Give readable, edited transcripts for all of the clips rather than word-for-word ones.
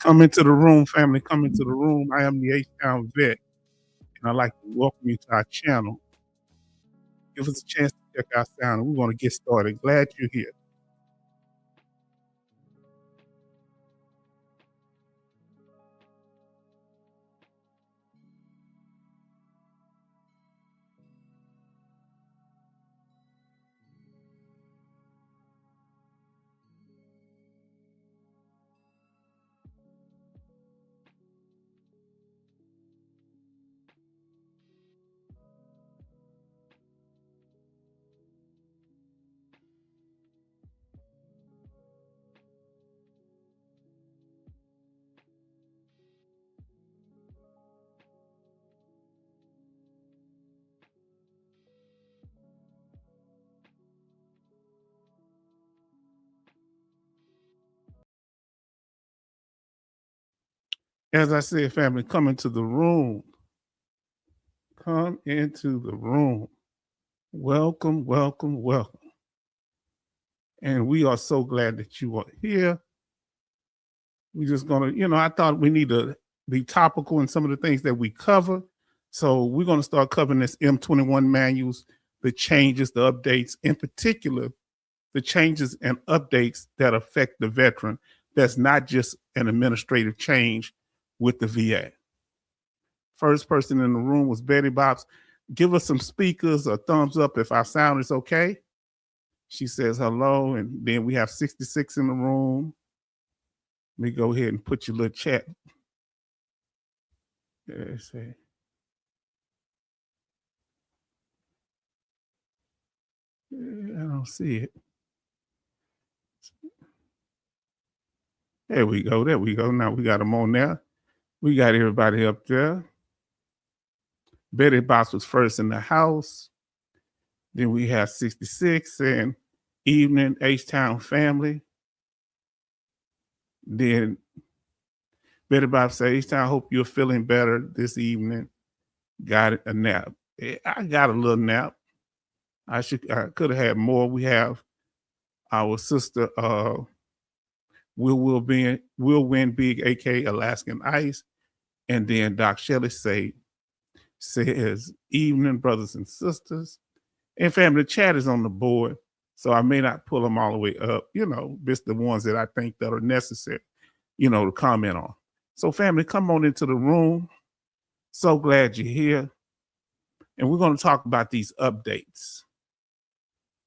Come into the room, family. Come into the room. I am the H-Town vet, and I'd like to welcome you to our channel. Give us a chance to check our sound, and we're going to get started. Glad you're here. As I said, family, come into the room. Come into the room. Welcome, welcome, welcome. And we are so glad that you are here. We're just going to, I thought we need to be topical in some of the things that we cover. So we're going to start covering this M21 manuals, the changes, the updates, in particular, the changes and updates that affect the veteran. That's not just an administrative change with the VA. First person in the room was Betty Bobs. Give us some speakers or thumbs up if our sound is okay. She says hello, and then we have 66 in the room. Let me go ahead and put your little chat. Let's see. I don't see it. There we go. There we go. Now we got them on there. We got everybody up there. Betty Boss was first in the house. Then we have 66 and evening H-Town family. Then Betty Bob says, H-Town, hope you're feeling better this evening. Got a nap. I got a little nap. I could have had more. We have our sister Will Win Big, aka Alaskan Ice, and then Doc Shelley says evening, brothers and sisters. And family, the chat is on the board, so I may not pull them all the way up, just the ones that I think that are necessary, to comment on. So family, come on into the room. So glad you're here. And we're going to talk about these updates.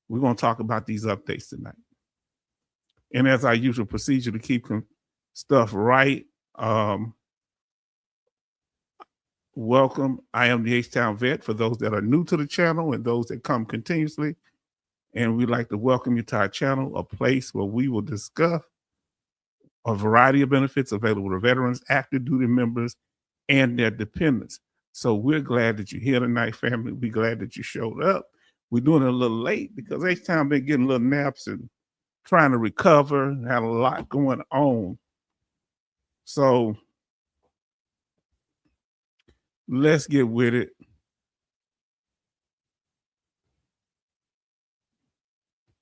We're going to talk about these updates tonight. And as our usual procedure to keep stuff right, welcome. I am the H-Town vet for those that are new to the channel and those that come continuously. And we'd like to welcome you to our channel, a place where we will discuss a variety of benefits available to veterans, active duty members, and their dependents. So we're glad that you're here tonight, family. We're glad that you showed up. We're doing it a little late because H-Town been getting little naps and trying to recover, had a lot going on. So let's get with it.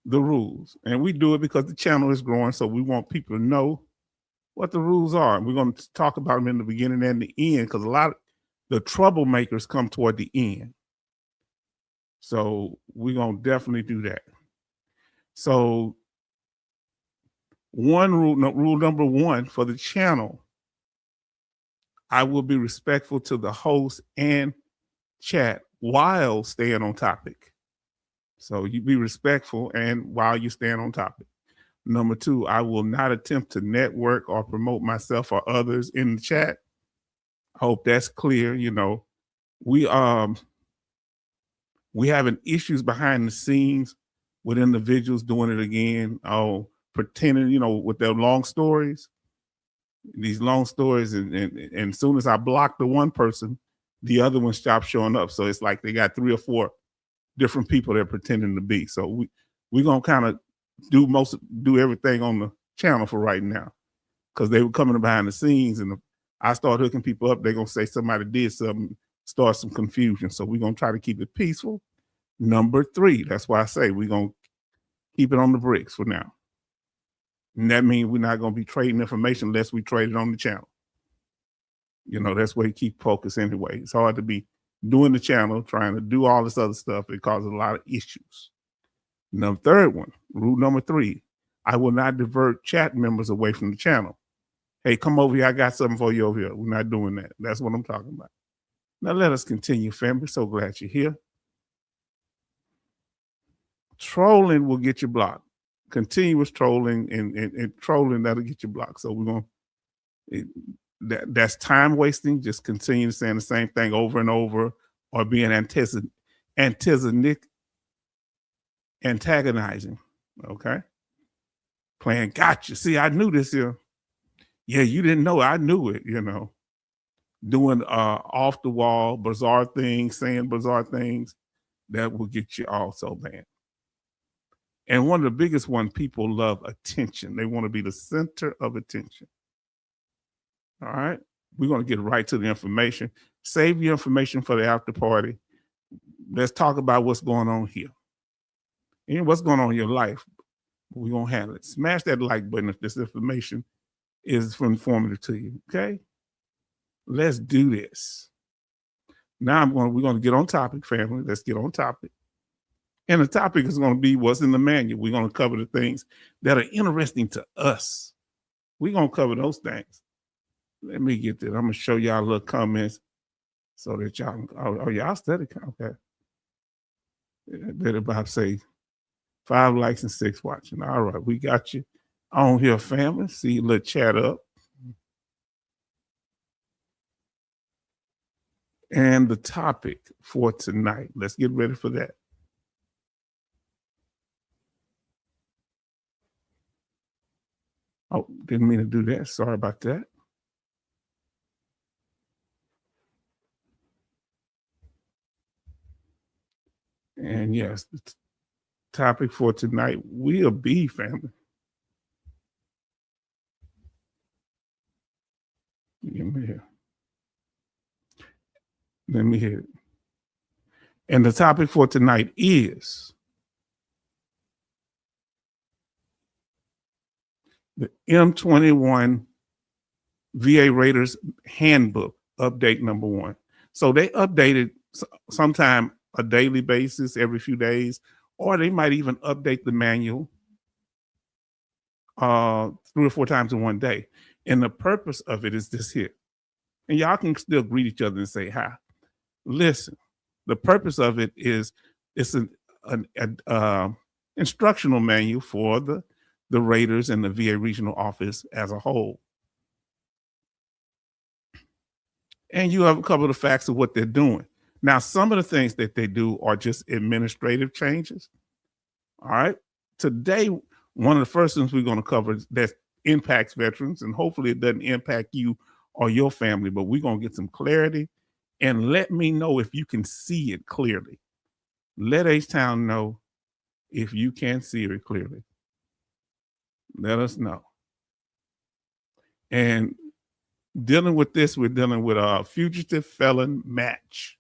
The rules. And we do it because the channel is growing, so we want people to know what the rules are. We're going to talk about them in the beginning and the end because a lot of the troublemakers come toward the end. So we're going to definitely do that. So rule number one for the channel, I will be respectful to the host and chat while staying on topic. So you be respectful and while you stand on topic. Number two, I will not attempt to network or promote myself or others in the chat. I hope that's clear. We having issues behind the scenes with individuals doing it again, pretending, with their long stories. These long stories, and as soon as I block the one person, the other one stops showing up. So it's like they got 3 or 4 different people they're pretending to be. So we're gonna kind of do everything on the channel for right now, because they were coming behind the scenes, and I start hooking people up, they're gonna say somebody did something, start some confusion. So we're gonna try to keep it peaceful. Number 3, that's why I say we're gonna keep it on the bricks for now. And that means we're not going to be trading information unless we trade it on the channel. You know, that's where you keep focus anyway. It's hard to be doing the channel, trying to do all this other stuff. It causes a lot of issues. The third one, rule number 3, I will not divert chat members away from the channel. Hey, come over here. I got something for you over here. We're not doing that. That's what I'm talking about. Now let us continue, family. So glad you're here. Trolling will get you blocked. Continuous trolling and trolling, that'll get you blocked. So we're going to, that's time wasting. Just continue saying the same thing over and over, or being antagonizing. Okay. Playing gotcha. See, I knew this here. Yeah, you didn't know. I knew it, you know. Doing off the wall, bizarre things, saying bizarre things, that will get you also banned. And one of the biggest one, people love attention. They want to be the center of attention. All right. We're going to get right to the information. Save your information for the after party. Let's talk about what's going on here. And what's going on in your life. We're going to handle it. Smash that like button if this information is informative to you. Okay. Let's do this. Now we're going to get on topic, family. Let's get on topic. And the topic is going to be what's in the manual. We're going to cover the things that are interesting to us. We're going to cover those things. Let me get that. I'm going to show y'all little comments so that y'all, y'all study. Okay. Better about say 5 likes and 6 watching. All right. We got you on here, family. See your little chat up. And the topic for tonight, let's get ready for that. Oh, didn't mean to do that. Sorry about that. And yes, the topic for tonight will be, family. Give me here. Let me hear it. And the topic for tonight is the M21 VA Raiders Handbook, update number 1. So they updated sometime a daily basis, every few days, or they might even update the manual 3 or 4 times in one day. And the purpose of it is this here. And y'all can still greet each other and say hi. Listen, the purpose of it is it's an instructional manual for the Raiders and the VA regional office as a whole. And you have a couple of the facts of what they're doing. Now, some of the things that they do are just administrative changes. All right. Today, one of the first things we're going to cover that impacts veterans, and hopefully it doesn't impact you or your family, but we're going to get some clarity. And let me know if you can see it clearly. Let H-Town know if you can see it clearly. Let us know. And dealing with this, we're dealing with a fugitive felon match.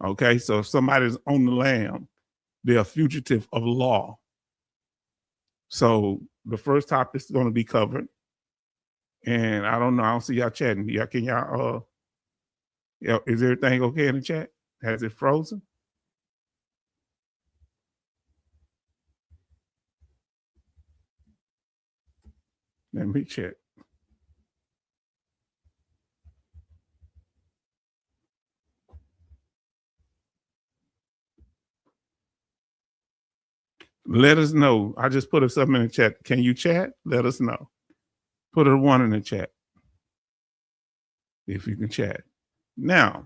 Okay, so if somebody's on the lam, they're a fugitive of law. So the first topic is going to be covered. And I don't know, I don't see y'all chatting. Can y'all is everything okay in the chat? Has it frozen? Let me check. Let us know. I just put something in the chat. Can you chat? Let us know. Put a 1 in the chat if you can chat. Now,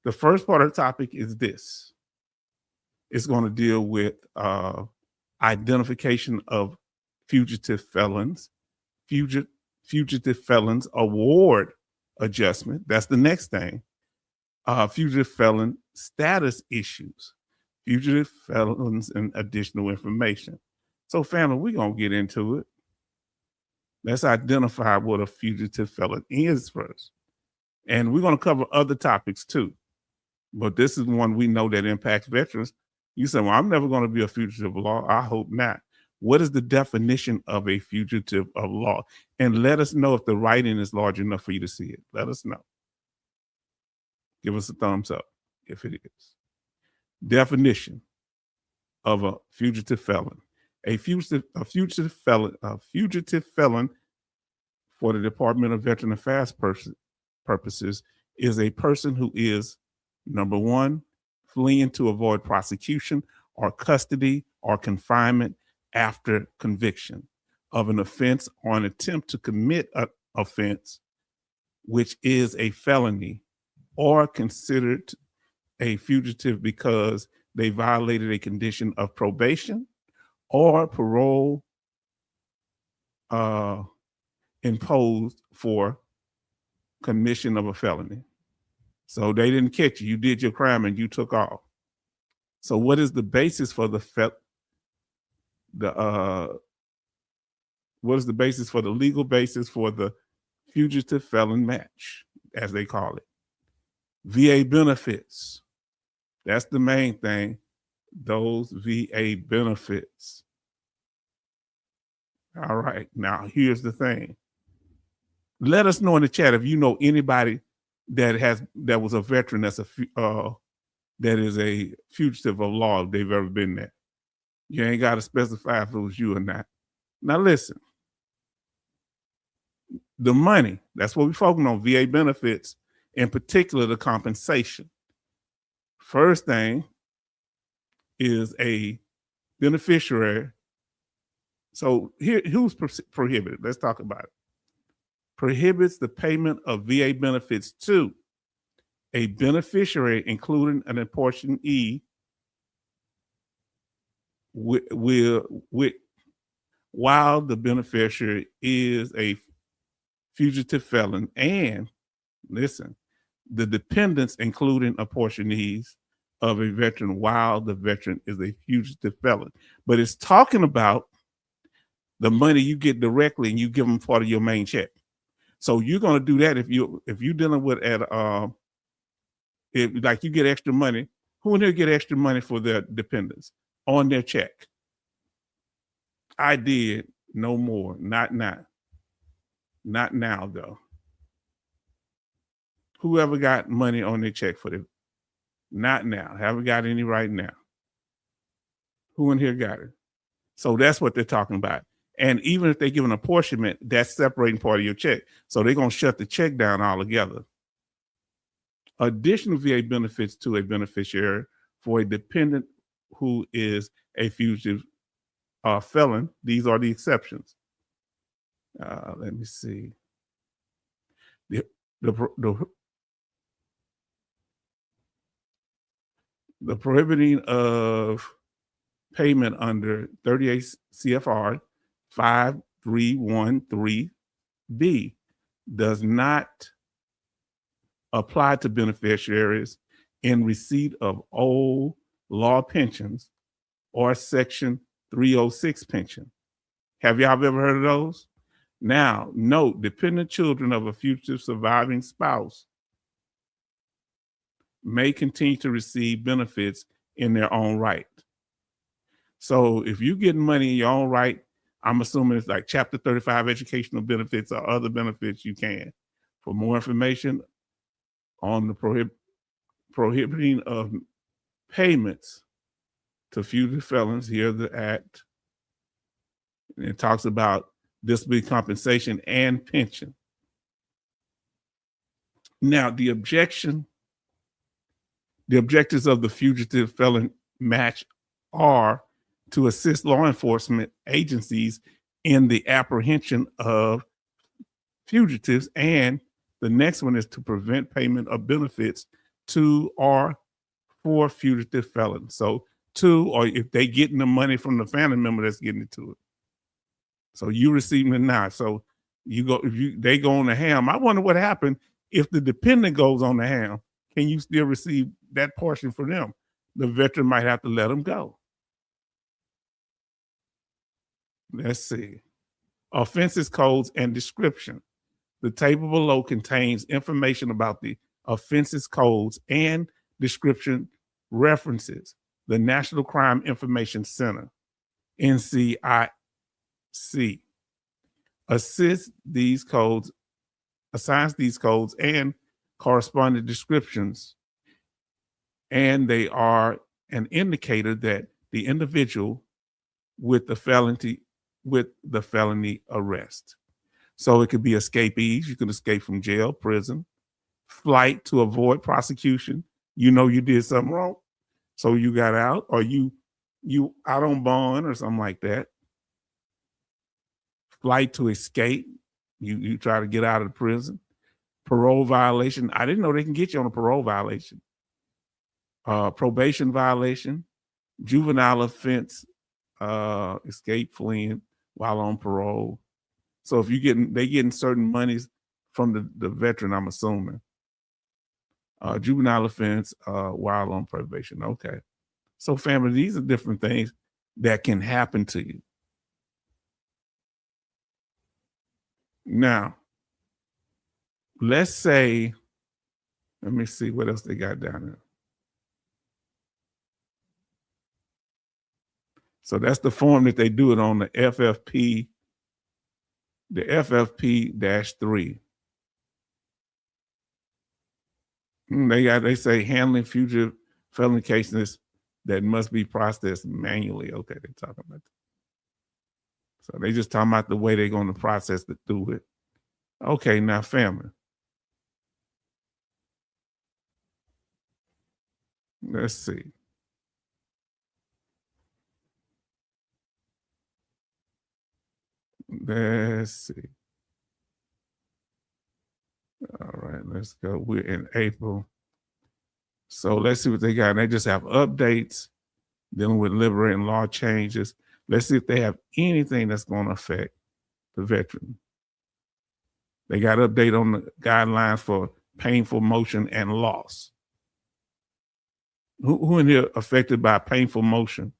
the first part of the topic is this. It's going to deal with identification of fugitive felons, fugitive felons award adjustment. That's the next thing. Fugitive felon status issues, fugitive felons and additional information. So, family, we're going to get into it. Let's identify what a fugitive felon is first. And we're going to cover other topics too. But this is one we know that impacts veterans. You say, well, I'm never going to be a fugitive of law. I hope not. What is the definition of a fugitive of law? And let us know if the writing is large enough for you to see it. Let us know. Give us a thumbs up if it is. Definition of a fugitive felon. A fugitive felon for the Department of Veteran Affairs purposes is a person who is, number one, fleeing to avoid prosecution or custody or confinement after conviction of an offense or an attempt to commit an offense which is a felony, or considered a fugitive because they violated a condition of probation or parole imposed for commission of a felony. So they didn't catch you. You did your crime and you took off. So what is the basis for what is the basis for the legal basis for the fugitive felon match, as they call it? VA benefits. That's the main thing. Those VA benefits. All right. Now, here's the thing. Let us know in the chat if you know anybody that was a veteran that is a fugitive of law, if they've ever been there. You ain't got to specify if it was you or not. Now, listen. The money, that's what we're focusing on, VA benefits, in particular the compensation. First thing is a beneficiary. So here, who's prohibited? Let's talk about it. Prohibits the payment of VA benefits to a beneficiary, including an apportionee, while the beneficiary is a fugitive felon, and listen, the dependents, including apportionees of a veteran, while the veteran is a fugitive felon. But it's talking about the money you get directly and you give them part of your main check. So you're going to do that if you're dealing with like you get extra money. Who in here get extra money for their dependents on their check? I did. No more. Not now. Not now, though. Whoever got money on their check for them? Not now. Haven't got any right now. Who in here got it? So that's what they're talking about. And even if they give an apportionment, that's separating part of your check. So they're going to shut the check down altogether. Additional VA benefits to a beneficiary for a dependent who is a fugitive felon. These are the exceptions. Let me see. The prohibiting of payment under 38 CFR 5313B does not apply to beneficiaries in receipt of old law pensions or Section 306 pension. Have y'all ever heard of those? Now, note, dependent children of a fugitive surviving spouse may continue to receive benefits in their own right. So if you're getting money in your own right, I'm assuming it's like Chapter 35 educational benefits or other benefits, you can. For more information on the prohibiting of payments to fugitive felons, here's the act. And it talks about disability compensation and pension. Now, the objectives of the fugitive felon match are to assist law enforcement agencies in the apprehension of fugitives, and the next one is to prevent payment of benefits to or for fugitive felons. So or if they getting the money from the family member that's getting it to it. So you receiving it now. So they go on the ham. I wonder what happened if the dependent goes on the ham. Can you still receive that portion for them? The veteran might have to let them go. Let's see. Offenses codes and description. The table below contains information about the offenses codes and description references the National Crime Information Center. NCIC assigns these codes and corresponding descriptions, and they are an indicator that the individual with the felony arrest. So it could be escapees. You can escape from jail, prison, flight to avoid prosecution. You know you did something wrong, so you got out, or you out on bond or something like that. Flight to escape. You try to get out of the prison. Parole violation. I didn't know they can get you on a parole violation. Probation violation. Juvenile offense. Escape, fleeing while on parole. So if they getting certain monies from the veteran, I'm assuming. Juvenile offense while on probation. Okay. So family, these are different things that can happen to you. Now, let's say, let me see what else they got down there. So that's the form that they do it on, the FFP, the FFP-3. They say handling future felony cases that must be processed manually. Okay, they're talking about that. So they just talking about the way they're going to process it through it. Okay, now family. Let's see. Let's see. All right, let's go. We're in April. So let's see what they got. They just have updates dealing with liberating law changes. Let's see if they have anything that's going to affect the veteran. They got an update on the guidelines for painful motion and loss. Who in here affected by painful motion?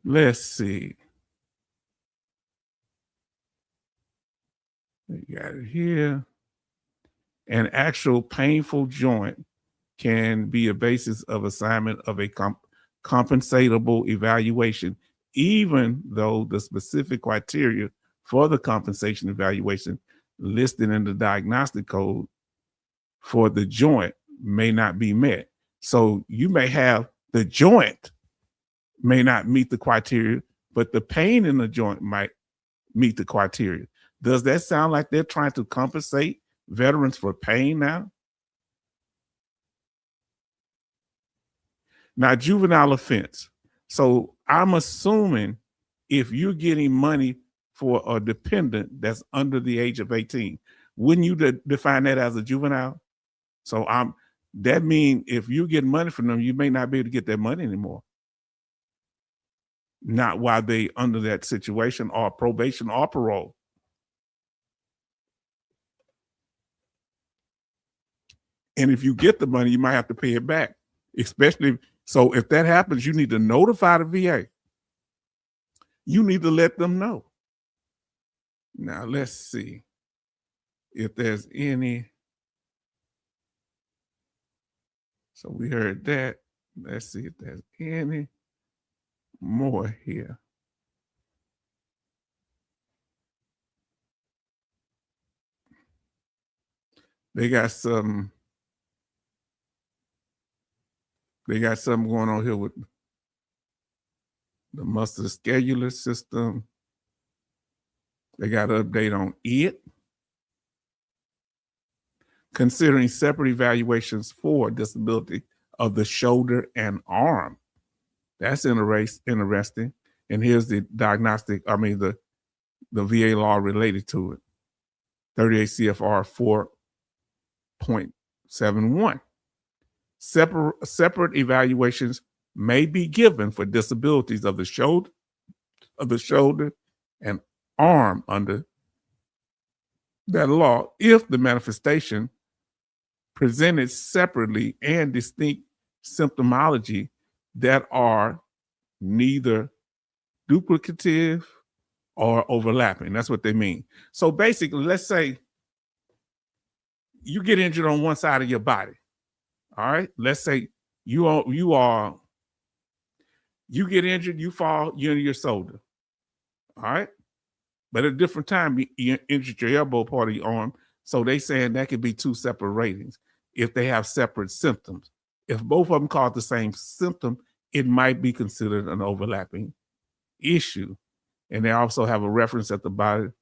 Let's see. They got it here. An actual painful joint can be a basis of assignment of a compensatable evaluation, even though the specific criteria for the compensation evaluation listed in the diagnostic code for the joint may not be met. So you may have the joint may not meet the criteria, but the pain in the joint might meet the criteria. Does that sound like they're trying to compensate veterans for pain now? Now, juvenile offense. So I'm assuming if you're getting money for a dependent that's under the age of 18, wouldn't you define that as a juvenile? So that means if you get money from them, you may not be able to get that money anymore. Not while they under that situation or probation or parole. And if you get the money, you might have to pay it back. Especially, so if that happens, you need to notify the VA. You need to let them know. Now, let's see if there's any. So we heard that. Let's see if there's any more here. They got something going on here with the musculoskeletal system. They got an update on it. Considering separate evaluations for disability of the shoulder and arm. That's interesting. And here's the the VA law related to it. 38 CFR 4.71. Separate evaluations may be given for disabilities of the shoulder and arm under that law if the manifestation presented separately and distinct symptomology that are neither duplicative or overlapping. That's what they mean. So basically, let's say you get injured on one side of your body. All right. Let's say you are You get injured, you fall, you injure your shoulder. All right. But at a different time, you injured your elbow part of your arm. So they saying that could be two separate ratings if they have separate symptoms. If both of them cause the same symptom, it might be considered an overlapping issue. And they also have a reference at the bottom.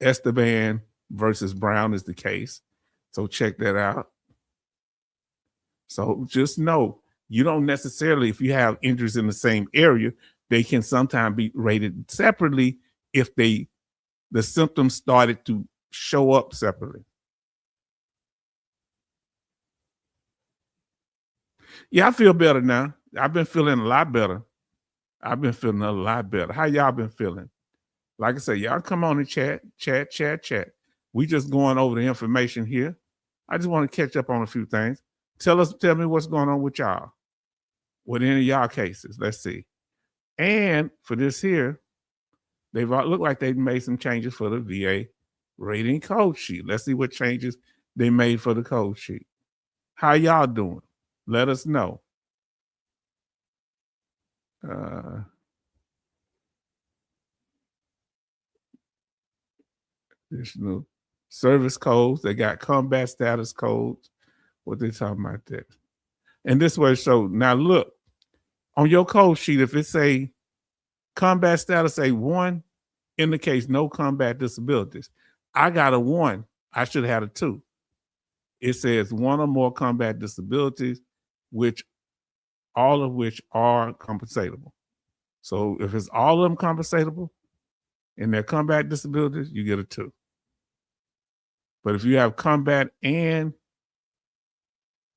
Esteban versus Brown is the case. So check that out. So just know you don't necessarily, if you have injuries in the same area, they can sometimes be rated separately if the symptoms started to show up separately. Yeah, I feel better now. I've been feeling a lot better. I've been feeling a lot better. How y'all been feeling? Like I said, y'all come on and chat. We just going over the information here. I just want to catch up on a few things. Tell me what's going on with y'all. With any of y'all cases. Let's see. And for this here, they've looked like they've made some changes for the VA rating code sheet. Let's see what changes they made for the code sheet. How y'all doing? Let us know. Additional service codes. They got combat status codes. What they talking about that? And this way, so now look on your code sheet. If it say combat status A1, indicates no combat disabilities. I got a 1. I should have had a 2. It says 1 or more combat disabilities, all of which are compensatable. So if it's all of them compensatable and they're combat disabilities, you get a 2. But if you have combat and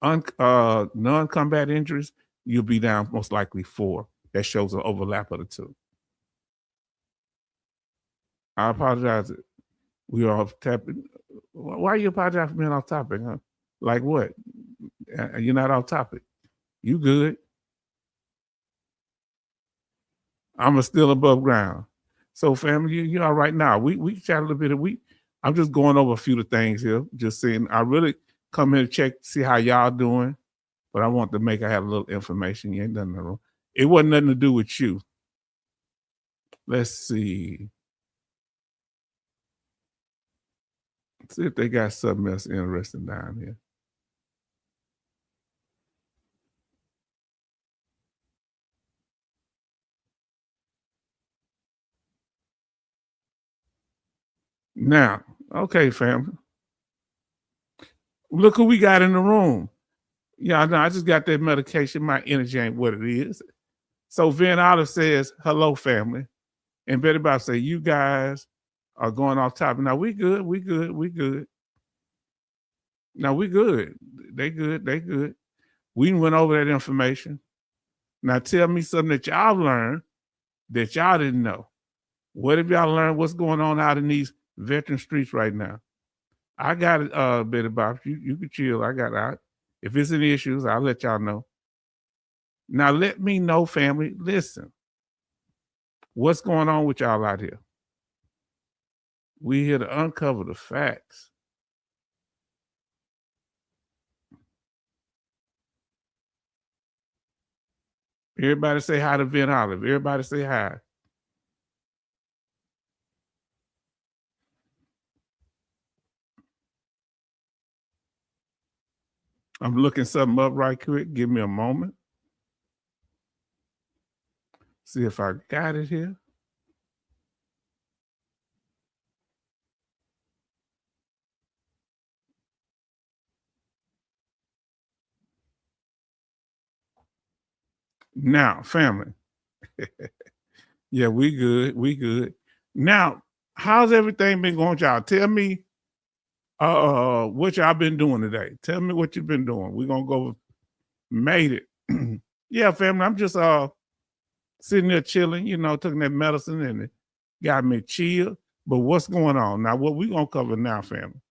non-combat injuries, you'll be down most likely 4. That shows an overlap of the 2. I apologize. We are off topic. Why you apologize for being off topic, huh? Like what? You're not off topic. You good. I'm still above ground. So family, you all right now. We chat a little bit. I'm just going over a few of the things here. Just saying, I really come here to check to see how y'all doing. But I want to make I have a little information. You ain't done nothing wrong. It wasn't nothing to do with you. Let's see. Let's see if they got something else interesting down here. Now, okay, family. Look who we got in the room. Yeah, no, I just got that medication. My energy ain't what it is. So Van Olive says, hello, family. And Betty Bob say, you guys are going off topic. Now we good. Now we good. They good. We went over that information. Now tell me something that y'all learned that y'all didn't know. What have y'all learned? What's going on out in these veteran streets right now? I got it, Betty Bob. You can chill. I got out. If it's any issues, I'll let y'all know. Now let me know, family. Listen, what's going on with y'all out here? We here to uncover the facts. Everybody say hi to Van Olive. Everybody say hi. I'm looking something up right quick. Give me a moment. See if I got it here. Now, family. Yeah, we good. Now, how's everything been going, y'all? Tell me what y'all been doing today. Tell me what you've been doing. We're gonna go made it. Yeah, family. I'm just sitting there chilling, taking that medicine and it got me chill. But what's going on? Now, what we gonna cover now, family?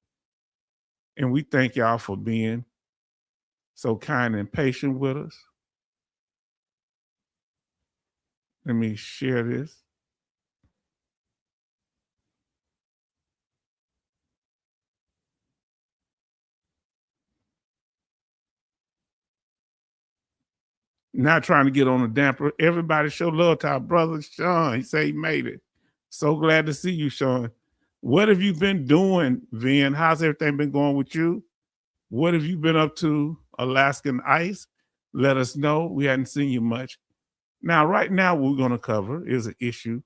And we thank y'all for being so kind and patient with us. Let me share this. Not trying to get on the damper. Everybody show love to our brother Sean. He said he made it. So glad to see you, Sean. What have you been doing, Vin? How's everything been going with you? What have you been up to? Alaskan ice? Let us know. We hadn't seen you much. Now, right now, what we're going to cover is an issue.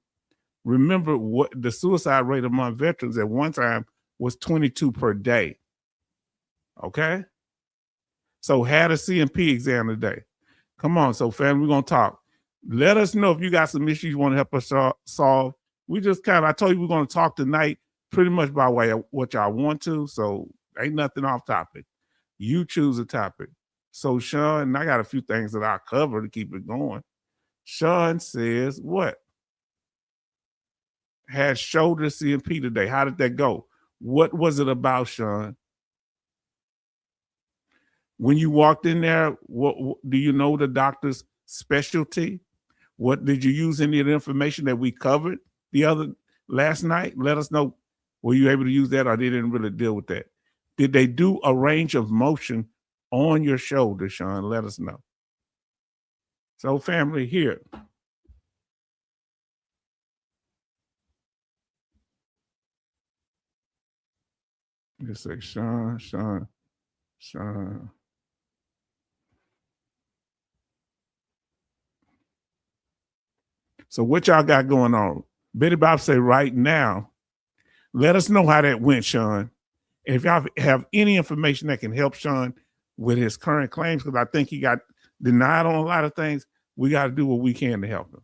Remember what the suicide rate among veterans at one time was 22 per day. Okay? So had a CMP exam today. Come on, so family, we're gonna talk. Let us know if you got some issues you want to help us solve. We just I told you we're gonna talk tonight pretty much by way of what y'all want to, so ain't nothing off topic. You choose a topic. So Sean, and I got a few things that I'll cover to keep it going. Sean says what? Had shoulder CMP today. How did that go? What was it about, Sean? When you walked in there, what do you know the doctor's specialty? What did you use any of the information that we covered last night? Let us know. Were you able to use that, or they didn't really deal with that? Did they do a range of motion on your shoulder, Sean? Let us know. So, family, here. Just say Sean. So what y'all got going on? Betty Bob say right now, let us know how that went, Sean. And if y'all have any information that can help Sean with his current claims, because I think he got denied on a lot of things, we got to do what we can to help him.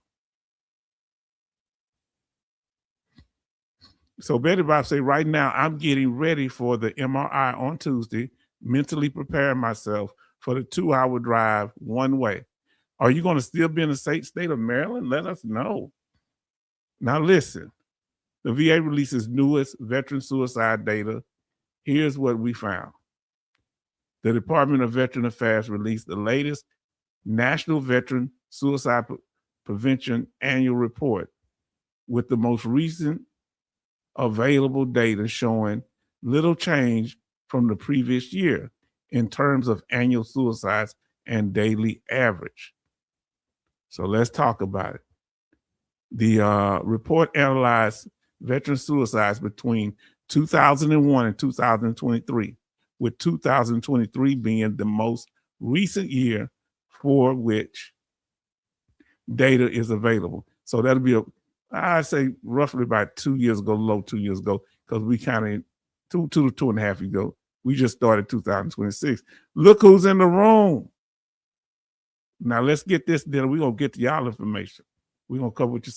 So Betty Bob say right now, I'm getting ready for the MRI on Tuesday, mentally preparing myself for the 2-hour drive one way. Are you going to still be in the state of Maryland? Let us know. Now listen, the VA releases newest veteran suicide data. Here's what we found. The Department of Veteran Affairs released the latest National Veteran Suicide Prevention Annual Report with the most recent available data showing little change from the previous year in terms of annual suicides and daily average. So let's talk about it. The report analyzed veteran suicides between 2001 and 2023, with 2023 being the most recent year for which data is available. So that'll be I'd say roughly about 2 years ago, low 2 years ago, because we kind of 2.5 years ago, we just started 2026. Look who's in the room. Now let's get this done. We're going to get to y'all information. We're going to cover what you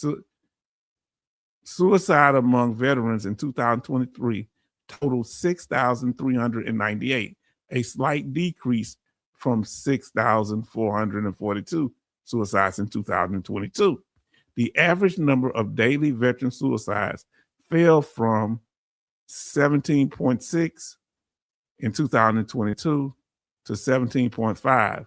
suicide among veterans in 2023 totaled 6,398, a slight decrease from 6,442 suicides in 2022. The average number of daily veteran suicides fell from 17.6 in 2022 to 17.5.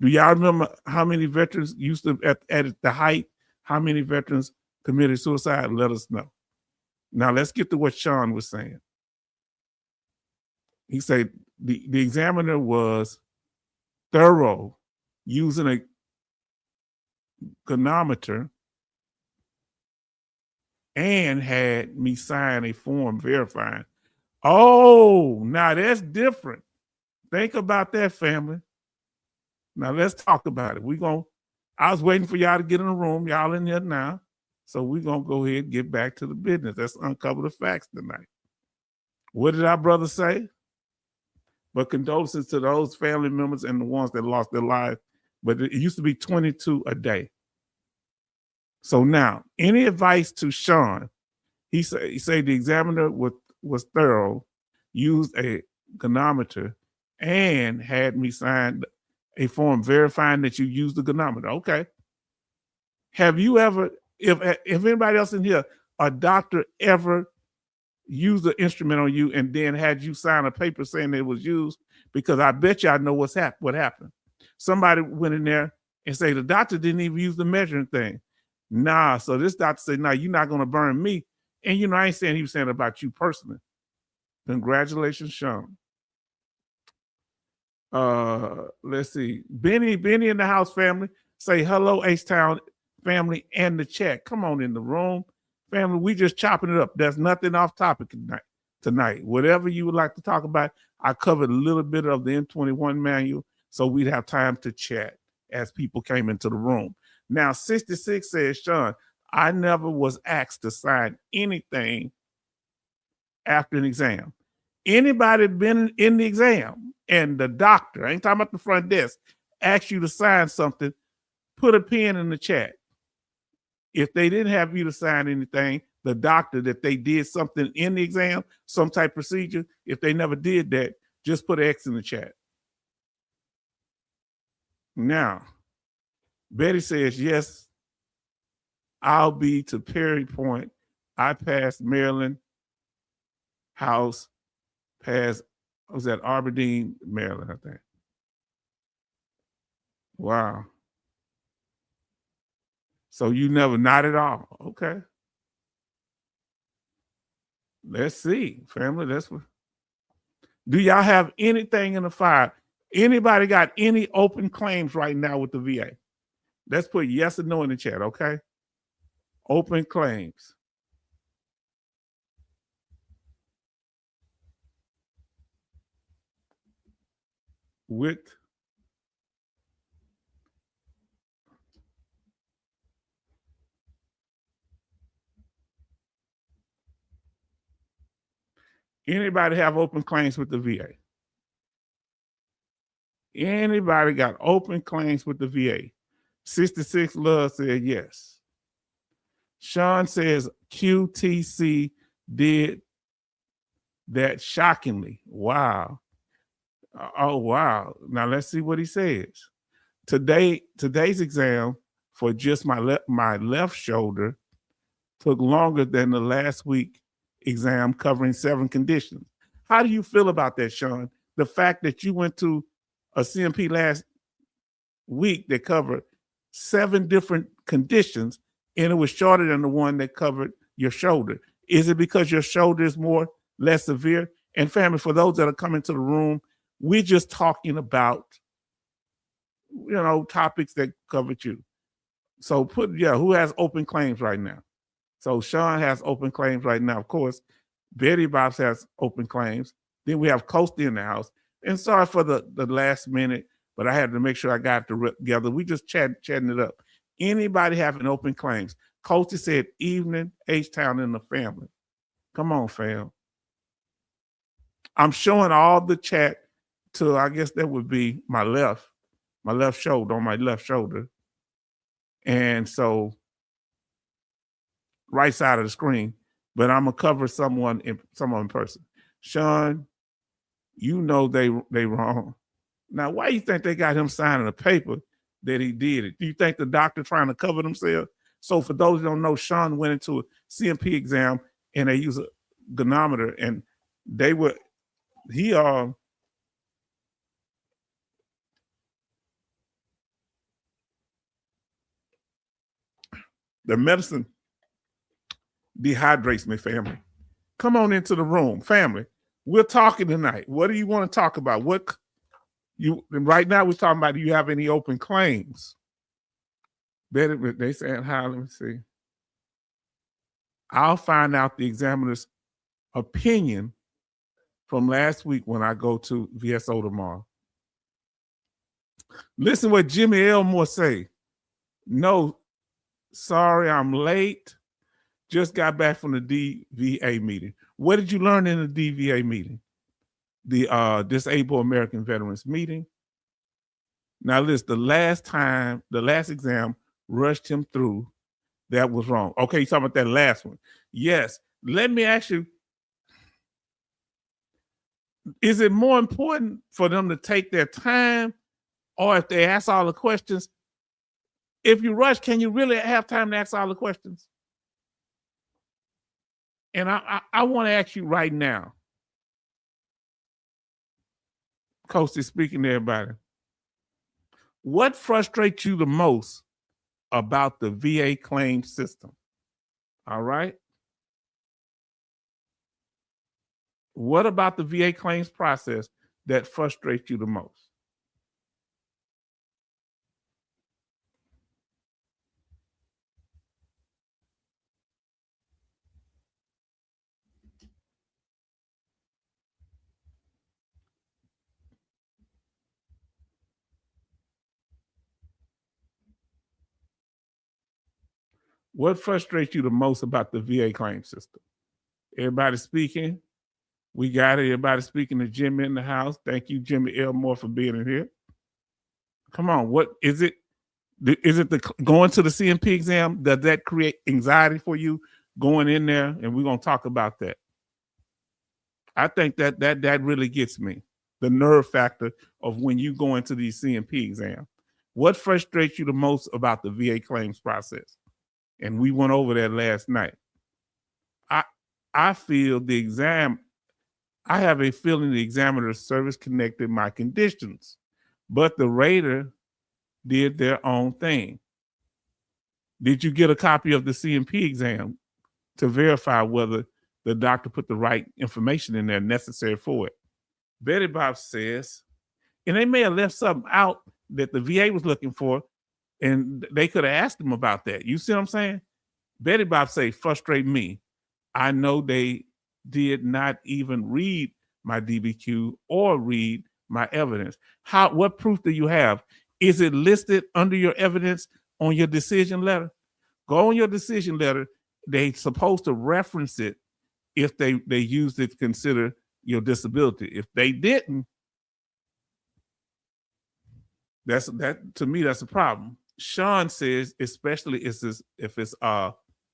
Do y'all remember how many veterans used to, at the height, how many veterans committed suicide? Let us know. Now let's get to what Sean was saying. He said the examiner was thorough, using a chronometer, and had me sign a form verifying. Oh, now that's different. Think about that, family. Now let's talk about it. I was waiting for y'all to get in the room. Y'all in here now. So we're going to go ahead and get back to the business. Let's uncover the facts tonight. What did our brother say? But condolences to those family members and the ones that lost their lives. But it used to be 22 a day. So now, any advice to Sean? He said the examiner was thorough, used a chronometer, and had me sign a form verifying that you used the chronometer. Okay. Have you ever, if anybody else in here, a doctor ever used the instrument on you and then had you sign a paper saying it was used? Because I bet y'all know what happened. Somebody went in there and say the doctor didn't even use the measuring thing. Nah, so this doctor said, nah, you're not going to burn me. And, I ain't saying he was saying about you personally. Congratulations, Sean. Let's see. Benny in the house, family. Say hello, H-Town family and the chat. Come on in the room. Family, we just chopping it up. There's nothing off topic tonight. Whatever you would like to talk about, I covered a little bit of the M21 manual, so we'd have time to chat as people came into the room. Now, 66 says, Sean, I never was asked to sign anything after an exam. Anybody been in the exam and the doctor, I ain't talking about the front desk, asked you to sign something, put a pen in the chat. If they didn't have you to sign anything, the doctor, that they did something in the exam, some type of procedure, if they never did that, just put an X in the chat. Now, Betty says, yes, I'll be to Perry Point. I passed Maryland House, passed, I was at Aberdeen, Maryland, I think. Wow. So you never, not at all. Okay. Let's see, family. Do y'all have anything in the file? Anybody got any open claims right now with the VA? Let's put yes or no in the chat, okay? Open claims. With anybody have open claims with the VA? Anybody got open claims with the VA? 66 Love said yes. Sean says QTC did that shockingly. Wow. Oh, wow. Now let's see what he says. Today's exam for just my left shoulder took longer than the last week exam covering 7 conditions. How do you feel about that, Sean? The fact that you went to a CMP last week that covered 7 different conditions and it was shorter than the one that covered your shoulder. Is it because your shoulder is less severe? And family, for those that are coming to the room, we're just talking about, topics that covered you. So who has open claims right now? So Sean has open claims right now. Of course, Betty Bobs has open claims. Then we have Coasty in the house. And sorry for the last minute, but I had to make sure I got it together. We just chatting it up. Anybody having open claims? Coasty said, evening, H-Town and the family. Come on, fam. I'm showing all the chat to, I guess that would be my left shoulder, on my left shoulder. And so right side of the screen, but I'm gonna cover someone in person. Sean, you know they wrong. Now, why you think they got him signing a paper that he did it? Do you think the doctor trying to cover themselves? So for those who don't know, Sean went into a CMP exam and they use a goniometer and the medicine dehydrates me, family. Come on into the room, family. We're talking tonight. What do you want to talk about? Right now we're talking about, do you have any open claims? They saying hi, let me see. I'll find out the examiner's opinion from last week when I go to VSO tomorrow. Listen what Jimmy Elmore say. No, sorry, I'm late. Just got back from the DVA meeting. What did you learn in the DVA meeting? The Disabled American Veterans meeting. Now listen, the last exam rushed him through. That was wrong. Okay, you talking about that last one. Yes. Let me ask you, is it more important for them to take their time, or if they ask all the questions? If you rush, can you really have time to ask all the questions? And I want to ask you right now, Coach is speaking to everybody. What frustrates you the most about the VA claim system? All right. What about the VA claims process that frustrates you the most? What frustrates you the most about the VA claim system? Everybody speaking. We got it. Everybody speaking to Jimmy in the house. Thank you, Jimmy Elmore, for being in here. Come on. What is it? Is it the going to the CMP exam? Does that create anxiety for you going in there? And we're going to talk about that. I think that really gets me. The nerve factor of when you go into the CMP exam. What frustrates you the most about the VA claims process? And we went over that last night. I feel the exam, I have a feeling the examiner service connected my conditions, but the rater did their own thing. Did you get a copy of the CMP exam to verify whether the doctor put the right information in there necessary for it? Betty Bob says, and they may have left something out that the VA was looking for, and they could have asked them about that. You see what I'm saying? Betty Bob say, frustrate me. I know they did not even read my DBQ or read my evidence. What proof do you have? Is it listed under your evidence on your decision letter? Go on your decision letter. They supposed to reference it if they used it to consider your disability. If they didn't, to me, that's a problem. Sean says, especially if it's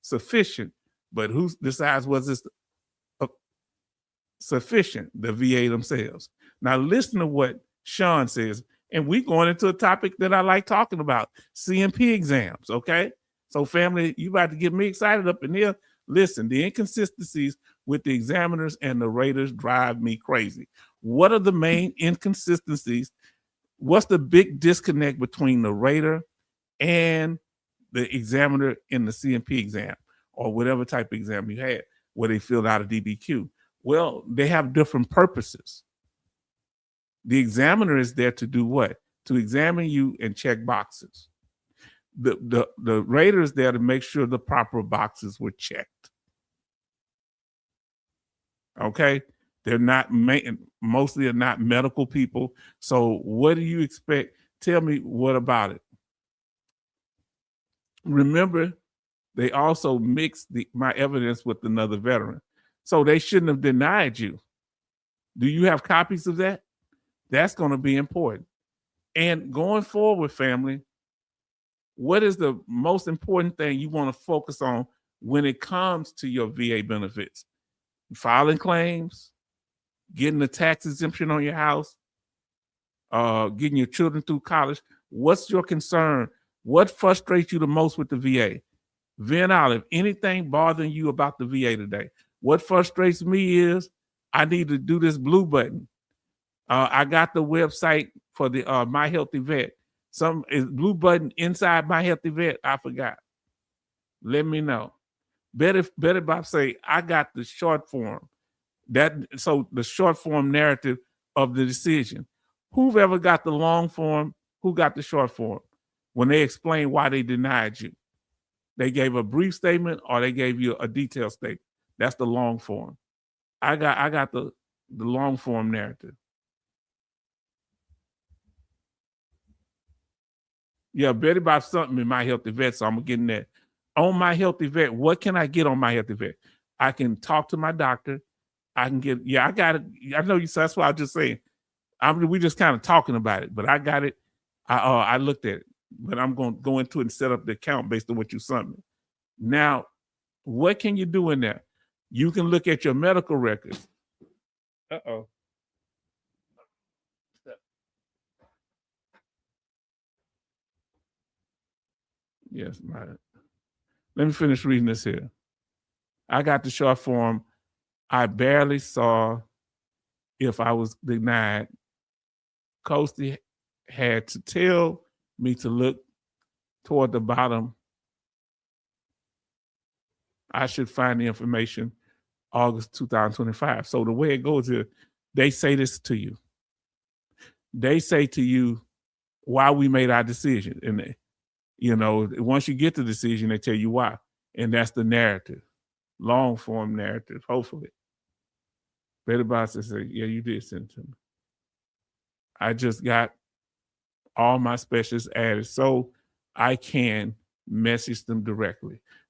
sufficient, but who decides whether it's sufficient? The VA themselves. Now listen to what Sean says, and we're going into a topic that I like talking about: CMP exams. Okay, so family, you about to get me excited up in here. Listen, the inconsistencies with the examiners and the raters drive me crazy. What are the main inconsistencies? What's the big disconnect between the rater and the examiner in the CMP exam or whatever type of exam you had where they filled out a DBQ? Well, they have different purposes. The examiner is there to do what? To examine you and check boxes. The rater is there to make sure the proper boxes were checked. Okay? They're not, mostly are not medical people. So what do you expect? Tell me, what about it? Remember, they also mixed my evidence with another veteran. So they shouldn't have denied you. Do you have copies of that? That's going to be important. And going forward, family, what is the most important thing you want to focus on when it comes to your VA benefits? Filing claims, getting a tax exemption on your house, getting your children through college. What's your concern? What frustrates you the most with the VA? Vin Olive, anything bothering you about the VA today? What frustrates me is I need to do this blue button. I got the website for the My Healthy Vet. Some is blue button inside My Healthy Vet. I forgot. Let me know. Better Bob say, I got the short form. So the short form narrative of the decision. Whoever got the long form, who got the short form? When they explain why they denied you. They gave a brief statement or they gave you a detailed statement. That's the long form. I got the long form narrative. Yeah, Betty Bob something in My Healthy Vet, so I'm gonna get in that. On My Healthy Vet, what can I get on My Healthy Vet? I can talk to my doctor. I can get, I got it. I know you, so that's why I was just saying. We just kind of talking about it, but I got it. I looked at it, but I'm going to go into it and set up the account based on what you sent me. Now, what can you do in there? You can look at your medical records. Uh-oh. Yes, let me finish reading this here. I got the short form. I barely saw if I was denied. Coasty had to tell me to look toward the bottom. I should find the information August 2025. So the way it goes is they say this to you. They say to you why we made our decision. And, once you get the decision, they tell you why. And that's the narrative, long form narrative, hopefully. Betty Boss says, yeah, you did send it to me. I just got all my specialists added so I can message them directly.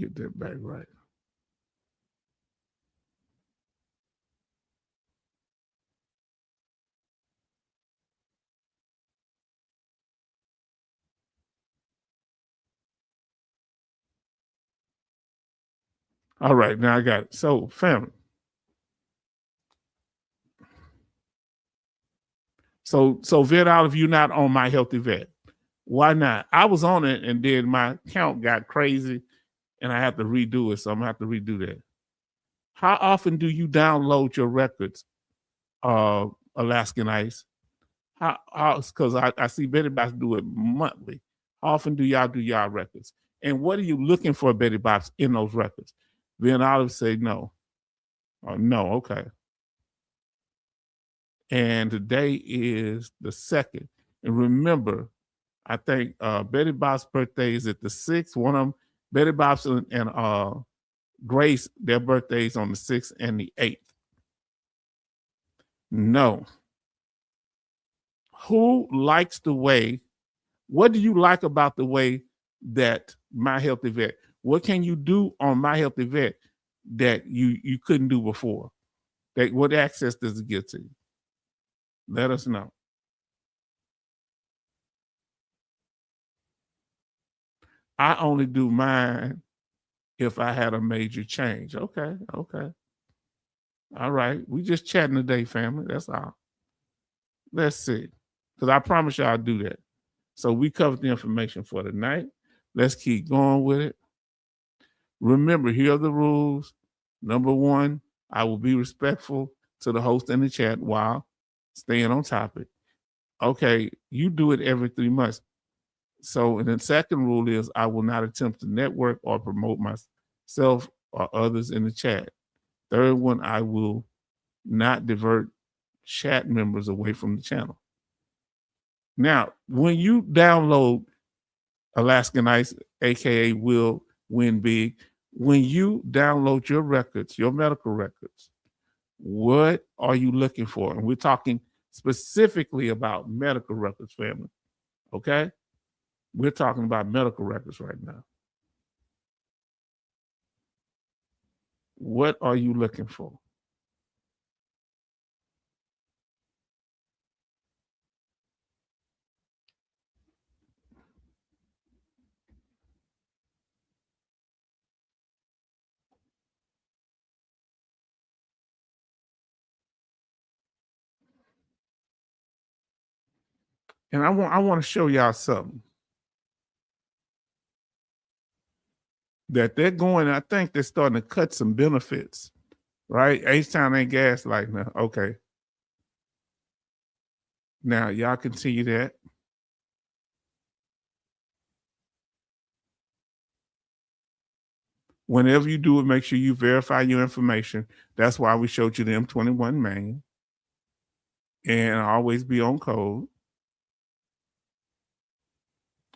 get that back right. All right, now I got it. So, family. So Vet out if you're not on My Healthy Vet. Why not? I was on it and then my count got crazy and I have to redo it. So I'm gonna have to redo that. How often do you download your records, Alaskan Ice? How because I see Betty Bops do it monthly. How often do y'all do y'all records? And what are you looking for, Betty Bops, in those records? Then Olive say no. No, okay. And today is the 2nd. And remember, I think Betty Bop's birthday is at the 6th. One of them, Betty Bop's and Grace, their birthdays on the 6th and the 8th. No. Who likes the way? What do you like about the way that My Healthy Vet? What can you do on My Healthy Vet that you couldn't do before? What access does it give to you? Let us know. I only do mine if I had a major change. Okay. All right. We just chatting today, family. That's all. Let's see. Because I promise you I'll do that. So we covered the information for tonight. Let's keep going with it. Remember, here are the rules. Number 1, I will be respectful to the host in the chat while staying on topic. Okay, you do it every 3 months. So, and the second rule is I will not attempt to network or promote myself or others in the chat. Third one, I will not divert chat members away from the channel. Now, when you download Alaskan Ice, aka Will Win Big, when you download your records, your medical records, what are you looking for? And we're talking specifically about medical records, family. Okay? We're talking about medical records right now. What are you looking for? And I want to show y'all something that they're going. I think they're starting to cut some benefits, right? H-Town ain't gas like now. Okay. Now y'all can see that. Whenever you do it, make sure you verify your information. That's why we showed you the M21 main. And always be on code.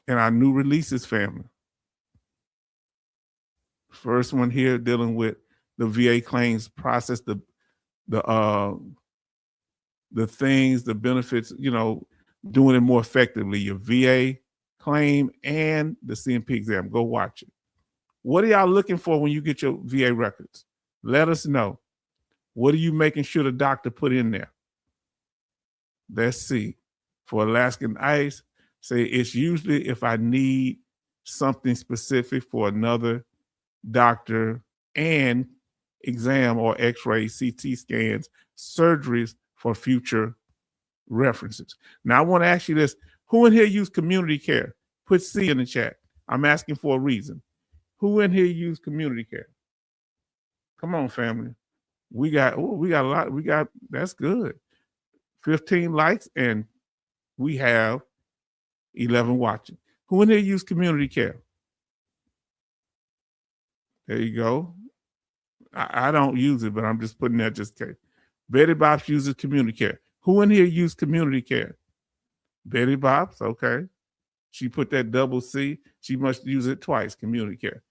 And our new releases, family. First one here dealing with the VA claims process, the things, the benefits, doing it more effectively. Your VA claim and the CMP exam. Go watch it. What are y'all looking for when you get your VA records? Let us know. What are you making sure the doctor put in there? Let's see. For Alaskan Ice, say it's usually if I need something specific for another doctor and exam or x-ray, CT scans, surgeries for future references. Now, I want to ask you this. Who in here use community care? Put C in the chat. I'm asking for a reason. Who in here use community care? Come on, family. We got a lot. That's good. 15 likes and we have 11 watching. Who in here use community care? There you go. I don't use it, but I'm just putting that just in case. Betty Bops uses community care. Who in here use community care? Betty Bops, okay. She put that double C. She must use it twice, community care.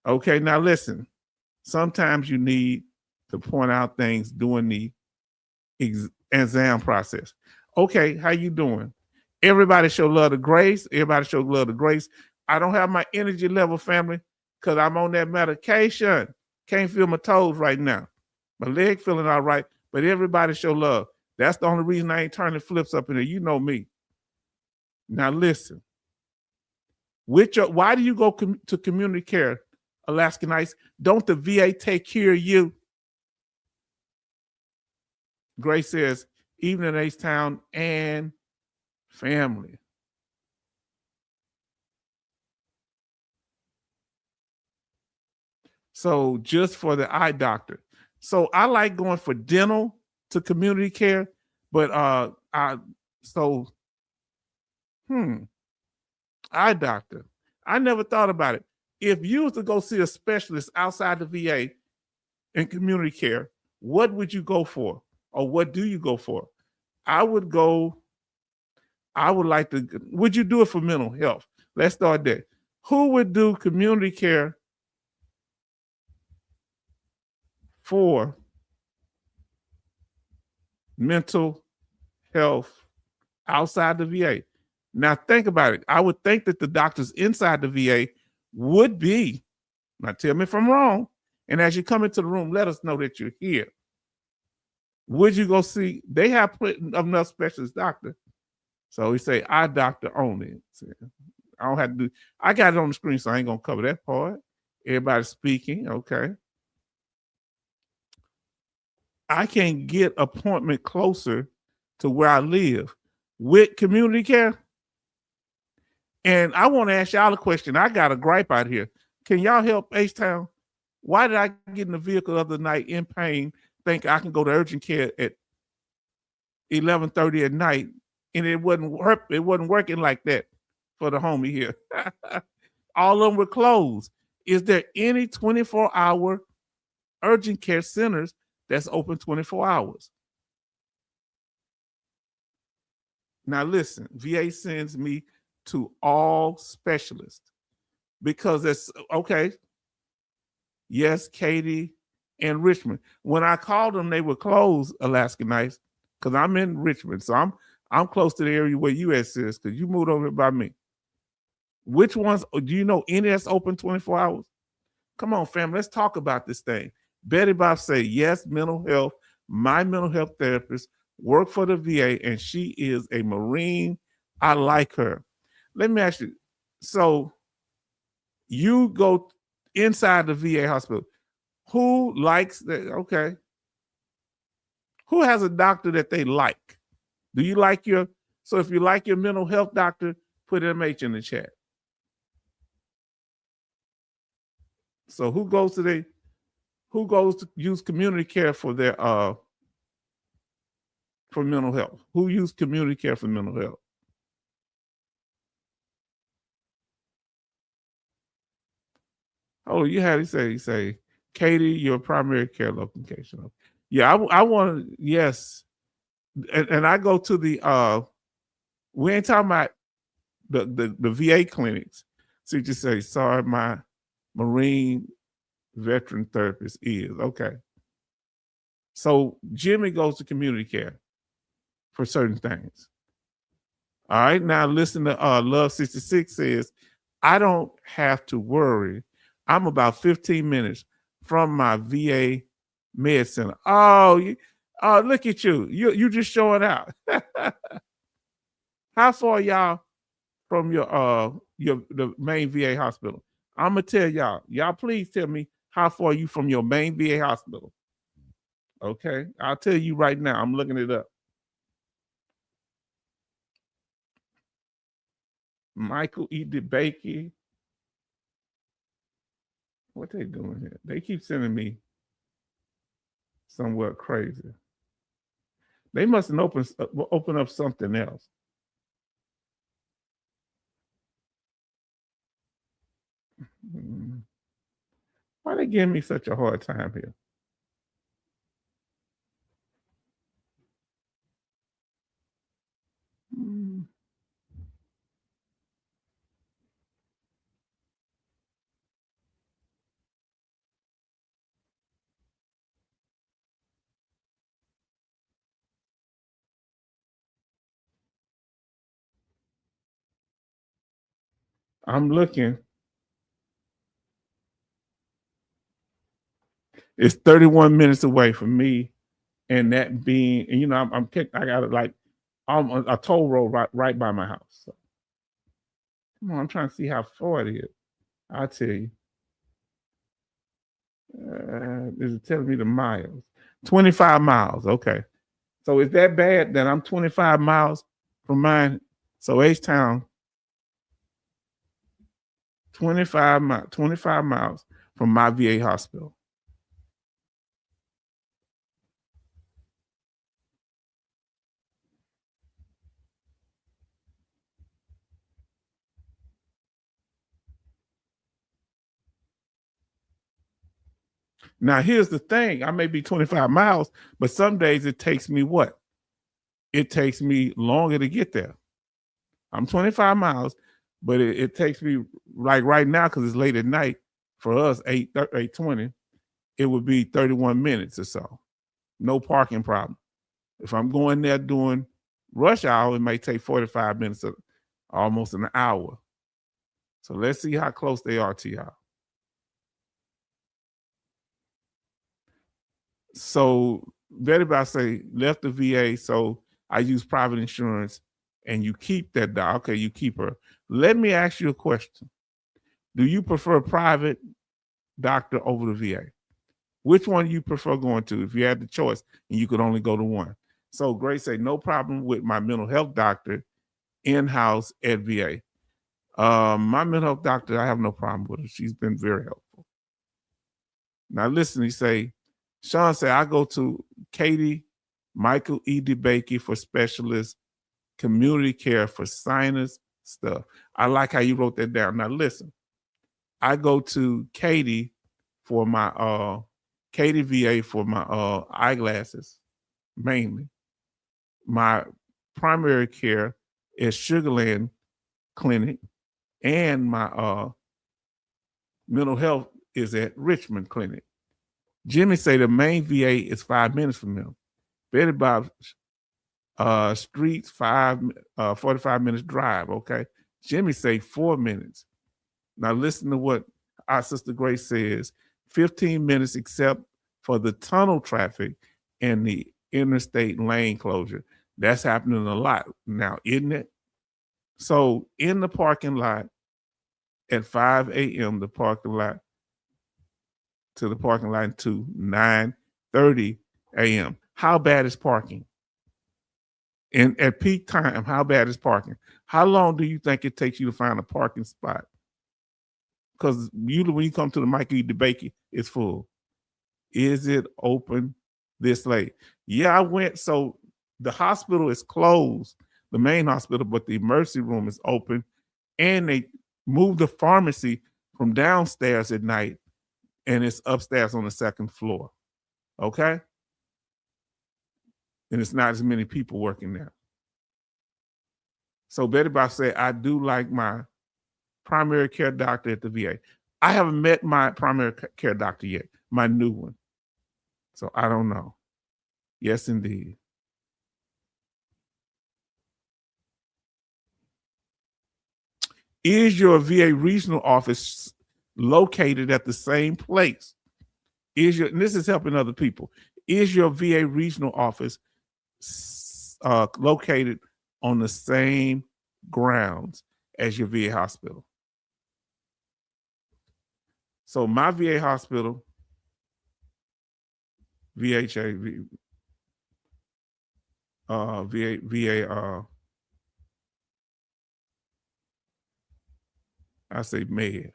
Okay, now listen. Sometimes you need to point out things during the exam process. Okay, how you doing? Everybody show love to Grace. Everybody show love to Grace. I don't have my energy level, family, because I'm on that medication. Can't feel my toes right now. My leg feeling all right, but everybody show love. That's the only reason I ain't turning flips up in there. You know me. Now listen, why do you go to community care, Alaskanites? Don't the VA take care of you? Grace says, even in H-Town and family. So just for the eye doctor. So I like going for dental to community care, but so eye doctor. I never thought about it. If you was to go see a specialist outside the VA in community care, what would you go for? Or what do you go for? I would like to, would you do it for mental health? Let's start there. Who would do community care for mental health outside the VA? Now think about it. I would think that the doctors inside the VA would be, now tell me if I'm wrong, and as you come into the room, let us know that you're here. Would you go see, they have enough specialist doctor. So we say eye doctor only. I don't have to do, I got it on the screen, so I ain't gonna cover that part. Everybody's speaking, okay. I can get appointment closer to where I live with community care. And I want to ask y'all a question. I got a gripe out here. Can y'all help H-Town? Why did I get in the vehicle the other night in pain, think I can go to urgent care at 11:30 at night, and it wasn't working like that for the homie here. All of them were closed. Is there any 24-hour urgent care centers that's open 24 hours? Now listen, VA sends me to all specialists because it's okay. Yes, Katie and Richmond. When I called them, they were closed, Alaskanites, because I'm in Richmond. So I'm close to the area where US is, because you moved over here by me. Which ones do you know any that's open 24 hours? Come on, fam, let's talk about this thing. Betty Bob say, yes, mental health. My mental health therapist worked for the VA, and she is a Marine. I like her. Let me ask you, so you go inside the VA hospital. Who likes that? Okay. Who has a doctor that they like? Do you like so if you like your mental health doctor, put MH in the chat. So who goes to use community care for their for mental health? Who use community care for mental health? Oh, you say, Katie, your primary care location. Yeah, I want to, yes. And I go to the we ain't talking about the VA clinics. So you just say, sorry, my Marine veteran therapist is. Okay. So Jimmy goes to community care for certain things. All right. Now listen to Love 66 says, I don't have to worry. I'm about 15 minutes from my VA med center. Oh, look at you. You just showing out. How far y'all from the main VA hospital? I'm gonna tell y'all. Y'all please tell me how far you from your main VA hospital. Okay, I'll tell you right now. I'm looking it up. Michael E. DeBakey. What they doing here? They keep sending me somewhere crazy. They must have open up something else. Why they giving me such a hard time here? I'm looking. It's 31 minutes away from me, and that being, and I got it like a toll road right by my house. So, come on, I'm trying to see how far it is. I'll tell you. Is it telling me the miles? 25 miles. Okay. So is that bad that I'm 25 miles from mine? So H-Town, 25 miles from my VA hospital. Now, here's the thing. I may be 25 miles, but some days it takes me what? It takes me longer to get there. I'm 25 miles, but it takes me, like right now, because it's late at night, for us, 8:20, it would be 31 minutes or so. No parking problem. If I'm going there doing rush hour, it may take 45 minutes or almost an hour. So let's see how close they are to y'all. So Betty about say left the VA, so I use private insurance, and you keep that dog. Okay, you keep her. Let me ask you a question. Do you prefer private doctor over the VA? Which one do you prefer going to if you had the choice and you could only go to one? So Grace say, no problem with my mental health doctor in-house at VA. My mental health doctor, I have no problem with her. She's been very helpful. Now listen, he say, Sean said, I go to Katie Michael E. DeBakey for specialist community care for sinus stuff. I like how you wrote that down. Now listen, I go to Katie for my Katie VA for my eyeglasses mainly. My primary care is Sugarland Clinic, and my mental health is at Richmond Clinic. Jimmy say the main VA is 5 minutes from them. Betty Bob streets 45 minutes drive. Okay, Jimmy say 4 minutes. Now listen to what our sister Grace says: 15 minutes except for the tunnel traffic and the interstate lane closure. That's happening a lot now, isn't it? So in the parking lot at 5 a.m., the parking lot to the parking lot to 9:30 a.m. How bad is parking? And at peak time, how bad is parking? How long do you think it takes you to find a parking spot? Because usually when you come to the Michael E. DeBakey, it's full. Is it open this late? Yeah, I went. So the hospital is closed, the main hospital, but the emergency room is open. And they moved the pharmacy from downstairs at night, and it's upstairs on the second floor. Okay? And it's not as many people working there. So Betty Bob said, I do like my primary care doctor at the VA. I haven't met my primary care doctor yet, my new one. So I don't know. Yes, indeed. Is your VA regional office located at the same place? And this is helping other people. Is your VA regional office located on the same grounds as your VA hospital? So my VA hospital, VA, I say med.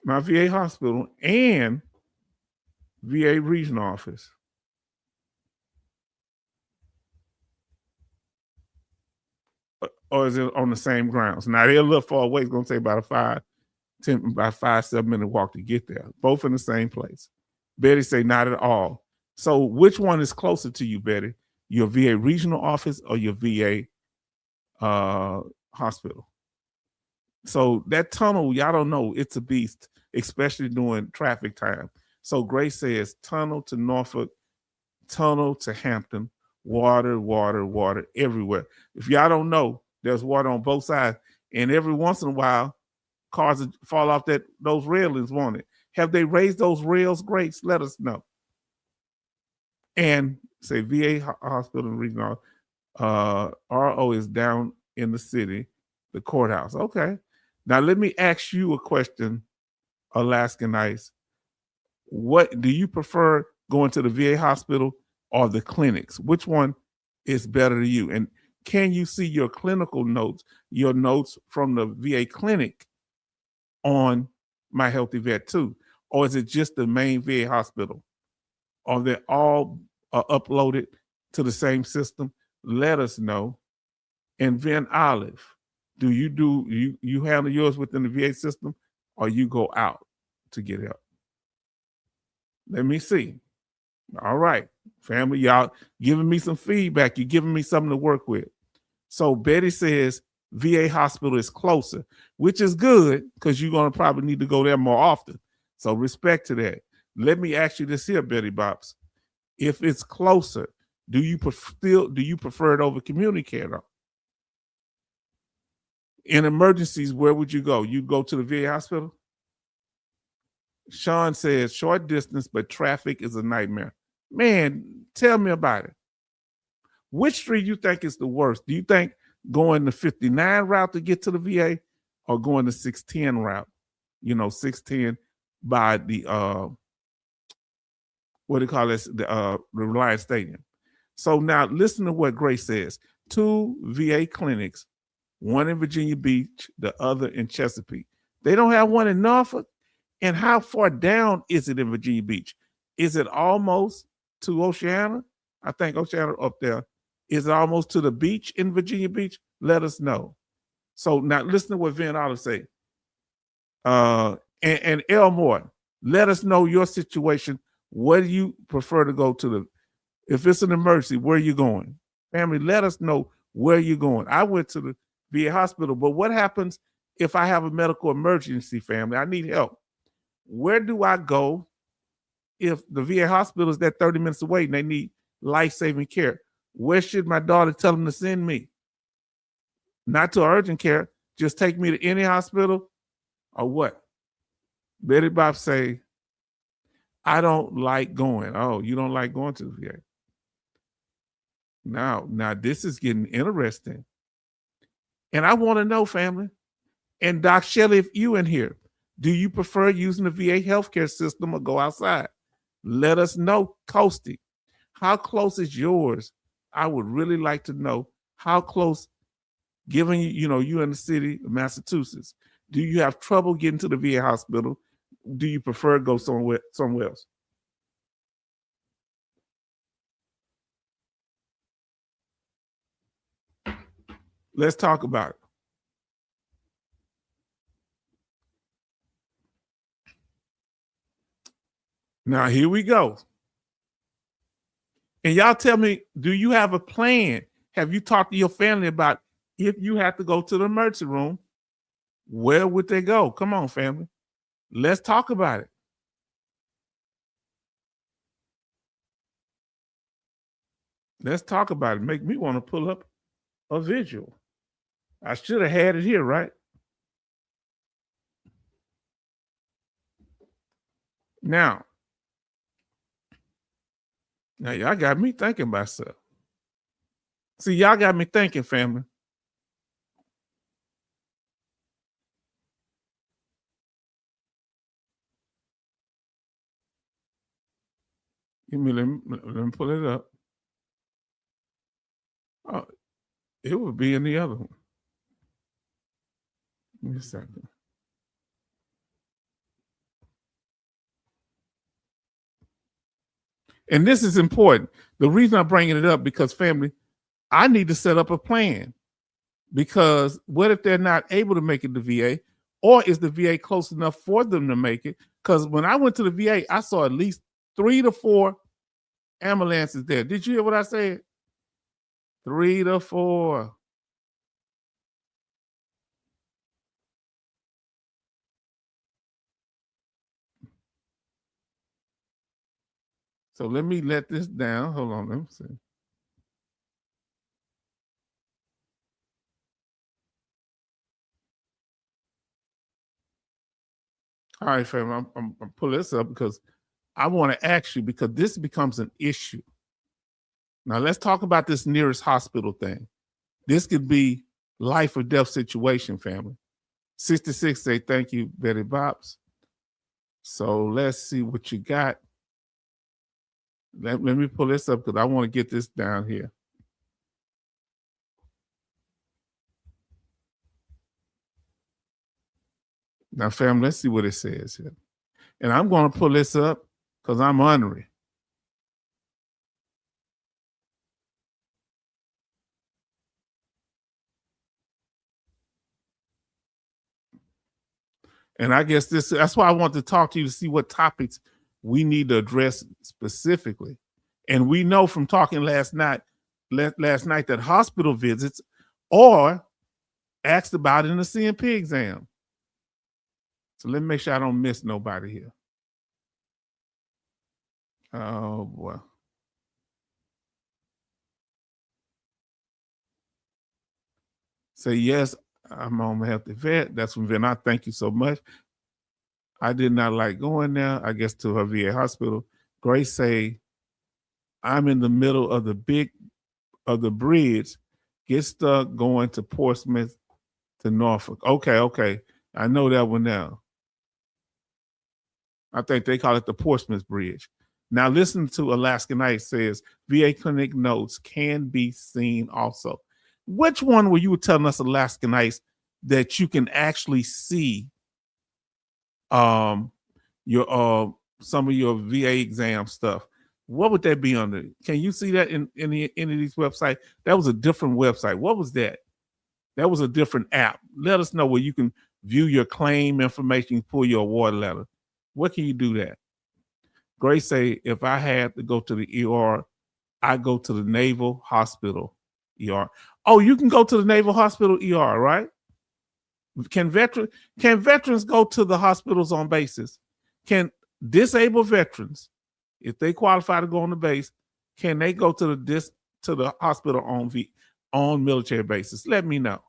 My VA hospital and VA regional office. Or is it on the same grounds? Now they're a little far away. It's going to take about about 5-7 minute walk to get there. Both in the same place. Betty say not at all. So which one is closer to you, Betty? Your VA regional office or your VA hospital? So that tunnel, y'all don't know, it's a beast, especially during traffic time. So Grace says tunnel to Norfolk, tunnel to Hampton, water, water, water everywhere. If y'all don't know, there's water on both sides, and every once in a while, cars fall off those railings, won't it? Have they raised those rails, Grace? Let us know. And say VA hospital and regional RO is down in the city, the courthouse. Okay. Now let me ask you a question, Alaskan Ice. What do you prefer, going to the VA hospital or the clinics? Which one is better to you? And can you see your clinical notes, your notes from the VA clinic on My Healthy Vet too? Or is it just the main VA hospital? Are they all uploaded to the same system? Let us know. And Van Olive, do you handle yours within the VA system, or you go out to get help? Let me see. All right, family, y'all giving me some feedback. You're giving me something to work with. So Betty says VA hospital is closer, which is good because you're going to probably need to go there more often. So respect to that. Let me ask you this here, Betty Bops. If it's closer, do you prefer it over community care though? In emergencies, where would you go? You go to the VA hospital? Sean says short distance, but traffic is a nightmare. Man, tell me about it. Which street you think is the worst? Do you think going the 59 route to get to the VA, or going the 610 route? 610 by the what do you call this? The Reliance Stadium. So now listen to what Grace says. 2 VA clinics, one in Virginia Beach, the other in Chesapeake. They don't have one in Norfolk. And how far down is it in Virginia Beach? Is it almost to Oceana? I think Oceana up there. Is it almost to the beach in Virginia Beach? Let us know. So now listen to what Van Olive say. And Elmore, let us know your situation. Where do you prefer to go to if it's an emergency, where are you going? Family, let us know where you're going. I went to the VA hospital, but what happens if I have a medical emergency, family? I need help. Where do I go if the VA hospital is that 30 minutes away and they need life-saving care? Where should my daughter tell them to send me? Not to urgent care. Just take me to any hospital, or what? Betty Bob say, I don't like going. Oh, you don't like going to the VA. Now this is getting interesting. And I want to know, family. And Doc Shelley, if you in here, do you prefer using the VA healthcare system or go outside? Let us know, Coasty. How close is yours? I would really like to know how close, given you in the city of Massachusetts. Do you have trouble getting to the VA hospital? Do you prefer to go somewhere else? Let's talk about it. Now, here we go. And y'all tell me, do you have a plan? Have you talked to your family about if you have to go to the emergency room, where would they go? Come on, family. Let's talk about it. Let's talk about it. Make me want to pull up a visual. I should have had it here, right? Now y'all got me thinking about stuff. See, y'all got me thinking, family. Let me pull it up. Oh, it would be in the other one. Give me a second. And this is important. The reason I'm bringing it up, because family, I need to set up a plan. Because what if they're not able to make it to VA, or is the VA close enough for them to make it? Because when I went to the VA, I saw at least 3 to 4 ambulances there. Did you hear what I said? 3 to 4. So let me let this down. Hold on, let me see. All right, fam, I'm pull this up because I want to ask you, because this becomes an issue. Now let's talk about this nearest hospital thing. This could be life or death situation, family. 66 say thank you, Betty Bops. So let's see what you got. Let me pull this up because I want to get this down here. Now, fam, let's see what it says here. And I'm going to pull this up because I'm ornery. And I guess that's why I want to talk to you to see what topics we need to address specifically. And we know from talking last night that hospital visits are asked about in the CMP exam. So let me make sure I don't miss nobody here. Oh boy. Say yes, I'm on healthy vet. That's from Vin. I thank you so much. I did not like going there, I guess, to her VA hospital. Grace say, I'm in the middle of the bridge, get stuck going to Portsmouth to Norfolk. Okay. I know that one now. I think they call it the Portsmouth Bridge. Now listen to Alaska Night says, VA clinic notes can be seen also. Which one were you telling us, Alaska Nights, that you can actually see your some of your VA exam stuff? What would that be under? Can you see that in any of these websites? That was a different website. What was that? That was a different app. Let us know where you can view your claim information, pull your award letter. Where can you do that? Grace say, if I had to go to the ER, I go to the Naval Hospital ER. Oh, you can go to the Naval Hospital ER, right? Can veterans go to the hospitals on basis? Can disabled veterans, if they qualify to go on the base, can they go to the hospital on military basis? Let me know.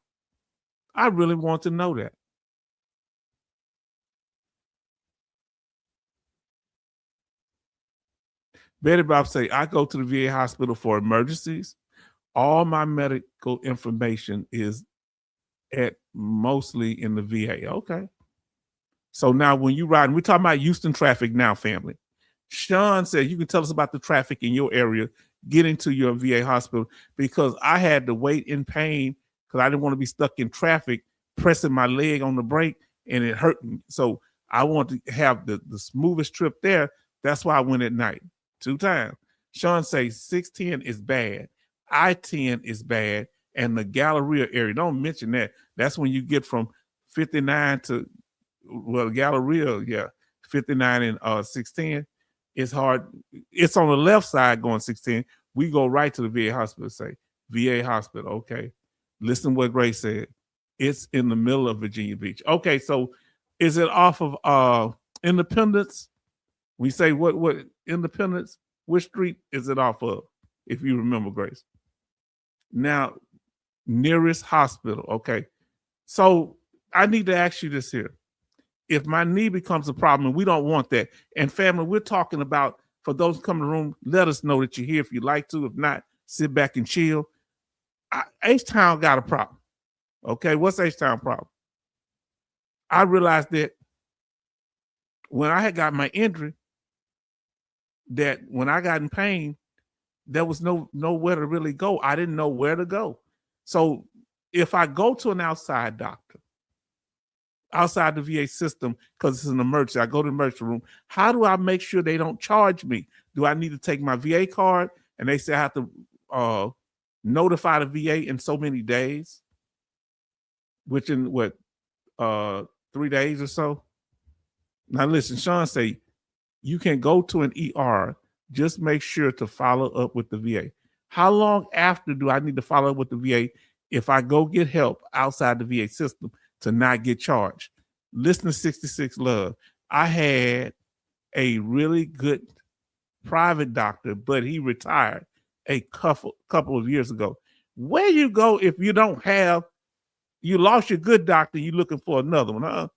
I really want to know that. Betty Bob say, I go to the VA hospital for emergencies. All my medical information is at mostly in the VA. Okay. So now when you ride, we're talking about Houston traffic now, family. Sean said, you can tell us about the traffic in your area getting to your VA hospital, because I had to wait in pain because I didn't want to be stuck in traffic, pressing my leg on the brake, and it hurt me. So I want to have the smoothest trip there. That's why I went at night 2 times. Sean says 610 is bad. I-10 is bad. And the Galleria area, don't mention that. That's when you get from 59 to, well, Galleria, 59 and 610. It's hard. It's on the left side going 610. We go right to the VA hospital, say, VA hospital, okay. Listen what Grace said. It's in the middle of Virginia Beach. Okay, so is it off of Independence? We say what Independence? Which street is it off of, if you remember, Grace? Now, nearest hospital, okay. So I need to ask you this here. If my knee becomes a problem, and we don't want that, and family, we're talking about, for those who come in the room, let us know that you're here if you'd like to. If not, sit back and chill. H-Town got a problem. Okay, what's H-Town problem? I realized that when I had got my injury, that when I got in pain, there was nowhere to really go. I didn't know where to go. So if I go to an outside doctor, outside the VA system, because it's an emergency, I go to the emergency room, how do I make sure they don't charge me? Do I need to take my VA card? And they say I have to notify the VA in so many days, which in 3 days or so? Now listen, Sean say, you can go to an ER, just make sure to follow up with the VA. How long after do I need to follow up with the VA if I go get help outside the VA system to not get charged? Listen to 66 Love. I had a really good private doctor, but he retired a couple of years ago. Where you go if you don't have, you lost your good doctor, you're looking for another one, huh?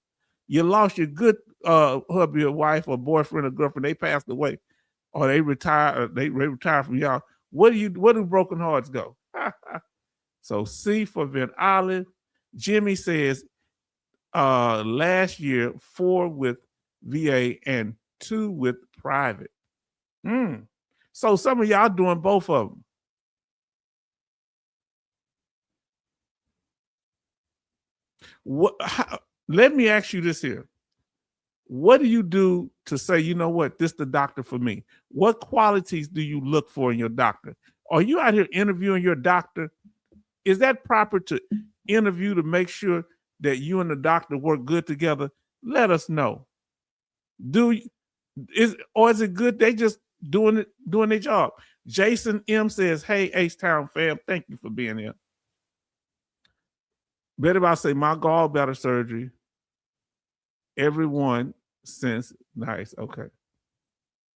You lost your good hubby or wife or boyfriend or girlfriend, they passed away, or they retire from y'all. Where do broken hearts go? So C for Van Island. Jimmy says last year 4 with VA and 2 with private. So some of y'all doing both of them. Let me ask you this here. What do you do to say, you know what, this is the doctor for me? What qualities do you look for in your doctor? Are you out here interviewing your doctor? Is that proper to interview to make sure that you and the doctor work good together? Let us know. Is it good they just doing their job? Jason M says, hey, H-Town fam, thank you for being here. Better about say my gallbladder surgery. Everyone since nice. Okay.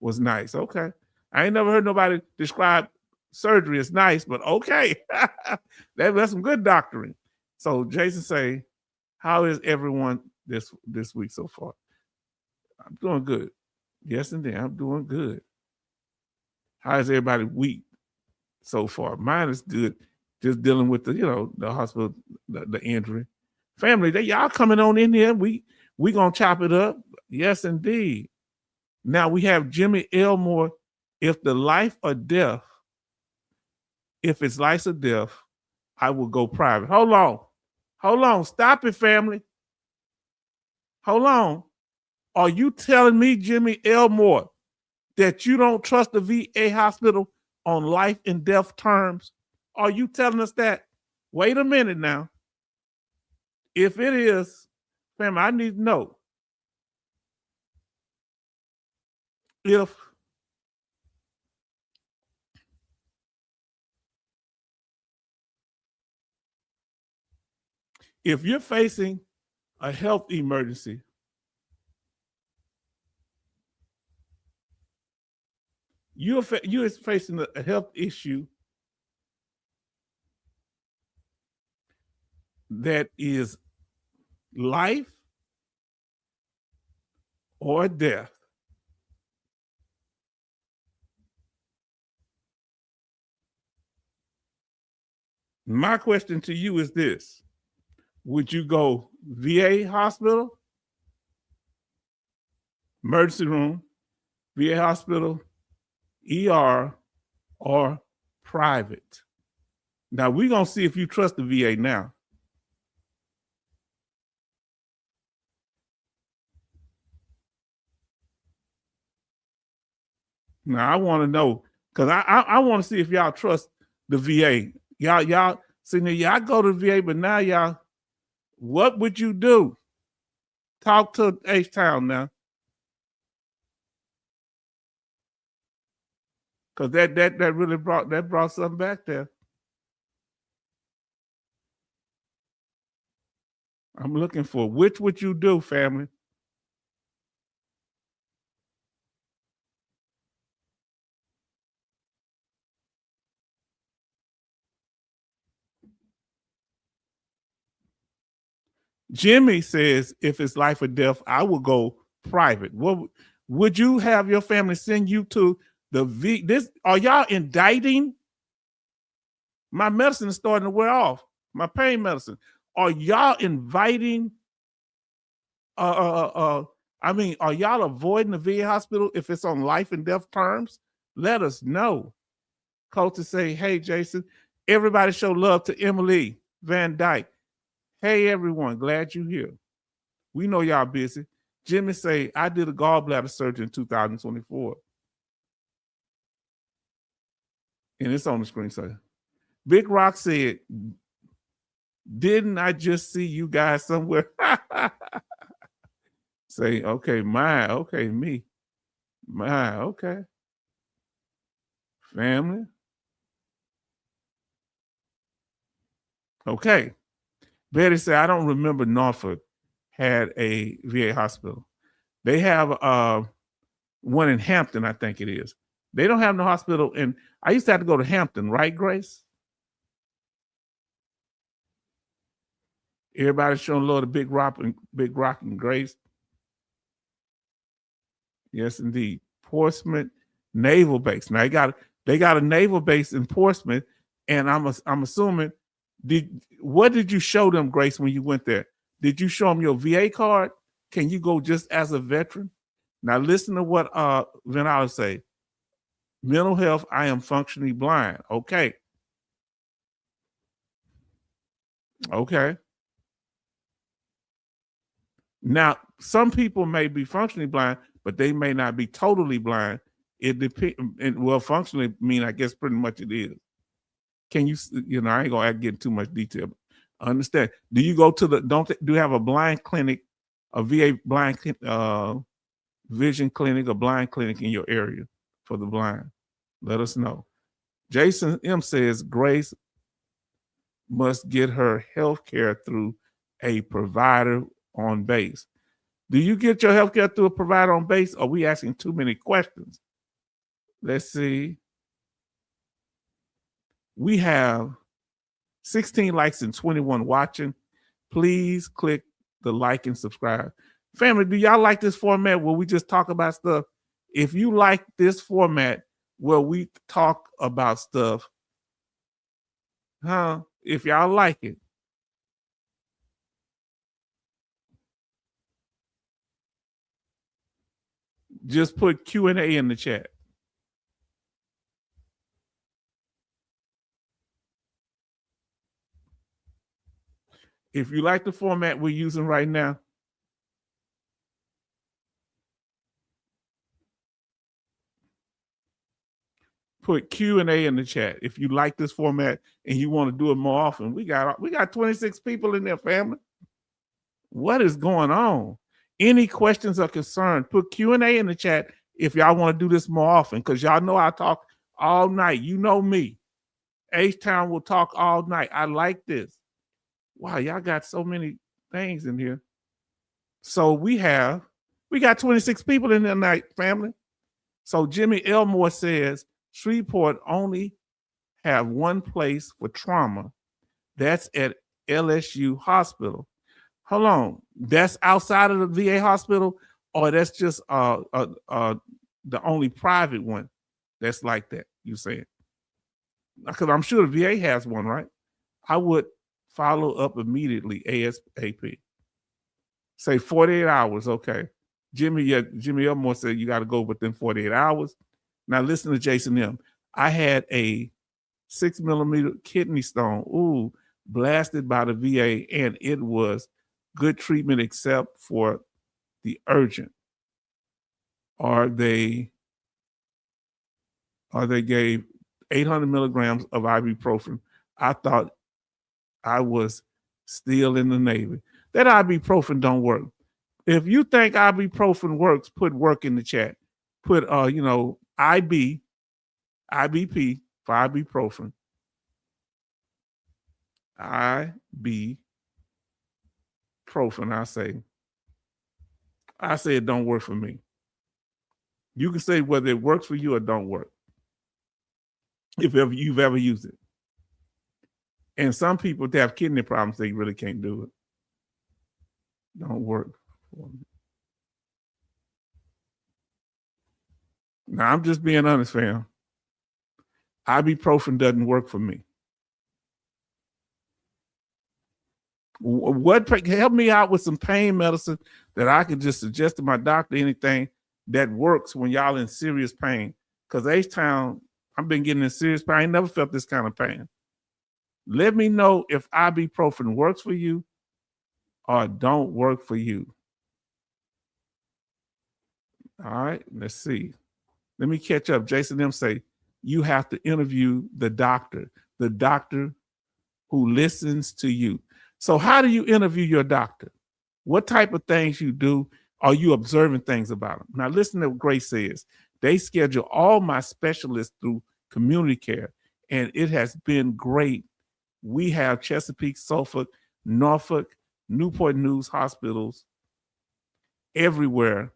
Was nice. Okay. I ain't never heard nobody describe surgery as nice, but okay. That's some good doctoring. So Jason say, how is everyone this week so far? I'm doing good. Yes, indeed. I'm doing good. How is everybody week so far? Mine is good. Just dealing with the hospital, the injury. Family, y'all coming on in here. We gonna chop it up. Yes, indeed. Now we have Jimmy Elmore. If it's life or death, I will go private. Hold on. Stop it, family. Hold on. Are you telling me, Jimmy Elmore, that you don't trust the VA hospital on life and death terms? Are you telling us that? Wait a minute now. If it is, family, I need to know. If you're facing a health emergency, you're facing a health issue that is life or death. My question to you is this. Would you go VA hospital, emergency room, VA hospital, ER, or private? Now, we're going to see if you trust the VA now. Now, I want to know, because I want to see if y'all trust the VA. Y'all see, now y'all go to the VA, but now y'all, what would you do? Talk to H-Town now. Because that really brought something back there. I'm looking for which would you do, family? Jimmy says, if it's life or death, I will go private. What would you have your family send you to this? Are y'all indicting? My medicine is starting to wear off. My pain medicine. Are y'all inviting? Are y'all avoiding the VA hospital if it's on life and death terms? Let us know. Coaches say, hey, Jason, everybody show love to Emily Van Dyke. Hey, everyone, glad you're here. We know y'all busy. Jimmy say, I did a gallbladder surgery in 2024. And it's on the screen. So Big Rock said, didn't I just see you guys somewhere? Say, okay, me. Okay. Family. Okay. Betty said, I don't remember Norfolk had a VA hospital. They have one in Hampton, I think it is. They don't have no hospital. And I used to have to go to Hampton, right, Grace? Everybody showing love to Big Rock and Grace. Yes, indeed. Portsmouth Naval Base. Now they got a naval base in Portsmouth, and I'm assuming what did you show them, Grace, when you went there? Did you show them your VA card? Can you go just as a veteran? Now listen to what Venala say. Mental health, I am functionally blind. Okay. Okay. Now, some people may be functionally blind, but they may not be totally blind. It depends. Well, functionally mean, I guess, pretty much it is. Can you? I ain't gonna get too much detail. Understand? Do you go to do you have a blind clinic, a VA blind vision clinic, a blind clinic in your area for the blind? Let us know. Jason M says Grace must get her health care through a provider on base. Do you get your health care through a provider on base? Or are we asking too many questions? Let's see. We have 16 likes and 21 watching. Please click the like and subscribe. Family, do y'all like this format where we just talk about stuff? If you like this format where we talk about stuff, if y'all like it, just put Q&A in the chat. If you like the format we're using right now, put Q&A in the chat. If you like this format and you want to do it more often, we got 26 people in there, family. What is going on? Any questions or concerns, put Q&A in the chat if y'all want to do this more often, because y'all know I talk all night. You know me. H-Town will talk all night. I like this. Wow, y'all got so many things in here. So we got 26 people in there tonight, family. So Jimmy Elmore says Shreveport only have one place for trauma. That's at LSU Hospital. Hold on. That's outside of the VA hospital, or that's just the only private one that's like that, you saying? Because I'm sure the VA has one, right? I would follow up immediately, ASAP. Say 48 hours, okay. Jimmy Elmore said you got to go within 48 hours. Now listen to Jason M. I had a 6mm kidney stone, blasted by the VA, and it was good treatment except for the urgent. Or they gave 800 milligrams of ibuprofen. I thought I was still in the Navy. That ibuprofen don't work. If you think ibuprofen works, put work in the chat. Put IBP for ibuprofen. Ibuprofen, I say it don't work for me. You can say whether it works for you or don't work, if you've ever used it. And some people that have kidney problems, they really can't do it. Don't work for me. Now, I'm just being honest, fam. Ibuprofen doesn't work for me. Help me out with some pain medicine that I could just suggest to my doctor, anything that works when y'all in serious pain. Because H-Town, I've been getting in serious pain. I ain't never felt this kind of pain. Let me know if ibuprofen works for you or don't work for you. All right, let's see. Let me catch up. Jason M say, you have to interview the doctor who listens to you. So how do you interview your doctor? What type of things you do? Are you observing things about them? Now listen to what Grace says. They schedule all my specialists through community care, and it has been great. We have Chesapeake, Suffolk, Norfolk, Newport News hospitals everywhere.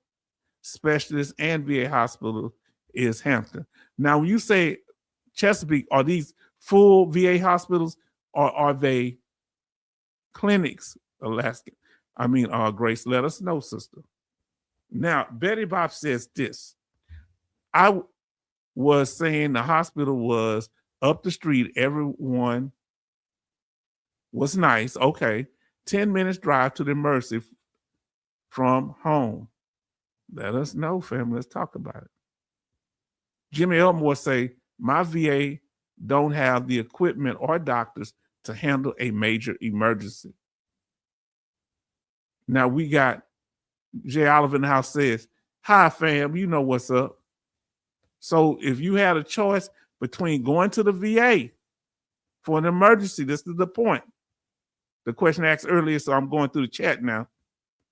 Specialists and VA hospital is Hampton. Now, when you say Chesapeake, are these full VA hospitals or are they clinics, Alaska? Grace, let us know, sister. Now, Betty Bob says this. I was saying the hospital was up the street. Everyone was nice. Okay. 10 minutes drive to the Mercy from home. Let us know, family. Let's talk about it. Jimmy Elmore say, my VA don't have the equipment or doctors to handle a major emergency. Now we got Jay Oliver in the house says, hi fam, you know what's up. So if you had a choice between going to the VA for an emergency, this is the point. The question asked earlier, so I'm going through the chat now.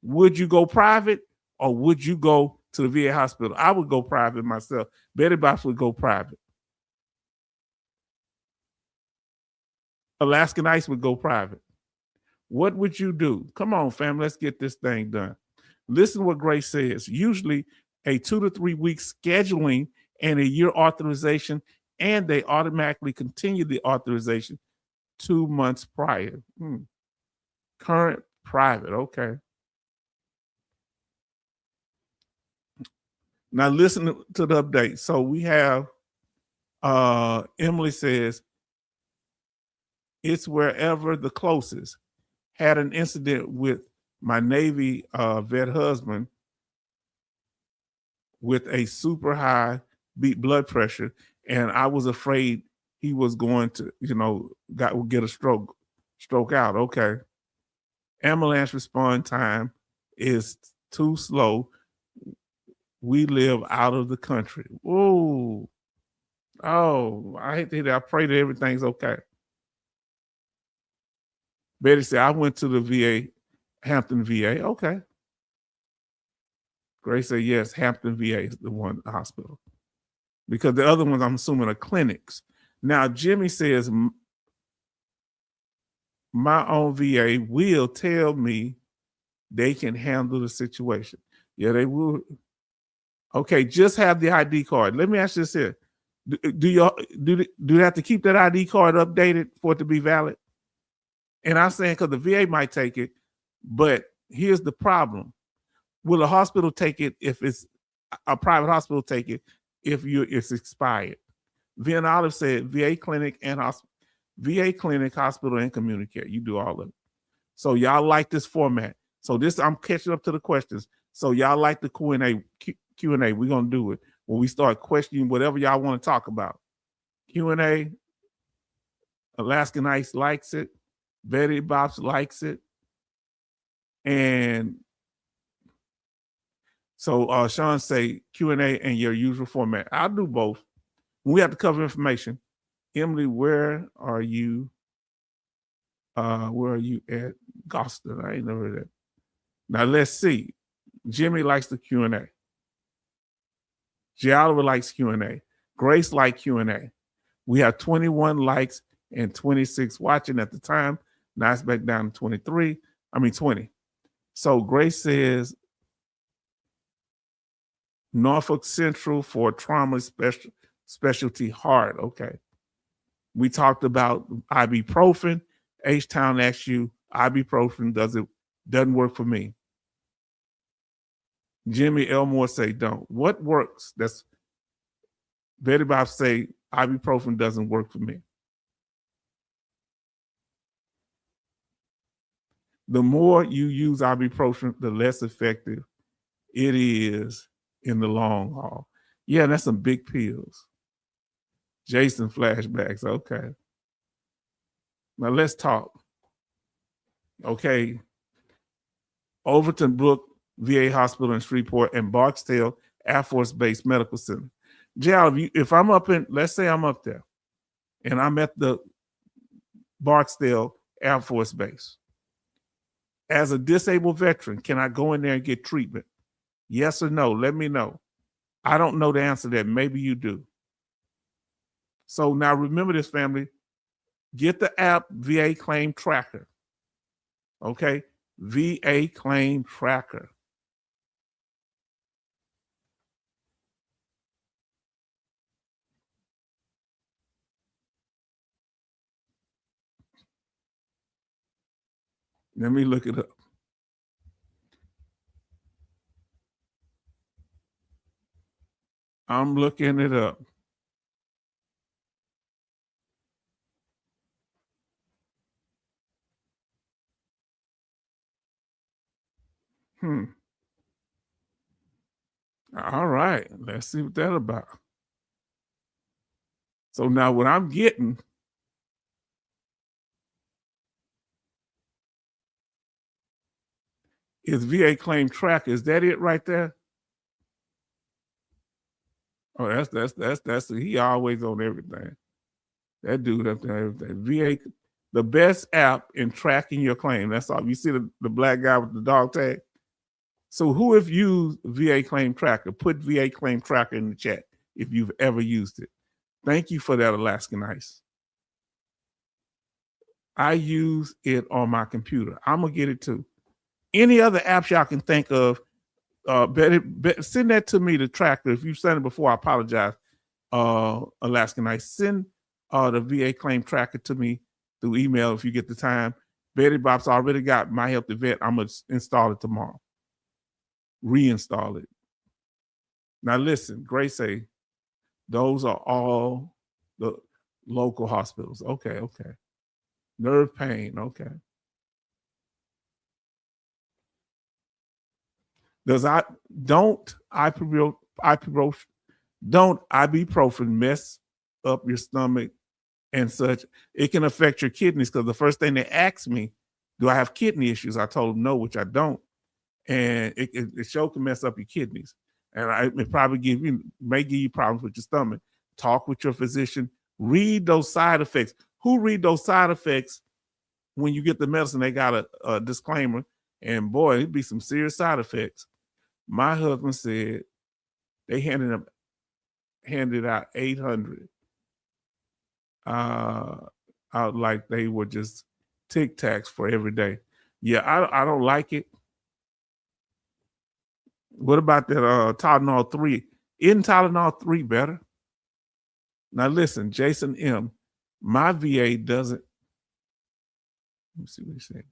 Would you go private or would you go to the VA hospital? I would go private myself. Betty Bops would go private. Alaskan Ice would go private. What would you do? Come on, fam, let's get this thing done. Listen to what Grace says. Usually a 2 to 3 week scheduling and a year authorization, and they automatically continue the authorization 2 months prior. Current private, okay. Now listen to the update. So we have Emily says, it's wherever the closest. Had an incident with my Navy vet husband with a super high blood pressure, and I was afraid he was going to, get a stroke out. Okay. Ambulance response time is too slow. We live out of the country. Ooh. Oh, I hate to hear that. I pray that everything's okay. Betty said, I went to the VA, Hampton VA. Okay. Grace said, yes, Hampton VA is the one hospital. Because the other ones, I'm assuming, are clinics. Now, Jimmy says, my own VA will tell me they can handle the situation. Yeah, they will. Okay, just have the ID card. Let me ask you this here. Do you have to keep that ID card updated for it to be valid? And I'm saying because the VA might take it, but here's the problem. Will a hospital take it if it's a private hospital take it if it's expired? Vin Olive said VA clinic and VA clinic, hospital, and community care. You do all of it. So y'all like this format. So this, I'm catching up to the questions. So y'all like the Q&A. We're gonna do it when we start questioning whatever y'all want to talk about. Q&A. Alaskan Ice likes it. Betty Bops likes it. And so Sean say Q&A and your usual format. I'll do both. We have to cover information. Emily, where are you? Where are you at? Goston. I ain't never heard that. Now let's see. Jimmy likes the Q&A. Giallo likes Q&A. Grace likes Q&A. We have 21 likes and 26 watching at the time. Now it's back down to 20. So Grace says Norfolk Central for trauma specialty heart. Okay. We talked about ibuprofen. H-Town asks you, ibuprofen doesn't work for me. Jimmy Elmore say don't. What works? That's Betty Bob say ibuprofen doesn't work for me. The more you use ibuprofen, the less effective it is in the long haul. Yeah, that's some big pills. Jason flashbacks. Okay. Now let's talk. Okay. Overton Brook VA Hospital in Shreveport and Barksdale Air Force Base Medical Center. Jal, if I'm up in, let's say I'm up there and I'm at the Barksdale Air Force Base. As a disabled veteran, can I go in there and get treatment? Yes or no? Let me know. I don't know the answer to that. Maybe you do. So now remember this, family. Get the app VA Claim Tracker. Okay? VA Claim Tracker. Let me look it up. I'm looking it up. Hmm. All right. Let's see what that's about. So now what I'm getting is VA claim tracker. Is that it right there? Oh, that's he always on everything. That dude up there, everything. VA, the best app in tracking your claim. That's all. You see the black guy with the dog tag. So who have used VA claim tracker? Put VA claim tracker in the chat if you've ever used it. Thank you for that, Alaskan Ice. I use it on my computer. I'm gonna get it too. Any other apps y'all can think of, send that to me, the tracker. If you've sent it before, I apologize. Alaskan Ice, send the VA claim tracker to me through email if you get the time. Betty Bob's already got My Help the Vet. I'm gonna install it tomorrow. Reinstall it. Now listen, Grace say those are all the local hospitals. Okay. Nerve pain. Okay. Don't ibuprofen mess up your stomach and such? It can affect your kidneys because the first thing they asked me, do I have kidney issues? I told them no, which I don't. And it sure can mess up your kidneys. And it probably may give you problems with your stomach. Talk with your physician. Read those side effects. Who read those side effects when you get the medicine? They got a disclaimer. And boy, it'd be some serious side effects. My husband said they handed out 800 out like they were just Tic Tacs for every day. Yeah, I don't like it. What about that Tylenol 3? Isn't Tylenol 3 better? Now listen, Jason M., my VA doesn't, let me see what he said.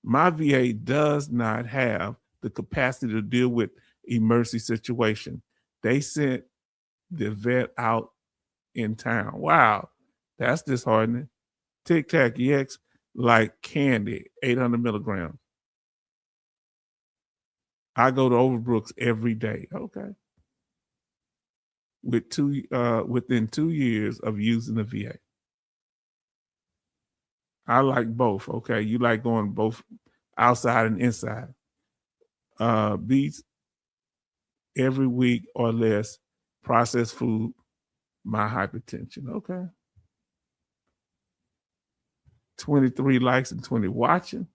My VA does not have the capacity to deal with emergency situation. They sent the vet out in town. Wow, that's disheartening. Tic Tac EX like candy, 800 milligrams. I go to Overbrooks every day. Okay. Within 2 years of using the VA. I like both. Okay. You like going both outside and inside. Beats every week or less, processed food, my hypertension. Okay. 23 likes and 20 watching.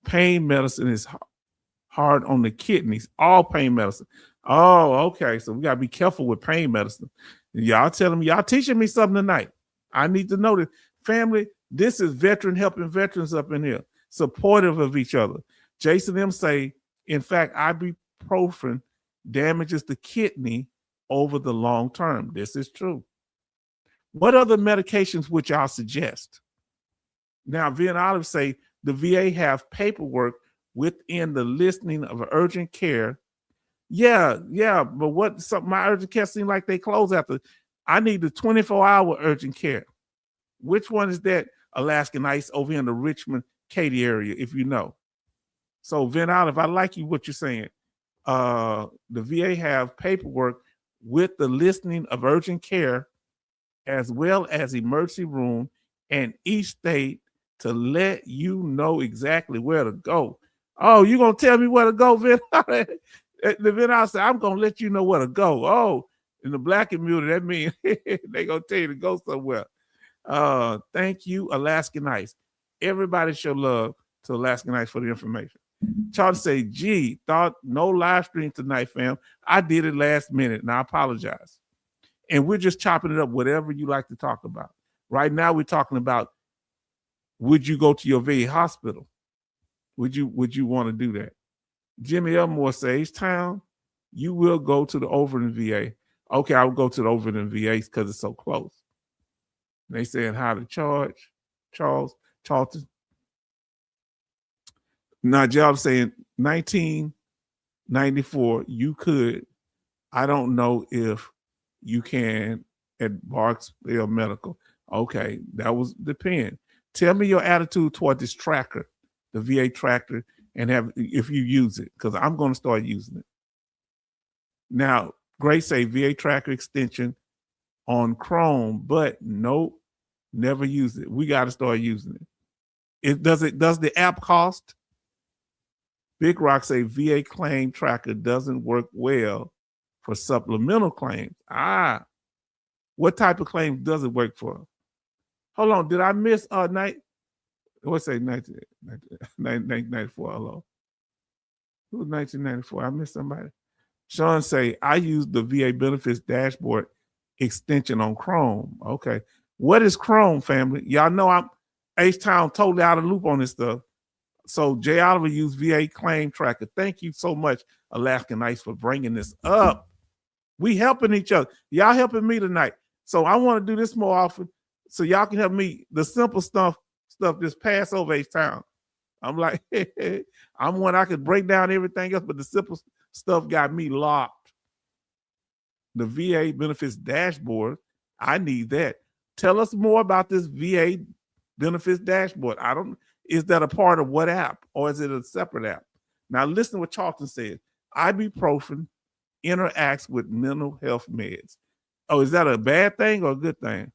Pain medicine is hard on the kidneys. All pain medicine. Oh, okay. So we gotta be careful with pain medicine. Y'all telling me, y'all teaching me something tonight. I need to know this. Family, this is veteran helping veterans up in here, supportive of each other. Jason M. say, in fact, ibuprofen damages the kidney over the long term. This is true. What other medications would y'all suggest? Now, Vin Olive say the VA have paperwork within the listing of urgent care. Yeah, but my urgent care seems like they close after. I need the 24-hour urgent care. Which one is that? Alaskan Ice over in the Richmond, Katy area, if you know. So, Vin Olive, I like what you're saying. The VA have paperwork with the listing of urgent care as well as emergency room and each state to let you know exactly where to go. Oh, you gonna tell me where to go, Vin? The Vin Olive said, I'm gonna let you know where to go. Oh, in the black community, that means they gonna tell you to go somewhere. Thank you, Alaskan Ice. Everybody show love to Alaskan Ice for the information. Charlie say, gee, thought no live stream tonight, fam. I did it last minute, and I apologize. And we're just chopping it up, whatever you like to talk about. Right now, we're talking about, would you go to your VA hospital? Would you want to do that? Jimmy Elmore says, Town, you will go to the Overton VA. Okay, I will go to the Overton VA because it's so close. And they saying how to charge Charlton. Now, y'all saying 1994, you could I don't know if you can at Barksdale Medical. Okay, that was depend. Tell me your attitude toward this tracker, the VA tracker, and have if you use it, because I'm going to start using it. Now, Grace say VA tracker extension on Chrome, but nope, never use it. We got to start using it. Does the app cost? Big Rock say VA claim tracker doesn't work well for supplemental claims. What type of claim does it work for? Hold on, did I miss what's say 1994? Hello. Who was 1994? I missed somebody. Sean say, I use the VA benefits dashboard extension on Chrome. Okay. What is Chrome, family? Y'all know I'm H-Town totally out of loop on this stuff. So Jay Oliver used VA claim tracker. Thank you so much, Alaskan Ice, for bringing this up. We helping each other. Y'all helping me tonight. So I want to do this more often so y'all can help me. The simple stuff just pass over H-Town. I'm like, I'm one I could break down everything else, but the simple stuff got me locked. The VA benefits dashboard, I need that. Tell us more about this VA benefits dashboard. Is that a part of what app or is it a separate app? Now listen to what Charlton said. Ibuprofen interacts with mental health meds. Oh, is that a bad thing or a good thing?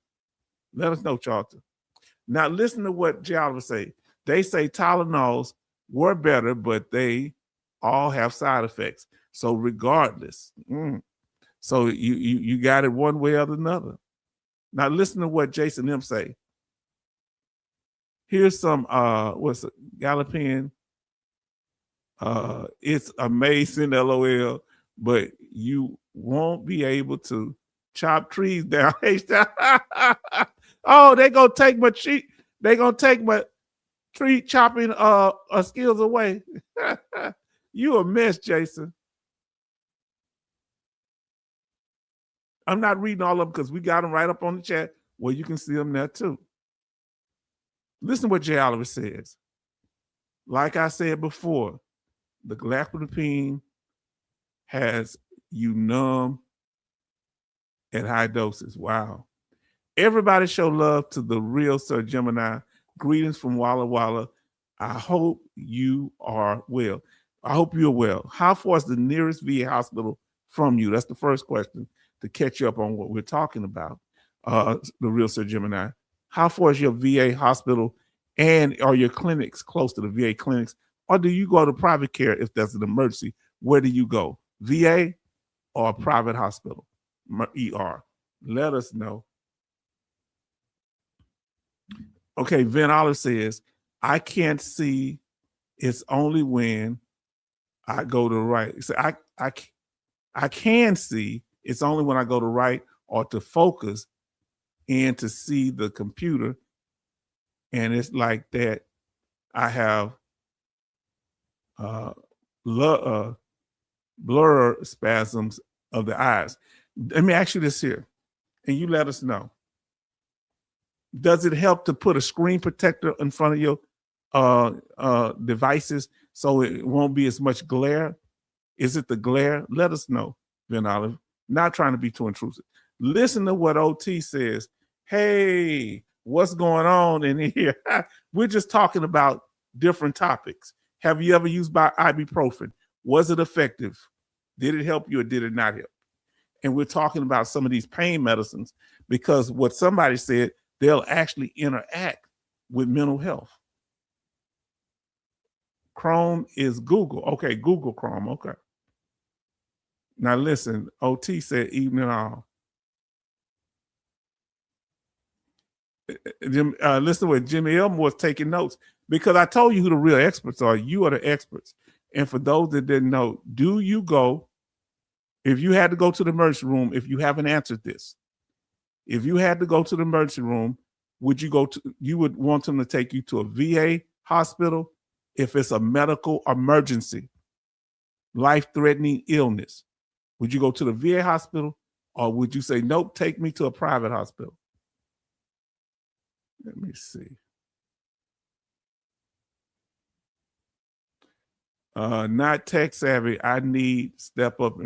Let us know, Charlton. Now listen to what Jay Oliver say. They say Tylenols were better, but they all have side effects. So regardless, so you got it one way or another. Now listen to what Jason M say. Here's some what's it? Gallipan. It's amazing, LOL, but you won't be able to chop trees down. Oh, they gonna take my tree. They gonna take my tree chopping skills away. You a mess, Jason. I'm not reading all of them because we got them right up on the chat where you can see them there too. Listen to what Jay Oliver says. Like I said before, the glapidopine has you numb at high doses. Wow. Everybody show love to the real Sir Gemini. Greetings from Walla Walla. I hope you are well. I hope you're well. How far is the nearest VA hospital from you? That's the first question to catch you up on what we're talking about. The real Sir Gemini. How far is your VA hospital and are your clinics close to the VA clinics? Or do you go to private care if there's an emergency? Where do you go? VA or a private hospital? ER. Let us know. Okay, Van Olive says, I can't see. It's only when I go to right. So I can see. It's only when I go to right or to focus and to see the computer. And it's like that. I have blur spasms of the eyes. Let me ask you this here, and you let us know. Does it help to put a screen protector in front of your devices so it won't be as much glare? Is it the glare? Let us know, Ben Olive. Not trying to be too intrusive. Listen to what OT says. Hey, what's going on in here? We're just talking about different topics. Have you ever used ibuprofen? Was it effective? Did it help you or did it not help? And we're talking about some of these pain medicines because what somebody said, they'll actually interact with mental health. Chrome is Google. Okay, Google Chrome. Okay. Now listen, OT said evening all. Listen to what Jimmy Elmore's taking notes because I told you who the real experts are. You are the experts. And for those that didn't know, do you go, if you had to go to the emergency room, if you haven't answered this, if you had to go to the emergency room, you would want them to take you to a VA hospital if it's a medical emergency, life-threatening illness? Would you go to the VA hospital or would you say, nope, take me to a private hospital? Let me see. Not tech savvy. I need step up.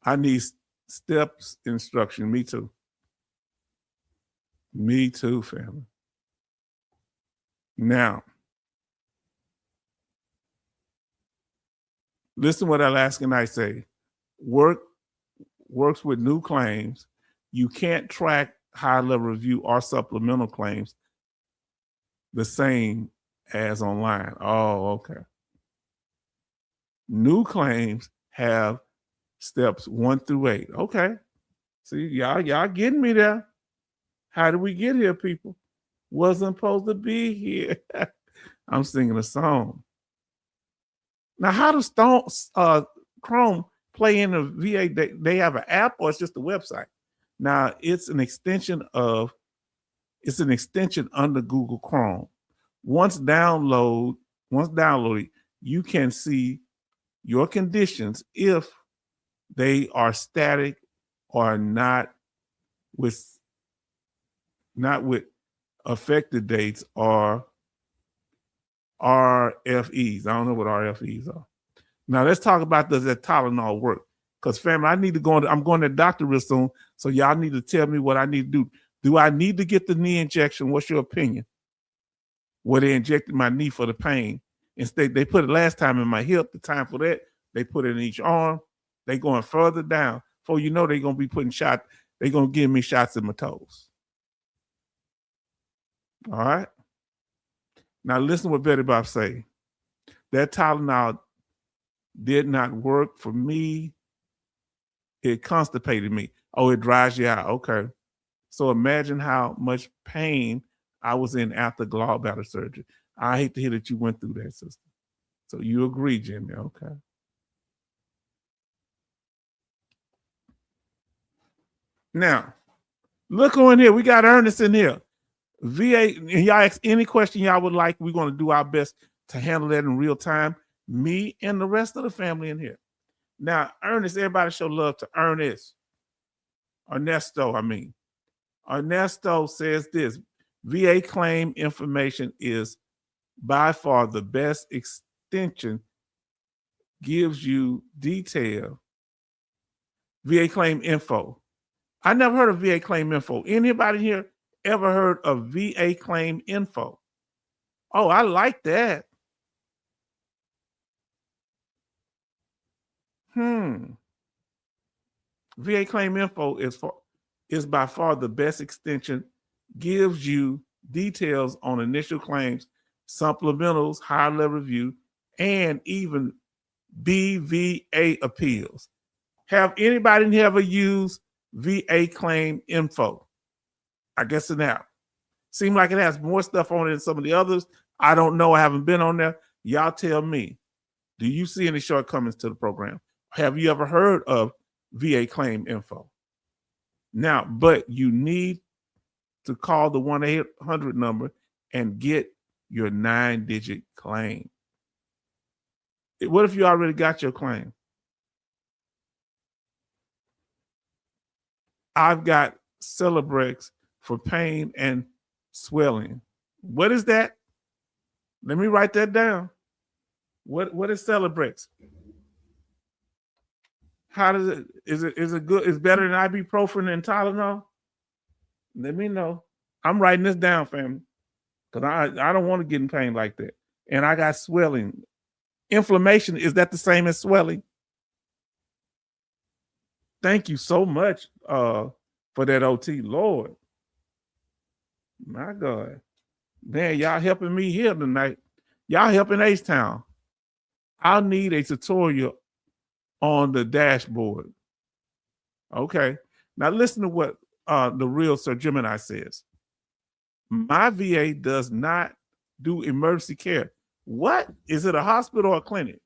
I need steps instruction. Me too. Me too, family. Now, listen what Alaska and I say. Works with new claims. You can't track high level review or supplemental claims the same as online. Oh, okay. New claims have steps 1 through 8. Okay. See, y'all getting me there. How did we get here, people? Wasn't supposed to be here. I'm singing a song. Now, how does Chrome play in the VA? They have an app or it's just a website? Now, it's an extension under Google Chrome. Once downloaded, you can see your conditions if they are static or not with affected dates or RFEs. I don't know what RFEs are. Now let's talk about does that Tylenol work? Because family, I'm going to the doctor real soon, so y'all need to tell me what I need to do. Do I need to get the knee injection? What's your opinion? Where they injected my knee for the pain. Instead, they put it last time in my hip. The time for that, they put it in each arm. They going further down. Before you know, they're going to be putting shots. They're going to give me shots in my toes. All right? Now listen what Betty Bob say. That Tylenol did not work for me. It constipated me. Oh, it dries you out. Okay. So imagine how much pain I was in after gallbladder surgery. I hate to hear that you went through that, sister. So you agree, Jimmy. Okay. Now, look on here. We got Ernest in here. VA, y'all ask any question y'all would like. We're going to do our best to handle that in real time. Me and the rest of the family in here. Now, Ernest, everybody show love to Ernest. Ernesto says this: VA claim information is by far the best extension, gives you detail. VA claim info. I never heard of VA claim info. Anybody here ever heard of VA claim info? Oh, I like that. VA claim info is by far the best extension, gives you details on initial claims, supplementals, high level review, and even BVA appeals. Have anybody ever used VA claim info? I guess an app. Seems like it has more stuff on it than some of the others. I don't know. I haven't been on there. Y'all tell me. Do you see any shortcomings to the program? Have you ever heard of VA claim info? Now, but you need to call the 1-800 number and get your 9-digit claim. What if you already got your claim? I've got Celebrex for pain and swelling. What is that? Let me write that down. What is Celebrex? How does it is it good? Is better than ibuprofen and Tylenol? Let me know. I'm writing this down, family, because I don't want to get in pain like that. And I got swelling. Inflammation, is that the same as swelling? Thank you so much for that OT, Lord. My God. Man, y'all helping me here tonight. Y'all helping H-Town. I'll need a tutorial on the dashboard. Okay. Now listen to what the real Sir Gemini says. My VA does not do emergency care. What? Is it a hospital or a clinic?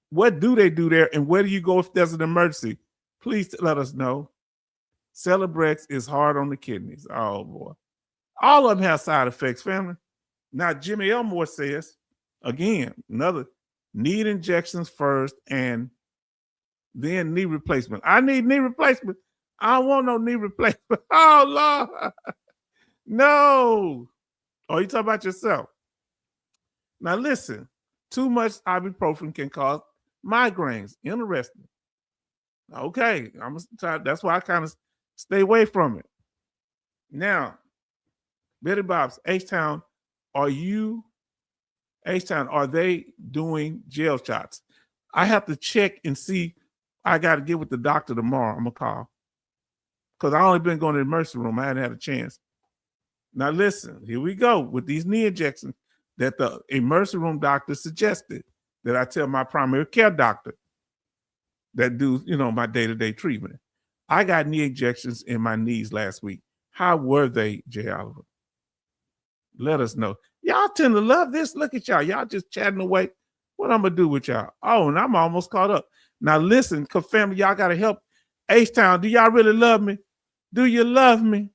What do they do there, and where do you go if there's an emergency? Please let us know. Celebrex is hard on the kidneys. Oh, boy. All of them have side effects, family. Now, Jimmy Elmore says, again, another, need injections first and then knee replacement. I need knee replacement. I don't want no knee replacement. Oh, Lord. No. Oh, you talking about yourself. Now, listen. Too much ibuprofen can cause migraines. Interesting. Okay, I'm gonna try. That's why I kind of stay away from it. Now, Betty Bob's H-Town, are you H-Town? Are they doing gel shots? I have to check and see. I got to get with the doctor tomorrow. I'm gonna call because I only been going to the emergency room. I hadn't had a chance. Now listen, here we go with these knee injections that the emergency room doctor suggested that I tell my primary care doctor that do, my day-to-day treatment. I got knee injections in my knees last week. How were they, Jay Oliver? Let us know. Y'all tend to love this. Look at y'all. Y'all just chatting away. What I'm gonna do with y'all? Oh, and I'm almost caught up. Now listen, because family, y'all gotta help H-Town. Do y'all really love me? Do you love me?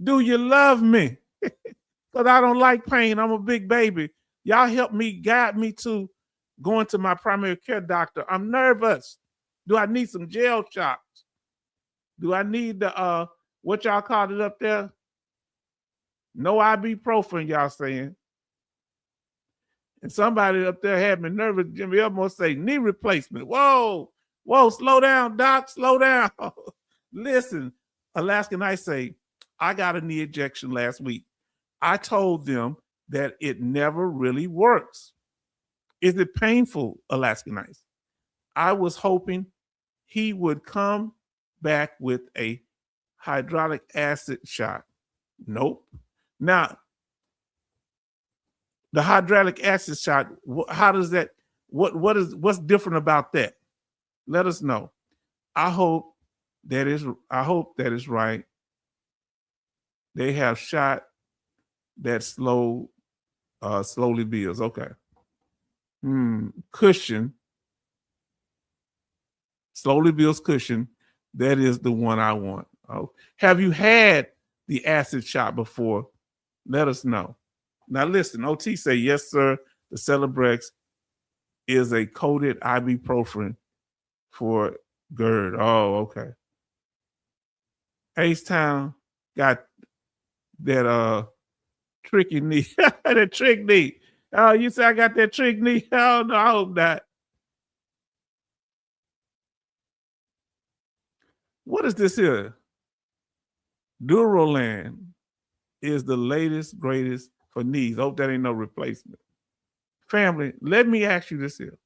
Do you love me? Because I don't like pain. I'm a big baby. Y'all help me, guide me to going to my primary care doctor. I'm nervous. Do I need some gel shots? Do I need the what y'all called it up there? No ibuprofen, y'all saying. And somebody up there had me nervous. Jimmy Elmore say knee replacement. Whoa, slow down, doc, slow down. Listen, Alaskan I say, I got a knee injection last week. I told them that it never really works. Is it painful, Alaskan Ice? I was hoping he would come back with a hydraulic acid shot. Nope. Now, the hydraulic acid shot, how does that, what's different about that? Let us know. I hope that is right. They have shot that slowly builds. Okay. Cushion. Slowly builds cushion. That is the one I want. Oh, have you had the acid shot before? Let us know. Now listen, OT say, yes, sir. The Celebrex is a coated ibuprofen for GERD. Oh, okay. H-Town got that tricky knee. That trick knee. Oh, you say I got that trick knee? Oh no, I hope not. What is this here? Duraland is the latest, greatest for knees. Hope that ain't no replacement. Family, let me ask you this here.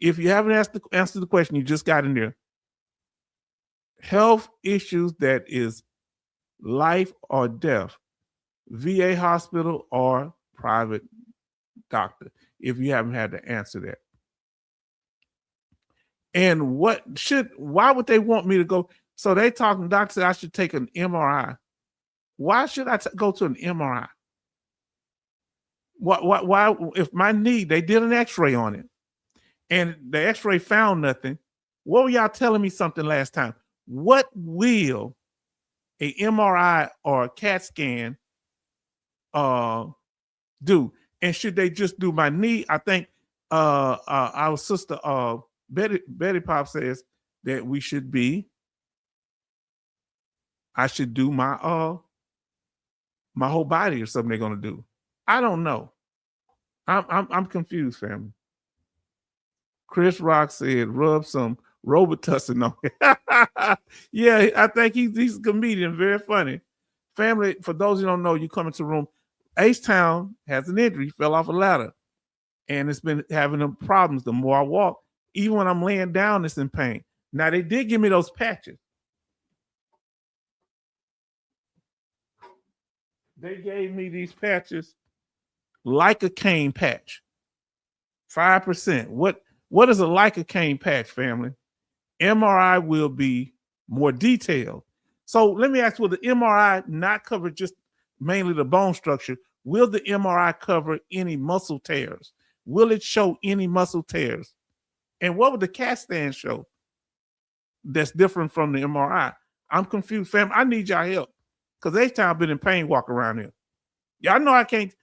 If you haven't answered the question, you just got in there. Health issues that is life or death, VA hospital or private doctor, if you haven't had to answer that. And why would they want me to go? So they talking, doctor said I should take an MRI. Why should I go to an MRI? Why, if my knee, they did an x-ray on it and the x-ray found nothing. What were y'all telling me something last time? What will a MRI or a CAT scan do? And should they just do my knee? I think our sister Betty Pop says that I should do my my whole body or something they're gonna do. I don't know. I'm confused, family. Chris Rock said, rub some Robitussin on it. Yeah, I think he's a comedian, very funny. Family, for those who don't know, you come into the room. H-Town has an injury, fell off a ladder. And it's been having them problems the more I walk. Even when I'm laying down, it's in pain. Now, they did give me those patches. They gave me these patches like a cane patch. 5%. What is a lidocaine patch, family? MRI will be more detailed. So let me ask, will the MRI not cover just mainly the bone structure? Will the MRI cover any muscle tears? Will it show any muscle tears? And what would the CAT scan show that's different from the MRI? I'm confused, fam. I need y'all help because H-Town been in pain walk around here. Y'all know I can't,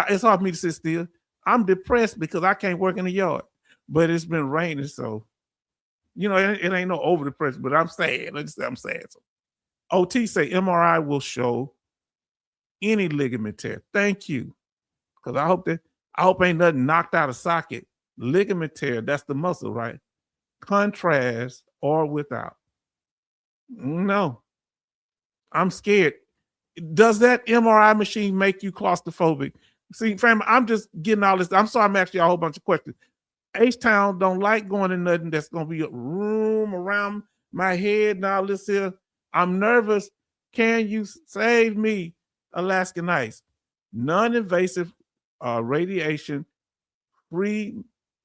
it's hard for me to sit still. I'm depressed because I can't work in the yard, but it's been raining. So, it ain't no over depression, but I'm sad. I'm sad. So, OT say MRI will show any ligament tear. Thank you. Because I hope that I hope ain't nothing knocked out of socket. Ligament tear, that's the muscle, right? Contrast or without. No, I'm scared. Does that MRI machine make you claustrophobic? See, fam, I'm just getting all this. I'm sorry, I'm asking you a whole bunch of questions. H-Town don't like going in nothing that's going to be a room around my head and all this here. I'm nervous. Can you save me, Alaskan Ice? Non-invasive radiation free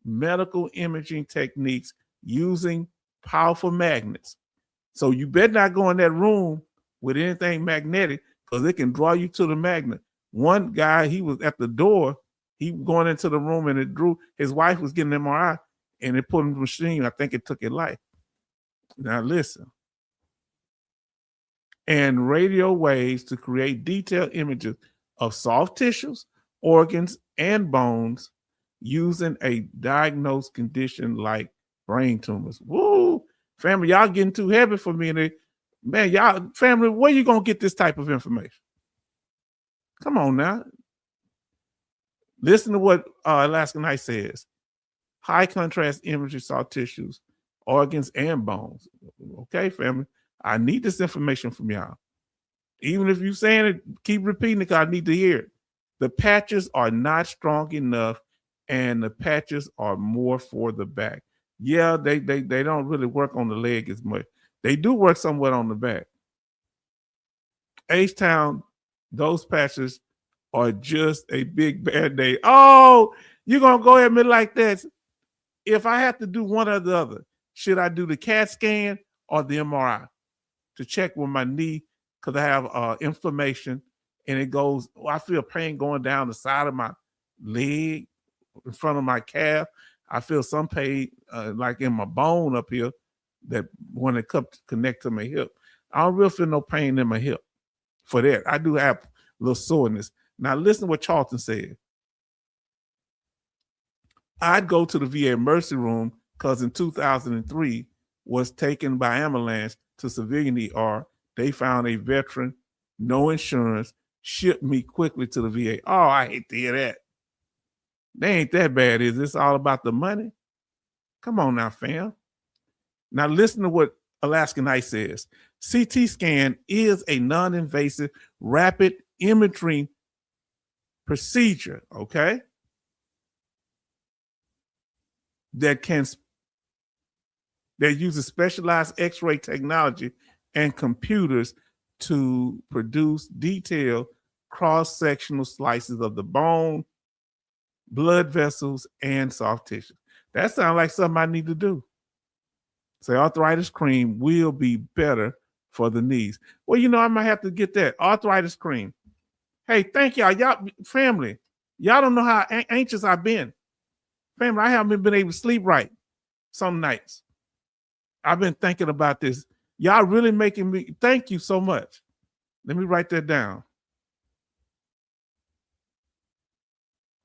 medical imaging techniques using powerful magnets. So you better not go in that room with anything magnetic because it can draw you to the magnet. One guy, he was at the door, he going into the room and it drew, his wife was getting an MRI and it put him in the machine. I think it took his life. Now listen. And radio waves to create detailed images of soft tissues, organs, and bones using a diagnosed condition like brain tumors. Woo! Family, y'all getting too heavy for me. And man, y'all, family, where you going to get this type of information? Come on now. Listen to what Alaskan Night says. High contrast imagery, soft tissues, organs, and bones. Okay, family. I need this information from y'all. Even if you're saying it, keep repeating it because I need to hear it. The patches are not strong enough, and the patches are more for the back. Yeah, they don't really work on the leg as much. They do work somewhat on the back. H-Town, those patches are just a big bad day. Oh, you're going to go at me like this. If I have to do one or the other, should I do the CAT scan or the MRI to check with my knee because I have inflammation and it goes, I feel pain going down the side of my leg, in front of my calf. I feel some pain like in my bone up here that when it connect to my hip. I don't really feel no pain in my hip for that. I do have a little soreness. Now listen to what Charlton said. I'd go to the VA emergency room because in 2003 was taken by ambulance to civilian ER. They found a veteran, no insurance, shipped me quickly to the VA. Oh, I hate to hear that. They ain't that bad, is this all about the money? Come on now, fam. Now listen to what Alaskan Night says. CT scan is a non-invasive rapid imaging procedure, okay? That uses specialized X-ray technology and computers to produce detailed cross-sectional slices of the bone, blood vessels, and soft tissue. That sounds like something I need to do. Say arthritis cream will be better for the knees. Well, you know, I might have to get that arthritis cream. Hey, thank y'all. Y'all, family, y'all don't know how anxious I've been. Family, I haven't been able to sleep right some nights. I've been thinking about this. Y'all really making me, thank you so much. Let me write that down.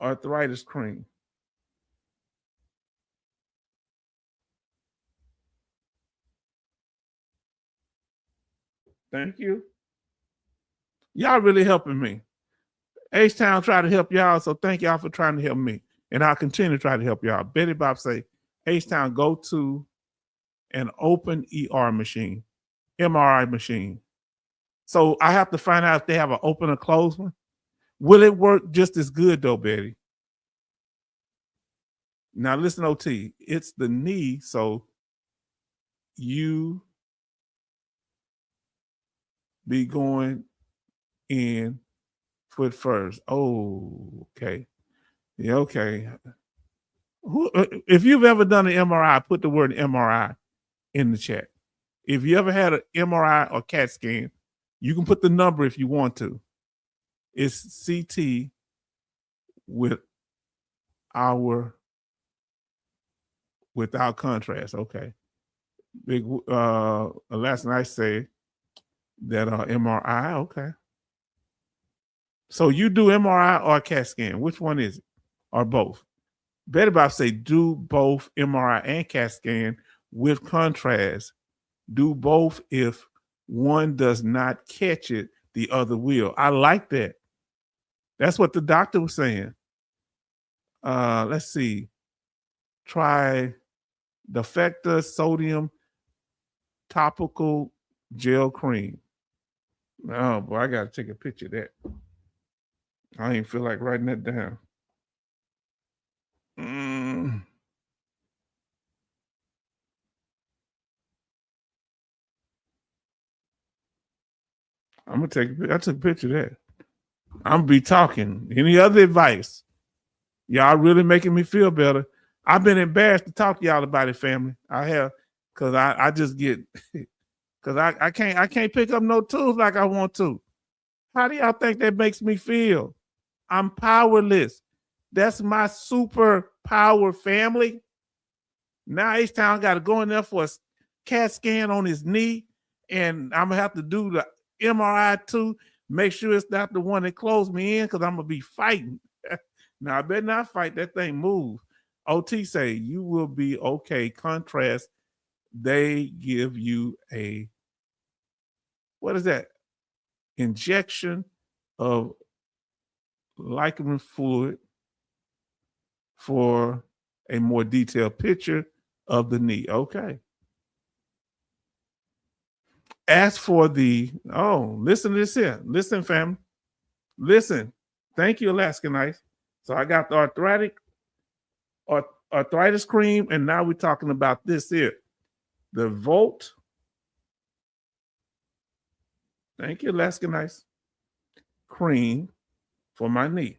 Arthritis cream. Thank you. Y'all really helping me. H-Town try to help y'all, so thank y'all for trying to help me. And I'll continue to try to help y'all. Betty Bob say, H-Town, go to an open ER machine, MRI machine. So I have to find out if they have an open or closed one. Will it work just as good though, Betty? Now listen, OT, it's the knee, so you be going in foot first. Oh, okay. Yeah, okay. If you've ever done an MRI, put the word MRI in the chat. If you ever had an MRI or CAT scan, you can put the number if you want to. It's CT without contrast. Okay. Big last night say that MRI. Okay. So you do MRI or CAT scan. Which one is it? Or both? Better about say do both MRI and CAT scan with contrast. Do both if one does not catch it, the other will. I like that. That's what the doctor was saying. Let's see. Try Defector Sodium Topical Gel Cream. Oh boy, I gotta take a picture of that. I ain't feel like writing that down. Mm. I'm gonna take a picture. I took a picture of that. I'm gonna be talking. Any other advice? Y'all really making me feel better. I've been embarrassed to talk to y'all about it, family. I have, cause I just get, cause I can't pick up no tools like I want to. How do y'all think that makes me feel? I'm powerless. That's my super power, family. Now H-Town got to go in there for a CAT scan on his knee, and I'm gonna have to do the MRI too. Make sure it's not the one that closed me in, because I'm gonna be fighting. Now I better not fight. That thing move. OT say you will be okay. Contrast, they give you a, what is that? Injection of liquid fluid for a more detailed picture of the knee. Okay. As for the, listen to this here. Listen, family. Listen. Thank you, Alaskan Ice. So I got the arthritis cream, and now we're talking about this here. The Volt. Thank you, Alaskan Ice. Cream for my knee.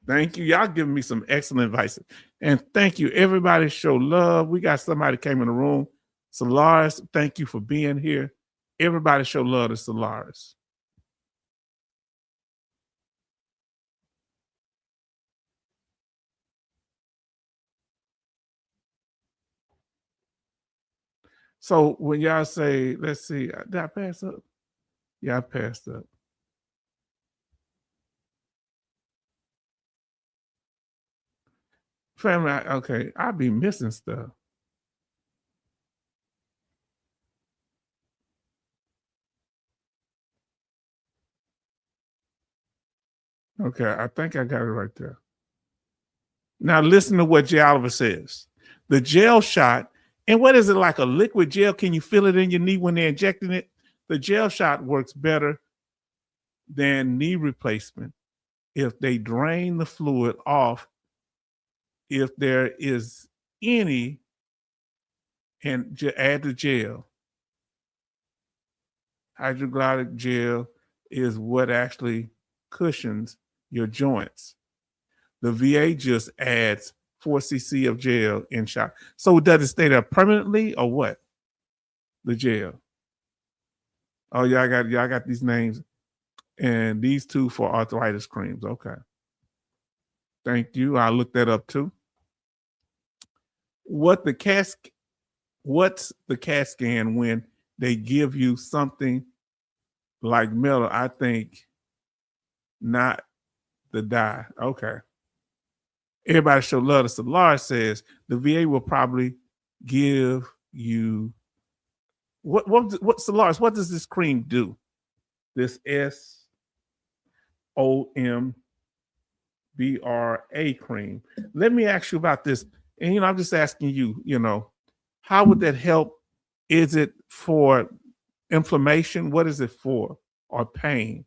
Thank you. Y'all giving me some excellent advice. And thank you. Everybody show love. We got somebody came in the room. Solaris, thank you for being here. Everybody show love to Solaris. So when y'all say, let's see, did I pass up? Yeah, I passed up. Family, okay, I be missing stuff. Okay, I think I got it right there. Now listen to what Jay Oliver says. The gel shot, and what is it, like a liquid gel? Can you feel it in your knee when they're injecting it? The gel shot works better than knee replacement if they drain the fluid off, if there is any, and add the gel. Hydroglide gel is what actually cushions your joints. The VA just adds 4 cc of gel in shot. So does it stay there permanently or what? The gel. Oh, y'all got these names, and these two for arthritis creams. Okay. Thank you. I'll look that up too. What's the CAT scan when they give you something like metal? I think not the dye. Okay. Everybody show love to Solar says the VA will probably give you what Solaris, what does this cream do? This SOMBRA cream. Let me ask you about this. And I'm just asking you, how would that help? Is it for inflammation? What is it for? Or pain?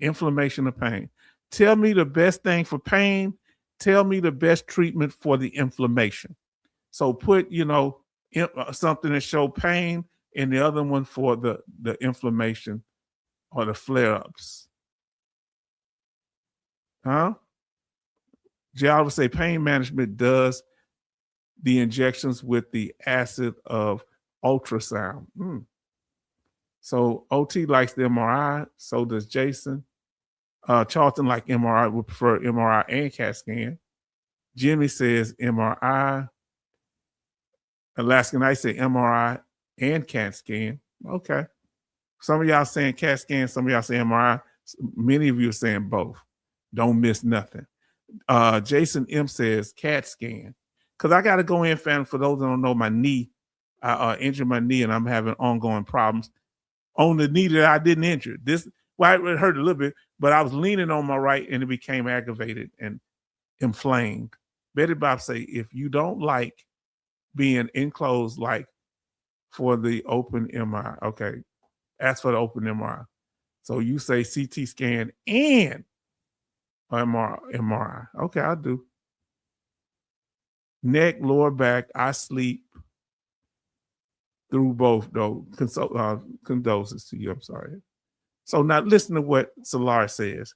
Inflammation or pain? Tell me the best thing for pain. Tell me the best treatment for the inflammation. So put, something that show pain, and the other one for the inflammation or the flare-ups. Huh? Jay would say pain management does the injections with the acid of ultrasound. So OT likes the MRI. So does Jason. Charlton like MRI, would prefer MRI and CAT scan. Jimmy says MRI. Alaskan I say MRI and CAT scan. Okay. Some of y'all saying CAT scan, some of y'all saying MRI. Many of you are saying both. Don't miss nothing. Jason M says CAT scan. Because I got to go in, fam, for those that don't know, my knee, I injured my knee and I'm having ongoing problems on the knee that I didn't injure. It hurt a little bit, but I was leaning on my right and it became aggravated. And inflamed. Betty Bob say, if you don't like being enclosed, like for the open MRI, okay, ask for the open MRI. So you say CT scan and MRI. Okay, I do. Neck, lower back, I sleep through both, though. Condolences to you, I'm sorry. So now listen to what Solar says.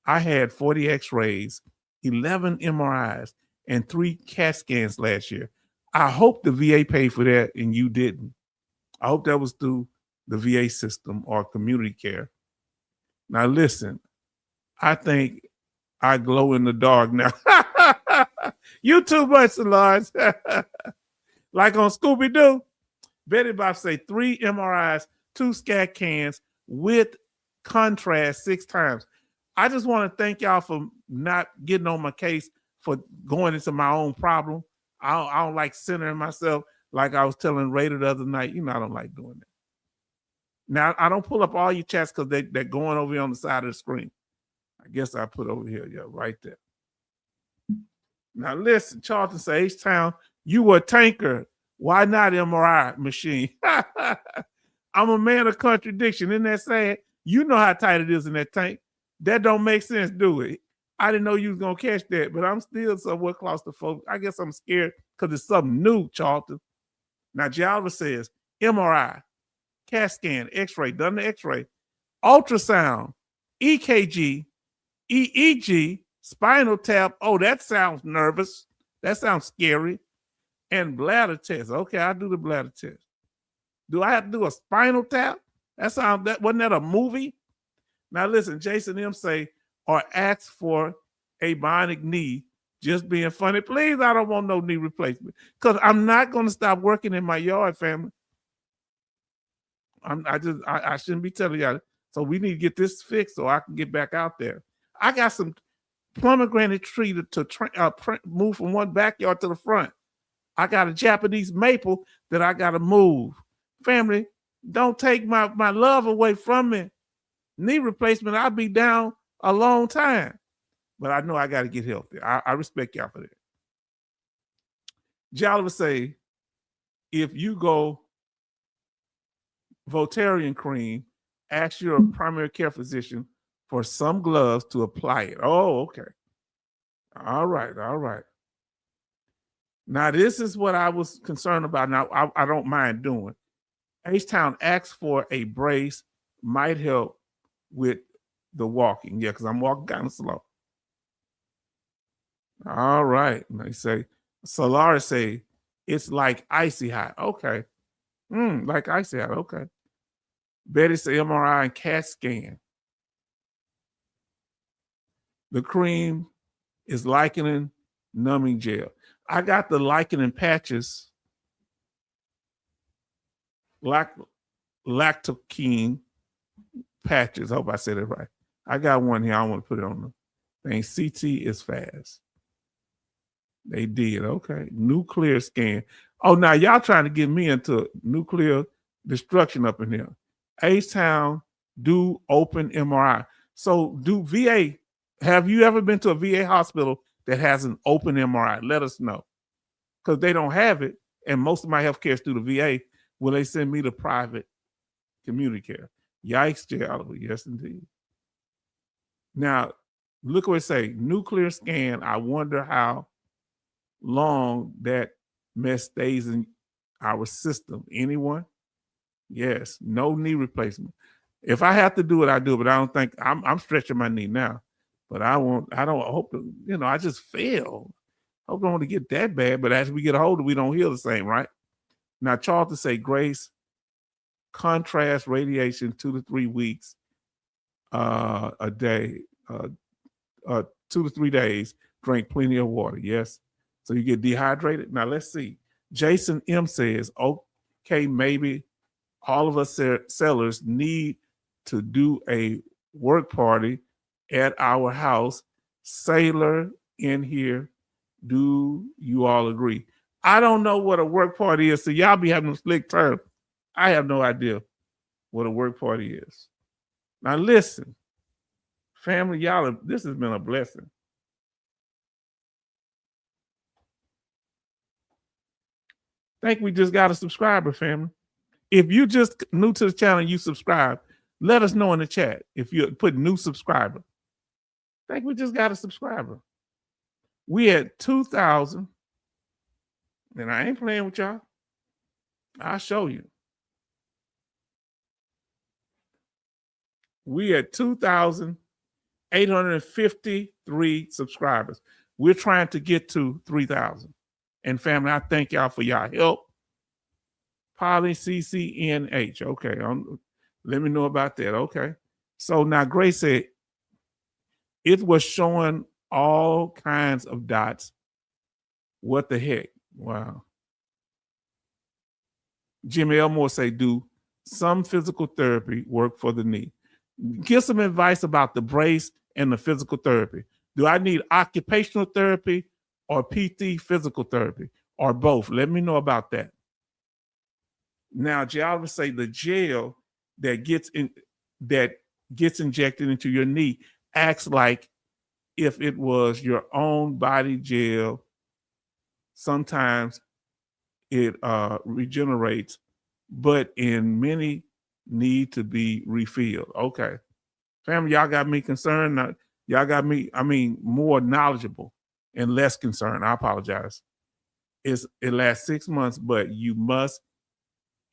I had 40 x-rays, 11 MRIs, and 3 CAT scans last year. I hope the VA paid for that and you didn't. I hope that was through the VA system or community care. Now listen, I think I glow in the dark now. You too much, Solange. Like on Scooby-Doo, Betty Bob say 3 MRIs, 2 SCAT cans with contrast 6 times. I just want to thank y'all for not getting on my case for going into my own problem. I don't like centering myself like I was telling Raider the other night. You know, I don't like doing that. Now, I don't pull up all your chats because they're going over here on the side of the screen. I guess I put over here, yeah, right there. Now, listen, Charlton say, H-Town, you were a tanker. Why not MRI machine? I'm a man of contradiction. Isn't that sad? You know how tight it is in that tank. That don't make sense, do it? I didn't know you was going to catch that, but I'm still somewhat claustrophobic. I guess I'm scared because it's something new, Charlton. Now, Jalva says, MRI, CAT scan, X-ray, done the X-ray, ultrasound, EKG, EEG, spinal tap. Oh, that sounds nervous. That sounds scary. And bladder test. Okay, I'll do the bladder test. Do I have to do a spinal tap? That wasn't that a movie? Now listen, Jason M say, or ask for a bionic knee, just being funny. Please, I don't want no knee replacement. Because I'm not going to stop working in my yard, family. I shouldn't be telling y'all. So we need to get this fixed so I can get back out there. I got some pomegranate tree to move from one backyard to the front. I got a Japanese maple that I got to move. Family, don't take my love away from me. Knee replacement, I'll be down a long time. But I know I got to get healthy. I respect y'all for that. Jolliver say, if you go Voltaren cream, ask your primary care physician for some gloves to apply it. Oh, okay. All right. Now, this is what I was concerned about. Now, I don't mind doing. H-Town asks for a brace, might help with the walking. Yeah, because I'm walking kind of slow. All right. And they say, Solaris say, it's like icy hot. Okay. Like icy hot. Okay. Betty say MRI and CAT scan. The cream is Licodin numbing gel. I got the Licodin patches, lactokine patches. I hope I said it right. I got one here. I want to put it on the thing. CT is fast. They did. Okay. Nuclear scan. Oh, now y'all trying to get me into nuclear destruction up in here. H-Town do open MRI. So do VA. Have you ever been to a VA hospital that has an open MRI? Let us know. Because they don't have it, and most of my healthcare is through the VA. Will they send me to private community care? Yikes, J. Oliver. Yes, indeed. Now, look what it say. Nuclear scan. I wonder how long that mess stays in our system. Anyone? Yes. No knee replacement. If I have to do it, I do it, but I don't think I'm stretching my knee now. But I don't hope to, I just fail. I hope I don't want to get that bad, but as we get older, we don't heal the same, right? Now, Charlton say, Grace, contrast radiation 2 to 3 weeks a day, 2 to 3 days, drink plenty of water. Yes. So you get dehydrated. Now, let's see. Jason M says, okay, maybe all of us sellers need to do a work party at our house. Sailor in here. Do you all agree? I don't know what a work party is, so y'all be having a slick term. I have no idea what a work party is. Now listen, family, y'all, this has been a blessing. Think we just got a subscriber, family. If you just new to the channel and you subscribe, let us know in the chat if you put new subscriber. Think we just got a subscriber. We at 2,000, and I ain't playing with y'all. I'll show you. We at 2,853 subscribers. We're trying to get to 3,000. And family, I thank y'all for y'all help. Polly CCNH. Okay. Let me know about that. Okay. So now Grace said it was showing all kinds of dots. What the heck? Wow. Jimmy Elmore say, do some physical therapy work for the knee? Give some advice about the brace and the physical therapy. Do I need occupational therapy or PT physical therapy or both? Let me know about that. Now, geologists say the gel that gets injected into your knee acts like if it was your own body gel. Sometimes it regenerates, but in many need to be refilled. Okay. Family, y'all got me concerned. Y'all got me, more knowledgeable and less concerned. I apologize. It lasts 6 months, but you must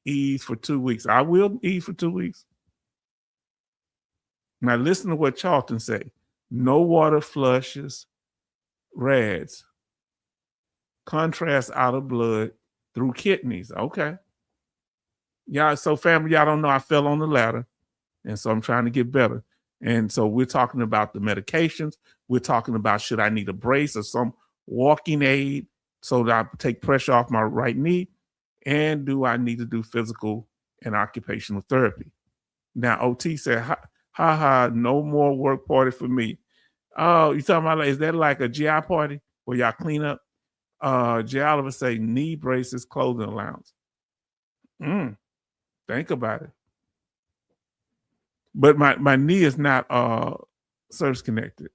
ease for 2 weeks. I will ease for 2 weeks. Now listen to what Charlton say. No water flushes rads. Contrast out of blood through kidneys. Okay. Y'all, so family, y'all don't know I fell on the ladder. And so I'm trying to get better. And so we're talking about the medications. We're talking about should I need a brace or some walking aid so that I take pressure off my right knee? And do I need to do physical and occupational therapy? Now, OT said, ha, no more work party for me. Oh, you talking about, is that like a GI party where y'all clean up? J. Oliver say knee braces, clothing allowance. Think about it. But my knee is not service connected.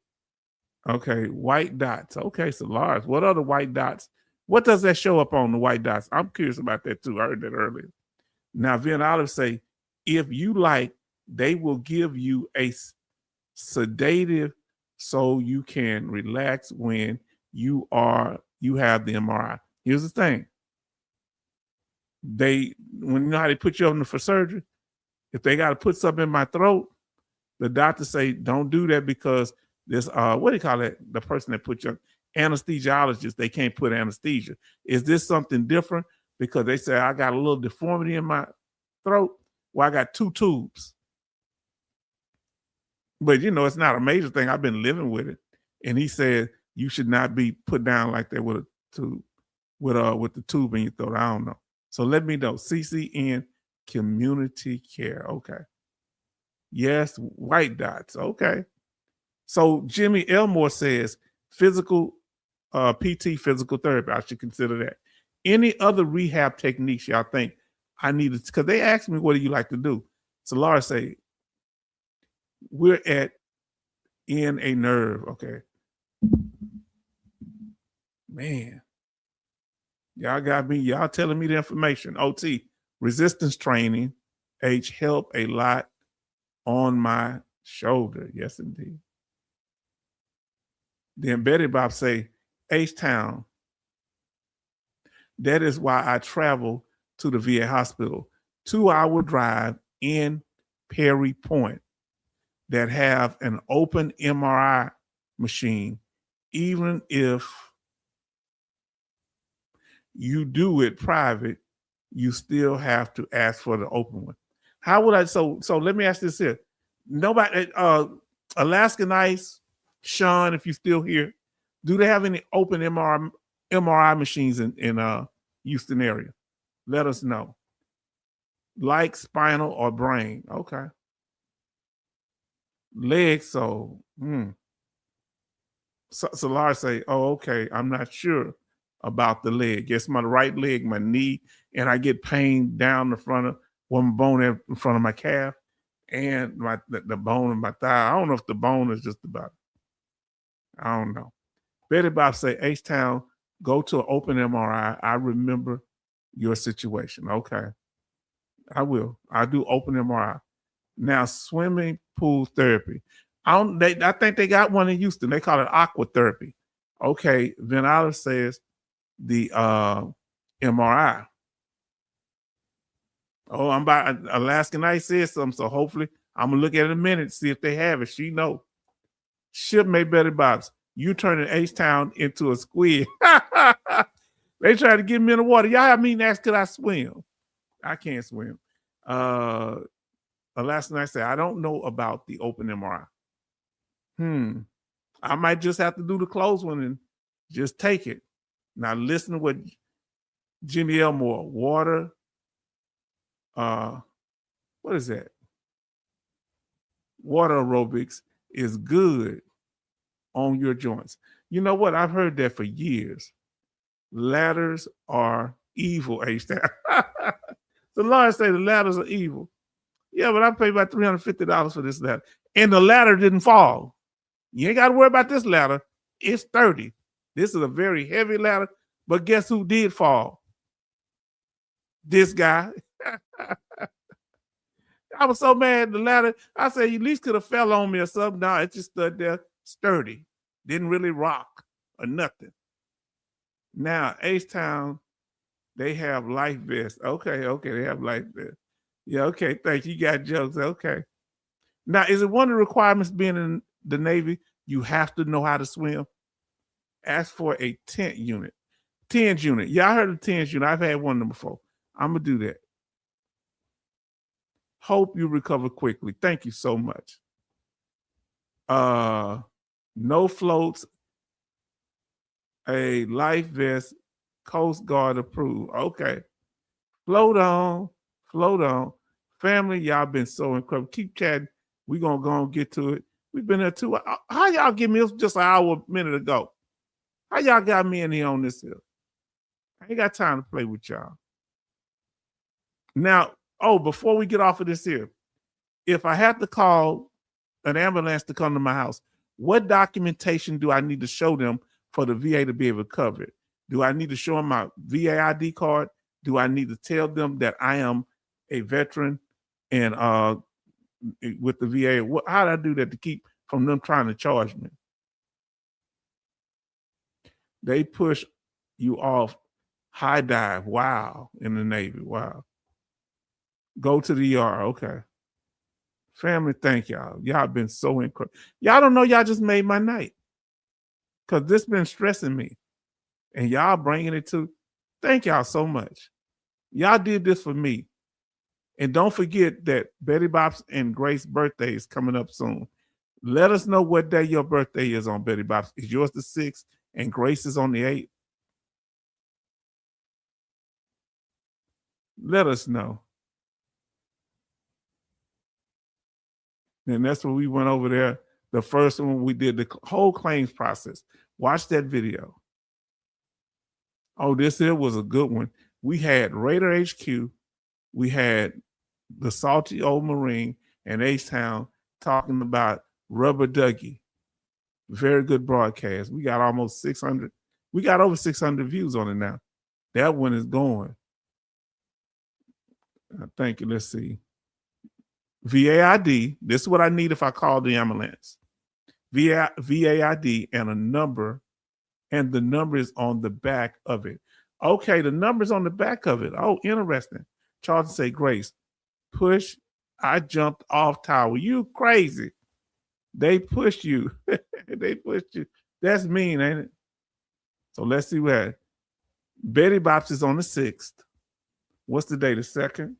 Okay, white dots. Okay, so Lars, what are the white dots? What does that show up on the white dots? I'm curious about that too. I heard that earlier. Now, Vin Olive say, if you like, they will give you a sedative so you can relax when you have the MRI. Here's the thing. When you know how they put you on for surgery, if they got to put something in my throat, the doctor say, don't do that because this, what do you call it? The person that put you, anesthesiologist, they can't put anesthesia. Is this something different? Because they say I got a little deformity in my throat. Well, I got 2 tubes. But it's not a major thing. I've been living with it. And he said you should not be put down like that with a tube, with the tube in your throat. I don't know. So let me know. CCN Community Care. Okay. Yes, white dots. Okay. So Jimmy Elmore says physical PT physical therapy. I should consider that. Any other rehab techniques y'all think I needed? Because they asked me, what do you like to do? So Laura say, we're in a nerve. Okay. Man. Y'all got me. Y'all telling me the information. OT, resistance training, H, help a lot on my shoulder. Yes, indeed. Then Betty Bob say, H-Town, that is why I travel to the VA hospital. 2-hour drive in Perry Point that have an open MRI machine, even if you do it private, you still have to ask for the open one. How would I? So let me ask this here. Nobody, Alaskan Ice, Sean, if you're still here, do they have any open MRI machines in Houston area? Let us know. Like spinal or brain. Okay. Leg, so Lars say, oh, okay, I'm not sure about the leg. Yes, my right leg, my knee, and I get pain down the front of one bone in front of my calf and the bone in my thigh. I don't know if the bone is just about. I don't know. Betty Bob say, H-Town, go to an open MRI. I remember your situation. Okay. I will. I do open MRI. Now, swimming pool therapy. I think they got one in Houston. They call it aqua therapy. Okay. Venala says the MRI. Oh, I'm about Alaska Night said something, so hopefully I'm gonna look at it in a minute, see if they have it. She know. Ship made Betty Box. You turning H-Town into a squid. They tried to get me in the water. Y'all have me ask, could I swim? I can't swim. Alaska Night said, I don't know about the open MRI. I might just have to do the closed one and just take it. Now listen to what Jimmy Elmore, water, what is that? Water aerobics is good on your joints. You know what? I've heard that for years. Ladders are evil, H-Town. The Lord say the ladders are evil. Yeah, but I paid about $350 for this ladder. And the ladder didn't fall. You ain't got to worry about this ladder. It's 30. This is a very heavy ladder. But guess who did fall? This guy. I was so mad at the ladder. I said, you at least could have fell on me or something. No, it just stood there sturdy. Didn't really rock or nothing. Now, H-Town, they have life vests. Okay, they have life vests. Yeah, okay, thank you. You got jokes. Okay. Now, is it one of the requirements being in the Navy, you have to know how to swim? Ask for a tent unit. TENS unit. Yeah, I heard of TENS unit. I've had one of them before. I'm going to do that. Hope you recover quickly. Thank you so much. No floats, a life vest, Coast Guard approved. Okay. Float on. Family, y'all been so incredible. Keep chatting. We're going to go and get to it. We've been here 2 hours. How y'all give me just an hour, a minute ago? How y'all got me in here on this hill? I ain't got time to play with y'all. Now, before we get off of this here, if I have to call an ambulance to come to my house, what documentation do I need to show them for the VA to be able to cover it? Do I need to show them my VA ID card? Do I need to tell them that I am a veteran and with the VA? How do I do that to keep from them trying to charge me? They push you off high dive. Wow. In the Navy. Wow. Go to the ER. Okay. Family, thank y'all. Y'all been so incredible. Y'all don't know y'all just made my night. Because this been stressing me. And y'all bringing it to. Thank y'all so much. Y'all did this for me. And don't forget that Betty Bop's and Grace's birthday is coming up soon. Let us know what day your birthday is on Betty Bop's. Is yours the 6th and Grace is on the 8th? Let us know. And that's when we went over there. The first one we did the whole claims process. Watch that video. Oh, this here was a good one. We had Raider HQ. We had the Salty Old Marine and H-Town talking about Rubber Dougie. Very good broadcast. We got almost 600. We got over 600 views on it now. That one is going. Thank you. Let's see. VAID. This is what I need if I call the ambulance. VAID and a number, and the number is on the back of it. Okay, the number's on the back of it. Oh, interesting. Charles say, Grace, push. I jumped off tower. You crazy. They pushed you. They pushed you. That's mean, ain't it? So let's see what Betty Bop's is on the 6th. What's the day? The 2nd?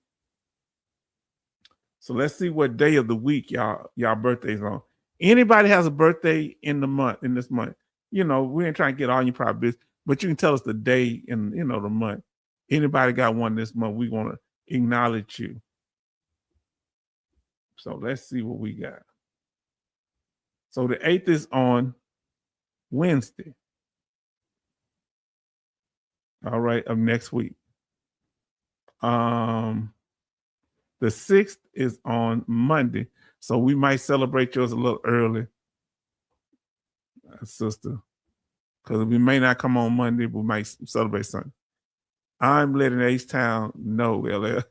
So let's see what day of the week y'all birthdays on. Anybody has a birthday in this month. You know, we ain't trying to get all your private business, but you can tell us the day and the month. Anybody got one this month, we want to acknowledge you. So let's see what we got. So the 8th is on Wednesday. All right, of next week. The 6th is on Monday. So we might celebrate yours a little early, sister. Because we may not come on Monday, but we might celebrate Sunday. I'm letting H-Town know, LL.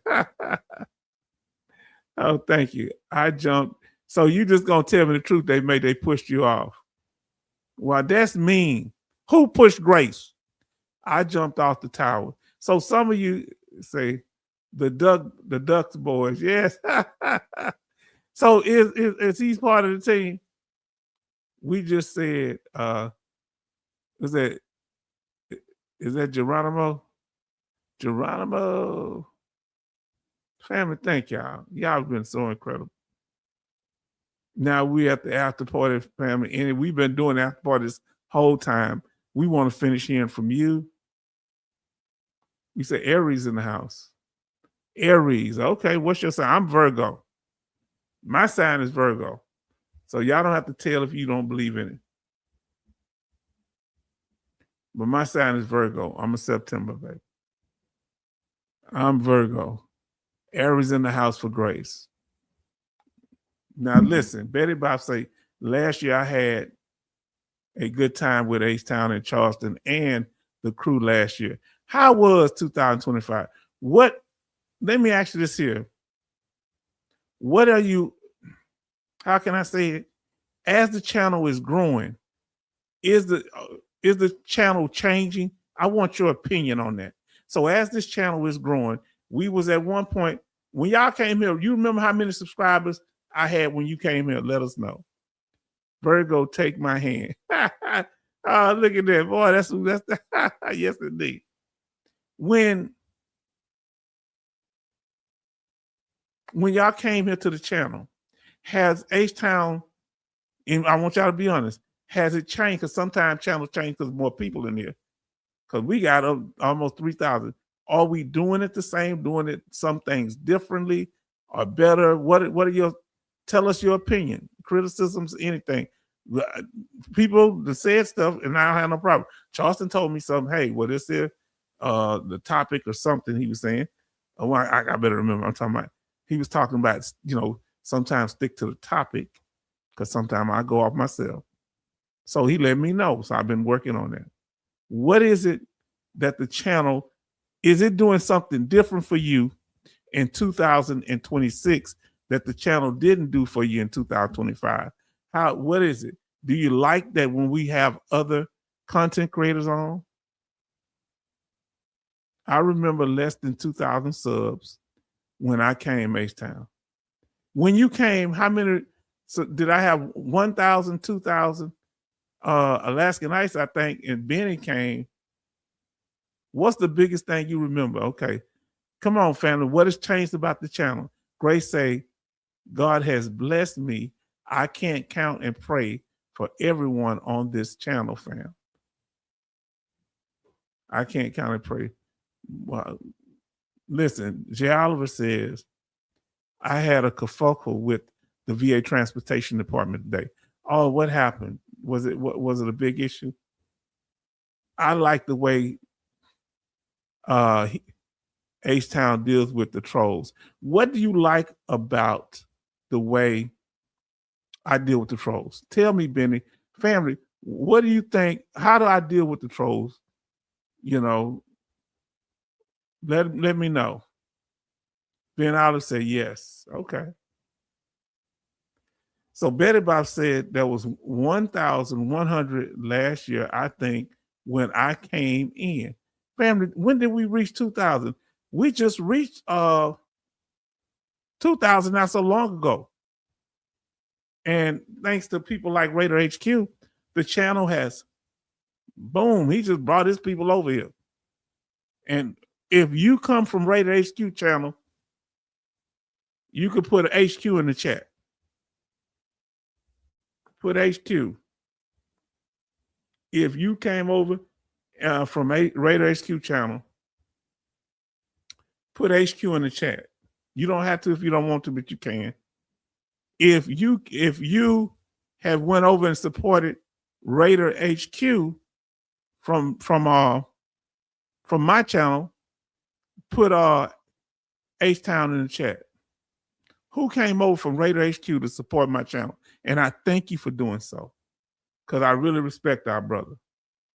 Oh, thank you. I jumped. So you just gonna tell me the truth? They pushed you off. Well, that's mean. Who pushed Grace? I jumped off the tower. So some of you say the Ducks boys. Yes. So is he part of the team? We just said is that Geronimo? Geronimo. Family, thank y'all. Y'all have been so incredible. Now we at the after party, family, and we've been doing after party this whole time. We want to finish hearing from you. You say Aries in the house. Aries. Okay, what's your sign? I'm Virgo. My sign is Virgo. So y'all don't have to tell if you don't believe in it. But my sign is Virgo. I'm a September, baby. I'm Virgo. Aries in the house for Grace. Now listen, Betty Bob say, last year I had a good time with H-Town and Charleston and the crew last year. How was 2025? Let me ask you this here. What are you, how can I say it? As the channel is growing, is the channel changing? I want your opinion on that. So as this channel is growing, we was at one point, when y'all came here, you remember how many subscribers I had when you came here? Let us know. Virgo, take my hand. Oh, look at that. Boy, that's yes, indeed. When y'all came here to the channel, has H-Town, and I want y'all to be honest, has it changed? Because sometimes channels change because more people in here. Because we got almost 3,000. Are we doing it the same, doing it some things differently or better? What are your, tell us your opinion, criticisms, anything. People that said stuff, and I don't have no problem. Charleston told me something. Hey, what is it? The topic or something he was saying. Oh, I better remember. I'm talking about. He was talking about, sometimes stick to the topic because sometimes I go off myself. So he let me know. So I've been working on that. What is it that the channel, is it doing something different for you in 2026 that the channel didn't do for you in 2025? What is it? Do you like that when we have other content creators on? I remember less than 2,000 subs when I came H-Town. When you came, how many, so did I have 1,000, 2,000? Alaskan Ice, I think, and Benny came. What's the biggest thing you remember? Okay. Come on, family. What has changed about the channel? Grace say, God has blessed me. I can't count and pray for everyone on this channel, fam. I can't count and pray. Well, listen, Jay Oliver says, I had a kerfuffle with the VA Transportation Department today. Oh, what happened? Was it a big issue? I like the way H-Town deals with the trolls. What do you like about the way I deal with the trolls? Tell me, Benny. Family, what do you think? How do I deal with the trolls? Let me know. Ben Olive said yes. Okay. So Betty Bob said there was 1,100 last year, I think, when I came in. Family, when did we reach 2,000? We just reached 2,000 not so long ago. And thanks to people like Raider HQ, the channel has, boom, he just brought his people over here. And if you come from Raider HQ channel, you could put an HQ in the chat. Put HQ. If you came over from Raider HQ channel, put HQ in the chat. You don't have to if you don't want to, but you can. If you have went over and supported Raider HQ from my channel, put H-Town in the chat. Who came over from Raider HQ to support my channel? And I thank you for doing so, because I really respect our brother.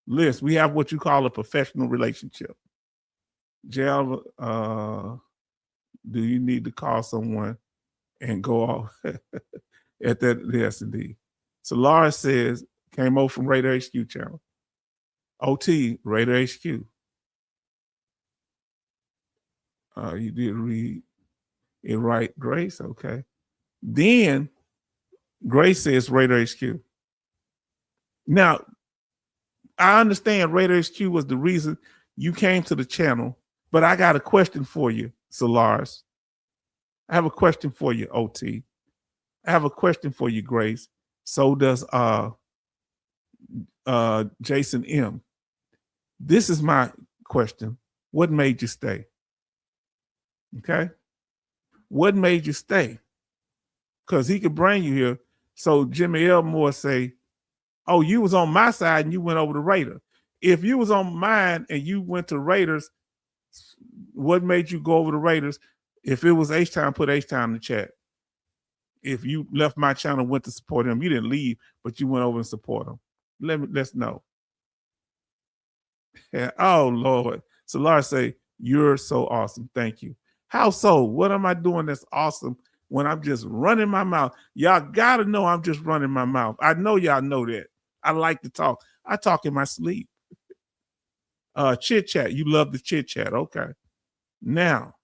Liz, we have what you call a professional relationship. Jail, do you need to call someone and go off at that? Yes, indeed. So Laura says, came over from Radar HQ channel. OT, Radar HQ. You did read it right, Grace. Okay. Then Grace says Radar HQ. Now, I understand Radar HQ was the reason you came to the channel, but I got a question for you, Solaris. I have a question for you, OT. I have a question for you, Grace. So does Jason M. This is my question. What made you stay? Okay. What made you stay? Because he could bring you here. So Jimmy Elmore say, oh, you was on my side and you went over to Raiders. If you was on mine and you went to Raiders, what made you go over to Raiders? If it was H-Town, put H-Town in the chat. If you left my channel and went to support him, you didn't leave, but you went over and support him. Let's know. Yeah. Oh, Lord. So Laura say, you're so awesome. Thank you. How so? What am I doing that's awesome when I'm just running my mouth? Y'all got to know I'm just running my mouth. I know y'all know that. I like to talk. I talk in my sleep. Chit chat. You love the chit chat. Okay. Now,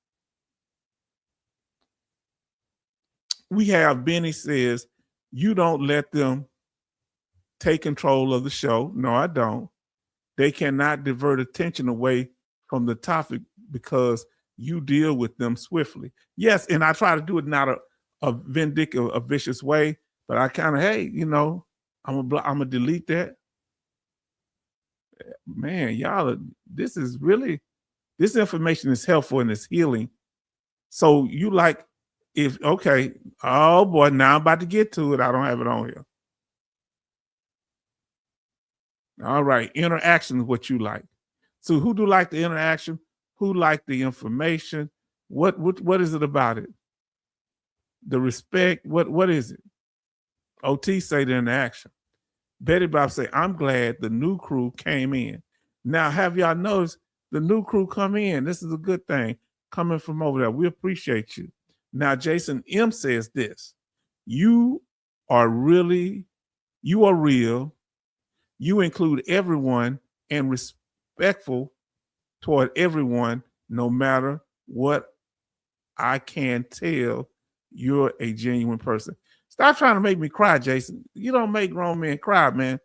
we have Benny says, you don't let them take control of the show. No, I don't. They cannot divert attention away from the topic because you deal with them swiftly. Yes, and I try to do it not a vindictive, a vicious way, but I kind of, hey, you know, I'm gonna delete that. Man, y'all, this information is helpful and it's healing. So you like, okay, oh boy, now I'm about to get to it. I don't have it on here. All right, interaction is what you like. So who do like the interaction? Who like the information? What is it about it? The respect, what is it? OT say the interaction. Betty Bob say, I'm glad the new crew came in. Now, have y'all noticed the new crew come in? This is a good thing coming from over there. We appreciate you. Now, Jason M says this. You are real. You include everyone and respectful toward everyone, no matter what. I can tell you're a genuine person. Stop trying to make me cry, Jason. You don't make grown men cry, man.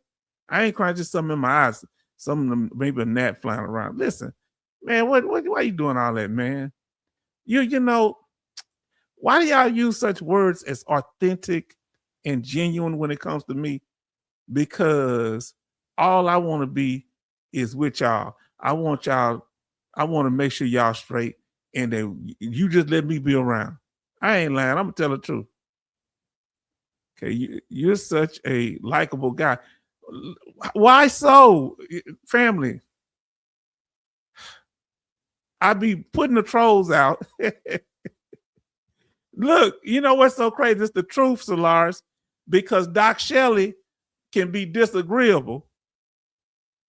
I ain't crying, just something in my eyes. Some of them, maybe a gnat flying around. Listen, man, why are you doing all that, man? You know, why do y'all use such words as authentic and genuine when it comes to me? Because all I want to be is with y'all. I want to make sure y'all straight and then you just let me be around. I ain't lying. I'm going to tell the truth. Okay, you're such a likable guy. Why so, family? I be putting the trolls out. Look, you know what's so crazy? It's the truth, Solaris, because Doc Shelley can be disagreeable.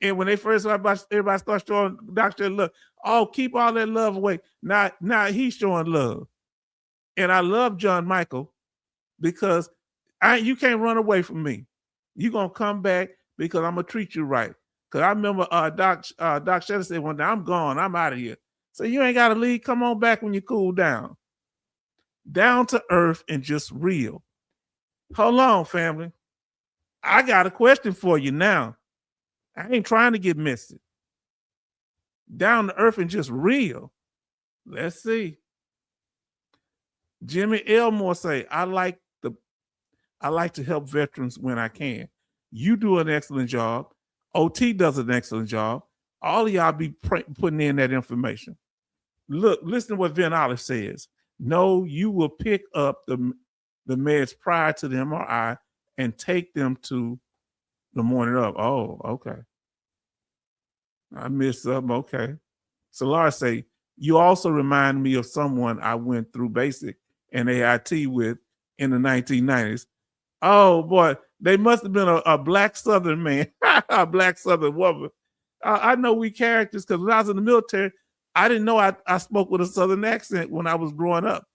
And when they first everybody starts showing Doc Shelley love, oh, keep all that love away. Now he's showing love. And I love John Michael because you can't run away from me. You're going to come back because I'm going to treat you right. Because I remember Doc Shelley said one day, I'm gone. I'm out of here. So you ain't got to leave. Come on back when you cool down. Down to earth and just real. Hold on, family. I got a question for you now. I ain't trying to get messy. Down to earth and just real. Let's see. Jimmy Elmore say, I like to help veterans when I can. You do an excellent job. OT does an excellent job. All of y'all be putting in that information. Look, listen to what Vin Olive says. No, you will pick up the meds prior to the MRI and take them to the morning of. Oh, okay. I missed something. Okay. So Laura say, you also remind me of someone I went through basic and AIT with in the 1990s. Oh boy, they must have been a black Southern man, a black Southern woman. I know we characters because when I was in the military, I didn't know I spoke with a Southern accent when I was growing up.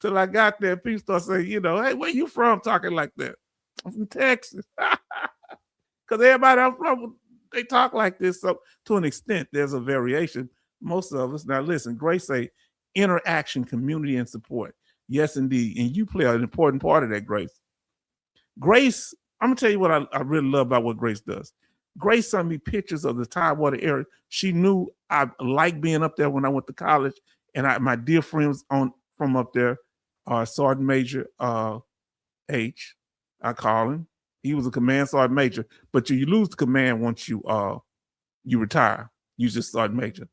Till I got there, people start saying, hey, where you from talking like that? I'm from Texas. Because everybody I'm from, they talk like this. So to an extent, there's a variation. Most of us. Now listen, Grace say interaction, community, and support. Yes, indeed. And you play an important part of that, Grace. Grace, I'm gonna tell you what I really love about what Grace does. Grace sent me pictures of the Tidewater area. She knew I liked being up there when I went to college, and my dear friends from up there, Sergeant Major H, I call him. He was a command sergeant major, but you lose the command once you retire. You just sergeant major.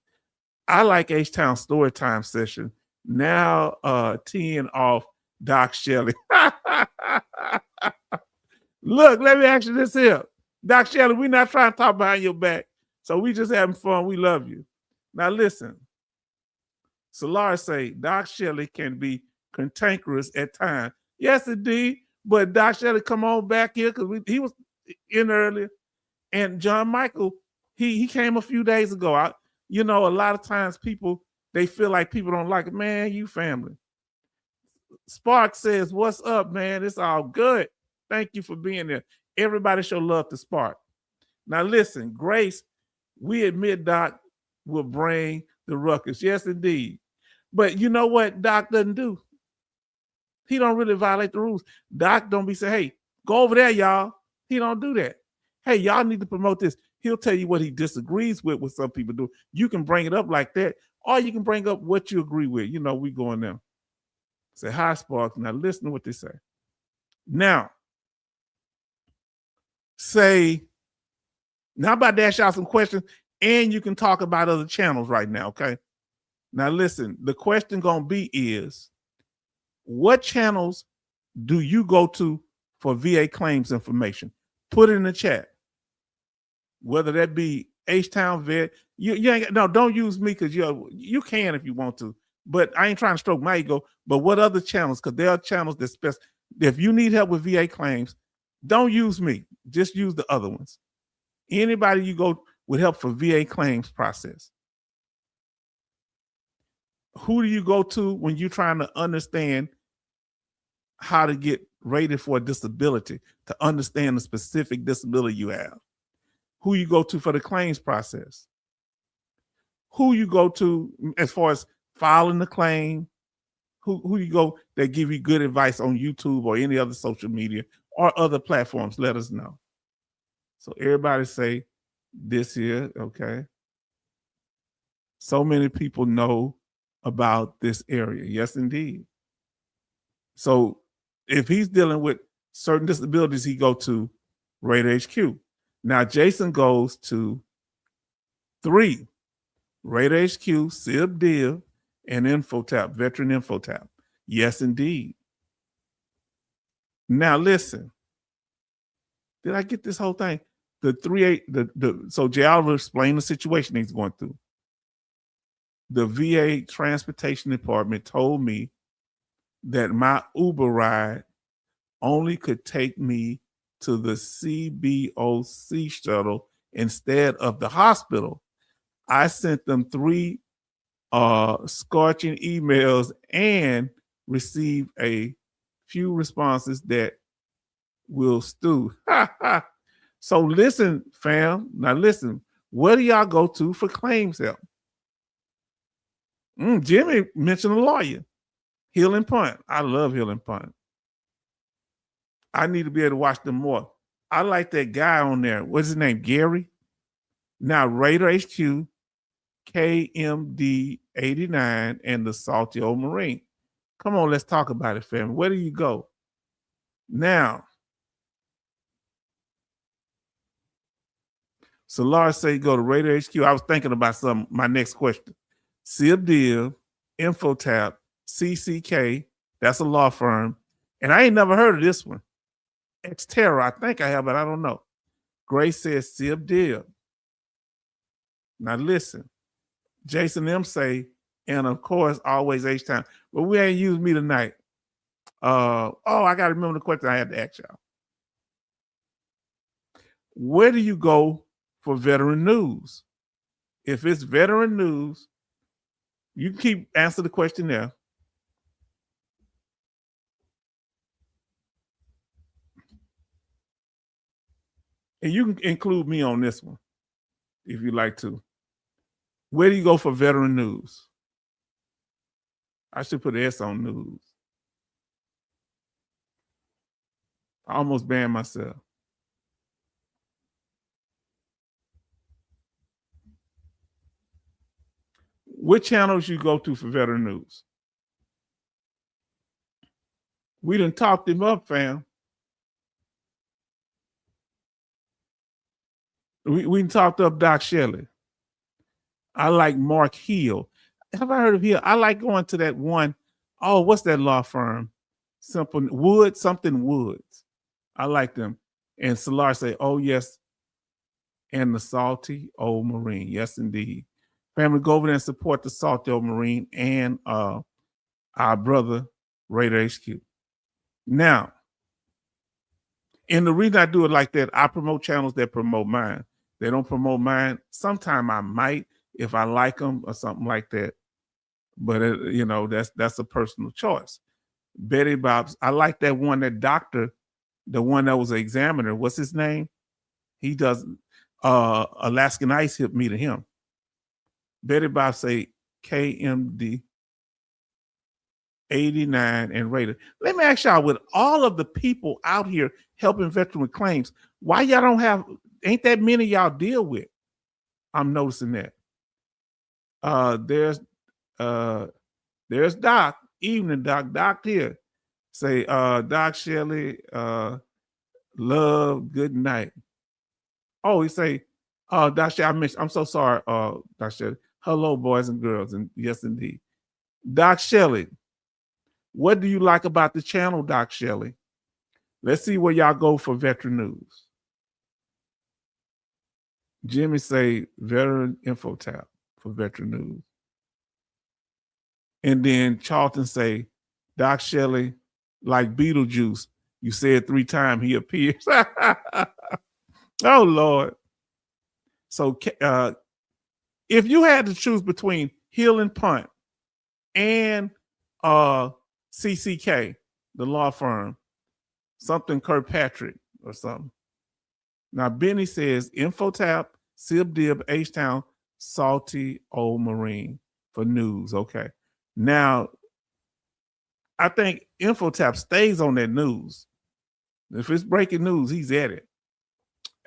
I like H-Town story time session. Now teeing off Doc Shelley. Look, let me ask you this here. Doc Shelley, we're not trying to talk behind your back. So we just having fun. We love you. Now listen. Solar say Doc Shelley can be cantankerous at times. Yes, indeed. But Doc Shelley come on back here because he was in earlier. And John Michael, he came a few days ago. A lot of times they feel like people don't like it. Man, you family. Spark says, what's up, man? It's all good. Thank you for being there. Everybody show love to Spark. Now listen, Grace, we admit Doc will bring the ruckus. Yes, indeed. But you know what Doc doesn't do? He don't really violate the rules. Doc don't be saying, hey, go over there, y'all. He don't do that. Hey, y'all need to promote this. He'll tell you what he disagrees with what some people do. You can bring it up like that, or you can bring up what you agree with. We go in there. Say, hi, Sparks. Now listen to what they say. Now, now I'm about to ask y'all some questions, and you can talk about other channels right now, okay? Now listen, the question gonna be is, what channels do you go to for VA claims information? Put it in the chat. Whether that be H-Town Vet, don't use me because you can if you want to, but I ain't trying to stroke my ego. But what other channels? Because there are channels that if you need help with VA claims, don't use me. Just use the other ones. Anybody you go with help for VA claims process. Who do you go to when you're trying to understand how to get rated for a disability, to understand the specific disability you have? Who you go to for the claims process? Who you go to as far as filing the claim? Who you go that give you good advice on YouTube or any other social media or other platforms? Let us know. So everybody say this here, okay? So many people know about this area. Yes, indeed. So if he's dealing with certain disabilities, he go to Radar HQ. Now Jason goes to 3, Radar HQ, CIB-DIV, and InfoTap, Veteran InfoTap. Yes, indeed. Now listen. Did I get this whole thing? So J. Oliver explained the situation he's going through. The VA Transportation Department told me that my Uber ride only could take me to the CBOC shuttle instead of the hospital. I sent them 3 scorching emails and received a few responses that will stew. So listen, fam. Now listen, where do y'all go to for claims help? Jimmy mentioned a lawyer. Hill and Punt. I love Hill and Punt. I need to be able to watch them more. I like that guy on there. What's his name? Gary? Now, Radar HQ, KMD 89, and the Salty Old Marine. Come on, let's talk about it, fam. Where do you go? Now, Solar say go to Radar HQ. I was thinking about my next question. CIB-DIV, InfoTap, CCK, that's a law firm. And I ain't never heard of this one. Xterra, I think I have, but I don't know. Grace says CIB-DIV. Now listen, Jason M say, and of course, always H-Town. But we ain't used me tonight. I got to remember the question I had to ask y'all. Where do you go for veteran news? If it's veteran news, you can keep answer the question there. And you can include me on this one if you like to. Where do you go for veteran news? I should put S on news. I almost banned myself. What channels you go to for veteran news? We done talked him up, fam. We done talked up Doc Shelley. I like Mark Hill. Have I heard of Hill? I like going to that one. Oh, what's that law firm? Something Woods. I like them. And Solar say, oh, yes. And the Salty Old Marine. Yes, indeed. Family, go over there and support the Salty Old Marine and our brother, Raider HQ. Now, and the reason I do it like that, I promote channels that promote mine. They don't promote mine. Sometime I might if I like them or something like that. But that's a personal choice. Betty Bob's. I like that one, that doctor, the one that was an examiner. What's his name? He does Alaskan Ice Hip me to him. Betty Bob say KMD 89 and Raider. Let me ask y'all, with all of the people out here helping veterans with claims, why y'all don't have, ain't that many y'all deal with? I'm noticing that. There's Doc, evening Doc here. Say, Doc Shelley, love, good night. Oh, he say, Doc Shelley, I'm so sorry, Doc Shelley. Hello, boys and girls, and yes, indeed. Doc Shelley, what do you like about the channel, Doc Shelley? Let's see where y'all go for veteran news. Jimmy say veteran info tab for veteran news. And then Charlton say, Doc Shelley, like Beetlejuice, you said 3 times he appears. Oh, Lord. So if you had to choose between Hill and Punt and CCK, the law firm, something Kirkpatrick or something. Now, Benny says Infotap, SibDib, H-Town, Salty Old Marine for news. Okay. Now, I think Infotap stays on that news. If it's breaking news, he's at it.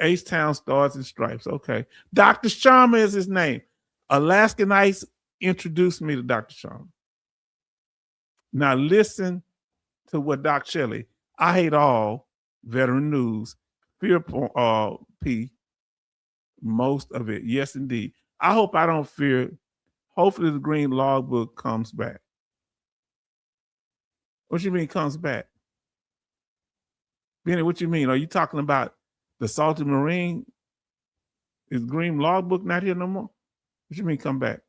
H-Town, Stars and Stripes. Okay. Dr. Sharma is his name. Alaskan Ice introduced me to Dr. Sharma. Now, listen to what Doc Shelley, I hate all veteran news, fear P, most of it. Yes, indeed. I hope I don't fear. Hopefully the green logbook comes back. What you mean comes back? Benny, what you mean? Are you talking about the Salty Marine? Is green logbook not here no more? What you mean come back?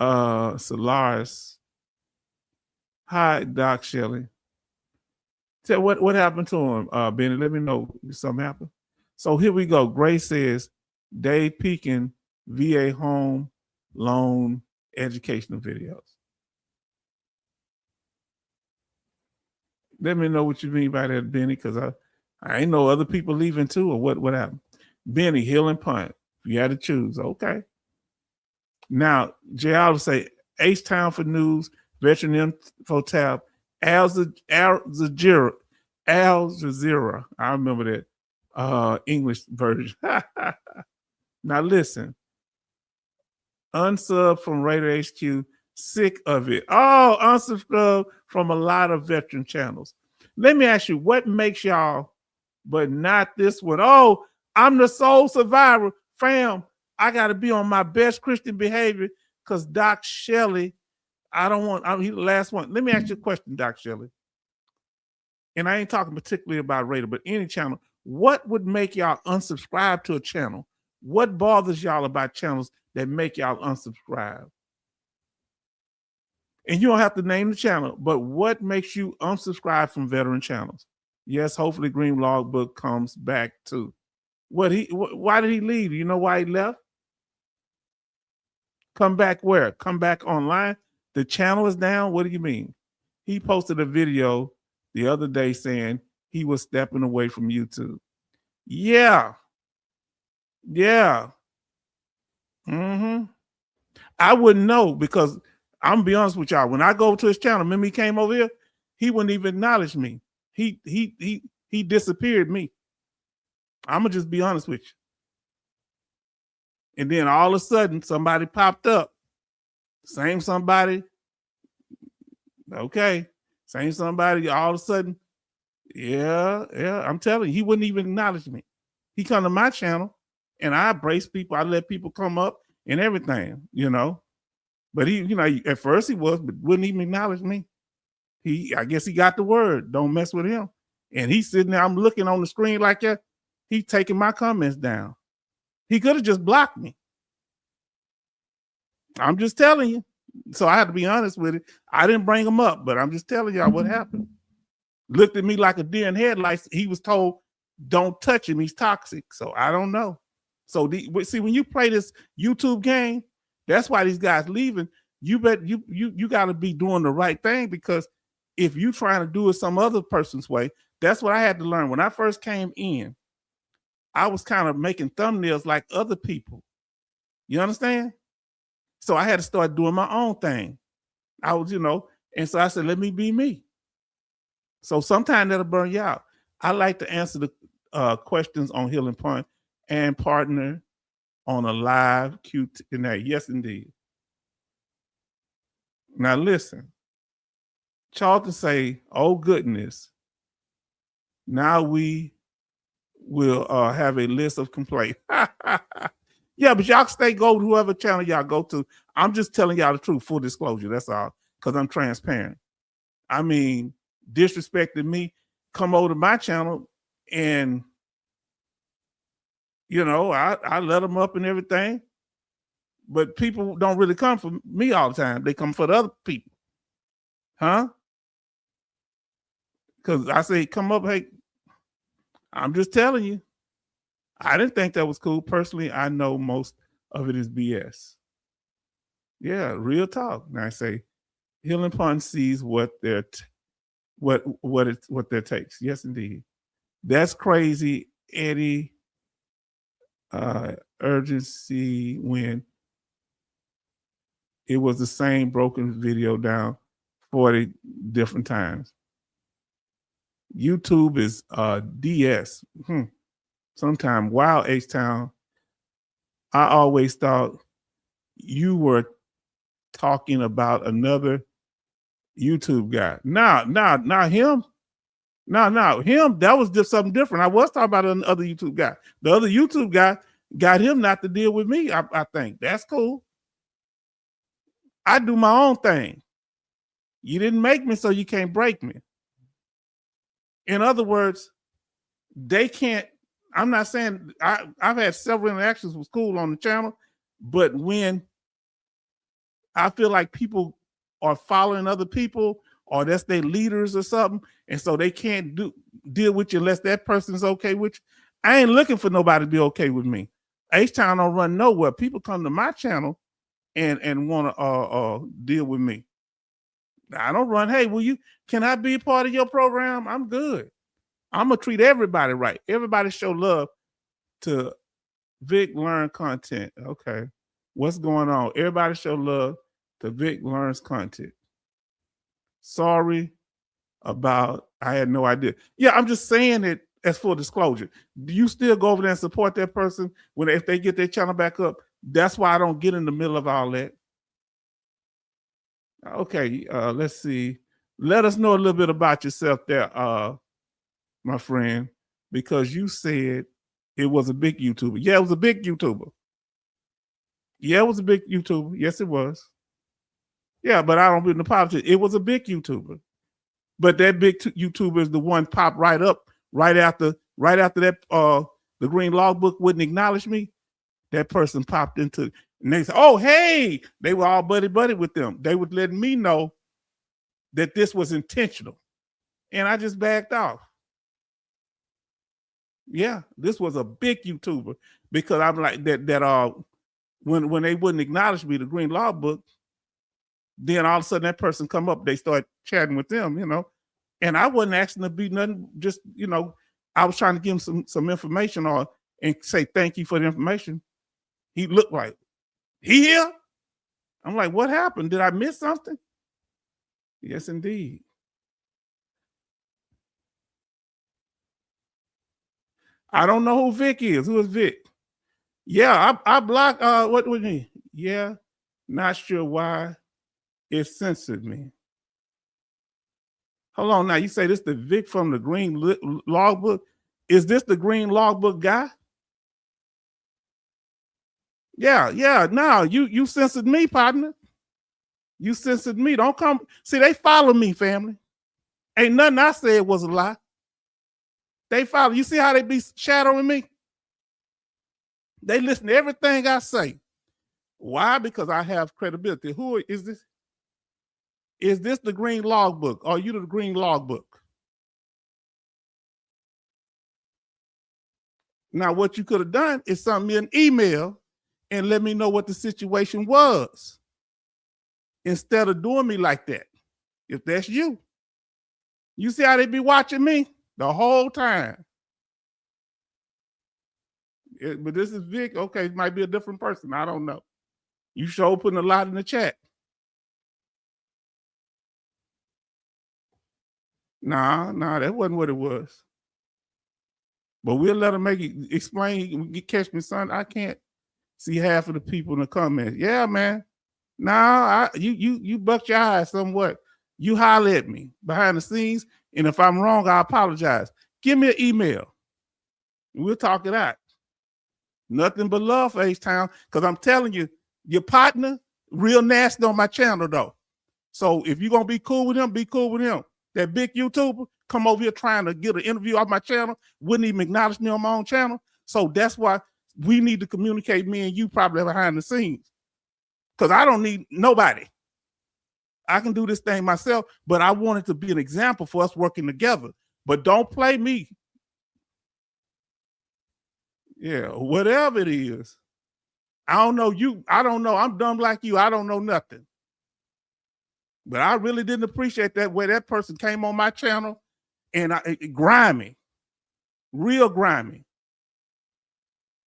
Solaris. Hi, Doc Shelley. Tell what happened to him, Benny. Let me know if something happened. So here we go. Gray says Dave Pekin, VA home loan educational videos. Let me know what you mean by that, Benny, because I ain't know other people leaving too, or what happened. Benny, Hill and Punt. If you had to choose, okay. Now, JR will say H-Town for news, Veteran Info tab, Al Jazeera. I remember that English version. Now listen. Unsub from Raider HQ, sick of it. Oh, unsubscribe from a lot of veteran channels. Let me ask you, what makes y'all, but not this one? Oh, I'm the sole survivor. Fam, I got to be on my best Christian behavior because Doc Shelley, he's the last one. Let me ask you a question, Doc Shelley. And I ain't talking particularly about Raider, but any channel. What would make y'all unsubscribe to a channel? What bothers y'all about channels that make y'all unsubscribe? And you don't have to name the channel, but what makes you unsubscribe from veteran channels? Yes, hopefully Green Logbook comes back too. Why did he leave? You know why he left? Come back where? Come back online? The channel is down? What do you mean? He posted a video the other day saying he was stepping away from YouTube. Yeah. Yeah. Mm-hmm. I wouldn't know because I'm gonna be honest with y'all. When I go to his channel, remember he came over here, he wouldn't even acknowledge me. He disappeared me. I'm gonna just be honest with you. And then all of a sudden, somebody popped up. Same somebody. Okay. Same somebody. All of a sudden, yeah. I'm telling you, he wouldn't even acknowledge me. He come to my channel, and I embrace people. I let people come up and everything, you know. But he, you know, at first he was, but wouldn't even acknowledge me. I guess he got the word. Don't mess with him. And he's sitting there. I'm looking on the screen like that. He's taking my comments down. He could have just blocked me. I'm just telling you. So I had to be honest with it. I didn't bring him up, but I'm just telling y'all what happened. Looked at me like a deer in headlights. He was told, "Don't touch him. He's toxic." So I don't know. So see, when you play this YouTube game, that's why these guys leaving. You got to be doing the right thing, because if you trying to do it some other person's way, that's what I had to learn. When I first came in, I was kind of making thumbnails like other people. You understand? So I had to start doing my own thing. I was, you know, and so I said, let me be me. So sometimes that'll burn you out. I like to answer the questions on Healing Point and partner on a live Q&A. Yes, indeed. Now listen, Charlton say, oh goodness, now we will have a list of complaints. Yeah, but y'all go to whoever channel y'all go to. I'm just telling y'all the truth, full disclosure. That's all, because I'm transparent. I mean, disrespecting me, come over to my channel and, you know, I let them up and everything. But people don't really come for me all the time. They come for the other people. Huh? Because I say, come up, hey, I'm just telling you. I didn't think that was cool. Personally, I know most of it is BS. Yeah, real talk. And I say, Healing Pond sees what their takes. Yes, indeed. That's crazy, Eddie. Urgency when it was the same broken video down 40 different times. YouTube is DS. Sometime Wild H-Town, I always thought you were talking about another YouTube guy. Not him. No, him, that was just something different. I was talking about another YouTube guy. The other YouTube guy got him not to deal with me, I think. That's cool. I do my own thing. You didn't make me, so you can't break me. In other words, they can't. I'm not saying I've had several interactions with school on the channel, but when I feel like people are following other people or that's their leaders or something, and so they can't deal with you unless that person's okay with you, I ain't looking for nobody to be okay with me. H-Town don't run nowhere. People come to my channel and want to deal with me. I don't run. Hey, can I be a part of your program? I'm good. I'm gonna treat everybody right. Everybody show love to Vic Learn content. Okay. What's going on? Everybody show love to Vic Learns content. Sorry about, I had no idea. Yeah, I'm just saying it as full disclosure. Do you still go over there and support that person if they get their channel back up? That's why I don't get in the middle of all that. Okay, let's see. Let us know a little bit about yourself there, my friend, because you said it was a big YouTuber. Yeah, it was a big YouTuber. Yeah, it was a big YouTuber. Yes, it was. Yeah, but I don't be in the politics. It was a big YouTuber. But that big YouTuber is the one popped right up right after that the Green Logbook wouldn't acknowledge me. That person popped into, and they said, oh, hey, they were all buddy with them. They would let me know that this was intentional. And I just backed off. Yeah, this was a big YouTuber, because I'm like that when they wouldn't acknowledge me, the green logbook, then all of a sudden that person come up, they start chatting with them, and I wasn't asking to be nothing, just, I was trying to give him some information and say thank you for the information. He looked like, he here? I'm like, what happened? Did I miss something? Yes, indeed. I don't know who Vic is. Who is Vic? Yeah, I blocked, what do you mean? Yeah, not sure why it censored me. Hold on now, you say this the Vic from the green logbook? Is this the green logbook guy? Yeah, no, you censored me, partner. You censored me. Don't come. See, they follow me, family. Ain't nothing I said was a lie. They follow. You see how they be shadowing me? They listen to everything I say. Why? Because I have credibility. Who is this? Is this the green logbook? Are you the green logbook? Now, what you could have done is send me an email and let me know what the situation was, instead of doing me like that. If that's you. You see how they be watching me the whole time. But this is Vic. Okay, it might be a different person. I don't know. You sure putting a lot in the chat. Nah, that wasn't what it was. But we'll let them explain. Catch me, son. I can't see half of the people in the comments. Yeah, man. Nah, you bucked your eyes somewhat. You holler at me behind the scenes, and if I'm wrong, I apologize. Give me an email. We'll talk it out. Nothing but love for H-Town, because I'm telling you, your partner, real nasty on my channel, though. So if you're going to be cool with him, be cool with him. That big YouTuber come over here trying to get an interview off my channel, wouldn't even acknowledge me on my own channel. So that's why we need to communicate, me and you, probably behind the scenes. Because I don't need nobody. I can do this thing myself, but I want it to be an example for us working together. But don't play me. Yeah, whatever it is. I don't know you. I don't know. I'm dumb like you. I don't know nothing. But I really didn't appreciate that way that person came on my channel and grimy, real grimy.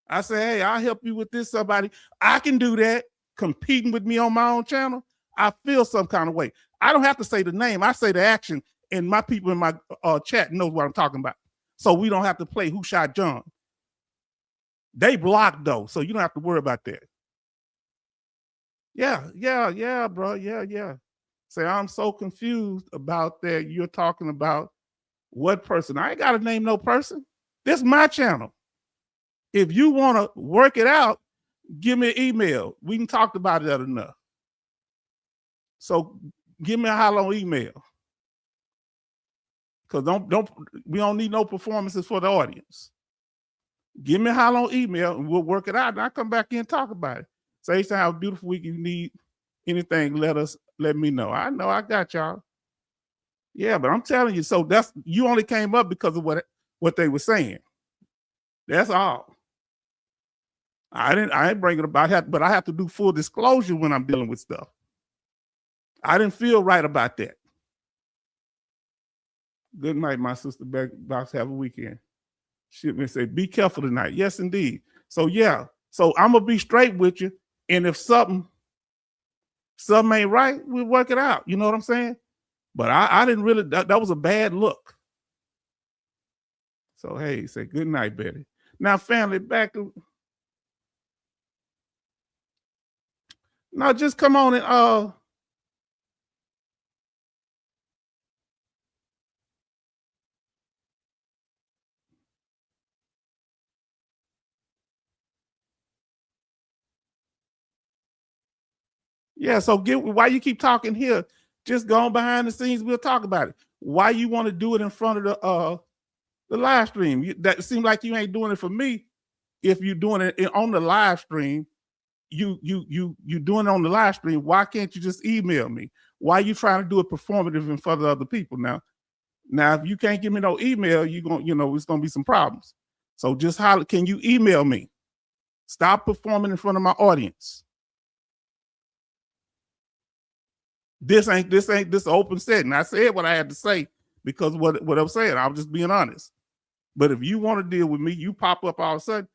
I say, hey, I'll help you with this, somebody. I can do that. Competing with me on my own channel, I feel some kind of way. I don't have to say the name. I say the action, and my people in my chat knows what I'm talking about. So we don't have to play who shot John. They blocked, though, so you don't have to worry about that. Yeah, bro. Yeah. Say, I'm so confused about that. You're talking about what person? I ain't got to name no person. This is my channel. If you want to work it out, give me an email. We can talk about it enough. So give me a holler on email. Because we don't need no performances for the audience. Give me a holler on email and we'll work it out. And I'll come back in and talk about it. So each time have a beautiful week. If you need anything, let me know. I know I got y'all. Yeah, but I'm telling you, so you only came up because of what they were saying. That's all. I didn't bring it about, but I have to do full disclosure when I'm dealing with stuff. I didn't feel right about that. Good night, my sister. Box, have a weekend. She may say, be careful tonight. Yes, indeed. So yeah. So I'm gonna be straight with you. And if something ain't right, we'll work it out. You know what I'm saying? But I didn't really, that was a bad look. So hey, say good night, Betty. Now, family, back to now, just come on and yeah, so why you keep talking here? Just go on behind the scenes, we'll talk about it. Why you want to do it in front of the live stream? That seems like you ain't doing it for me. If you're doing it on the live stream, you doing it on the live stream, why can't you just email me? Why are you trying to do it performative in front of other people now? Now, if you can't give me no email, it's gonna be some problems. So just holler, can you email me? Stop performing in front of my audience. This open setting. I said what I had to say because what I'm saying, I was just being honest. But if you want to deal with me, you pop up all of a sudden,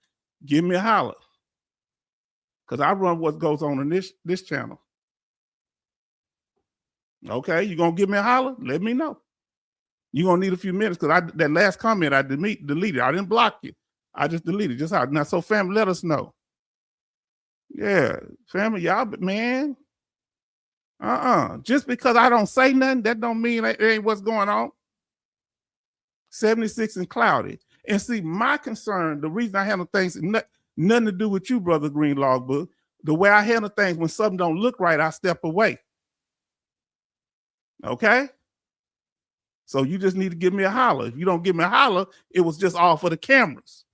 give me a holler. Because I run what goes on in this channel. Okay, you gonna give me a holler? Let me know. You're gonna need a few minutes because that last comment I deleted. I didn't block you. I just deleted. Just how now. So family, let us know. Yeah, family, y'all, man. Just because I don't say nothing, that don't mean it ain't what's going on. 76 and cloudy. And see, my concern, the reason I handle things, nothing to do with you, Brother Green Logbook. The way I handle things, when something don't look right, I step away. Okay? So you just need to give me a holler. If you don't give me a holler, it was just all for the cameras.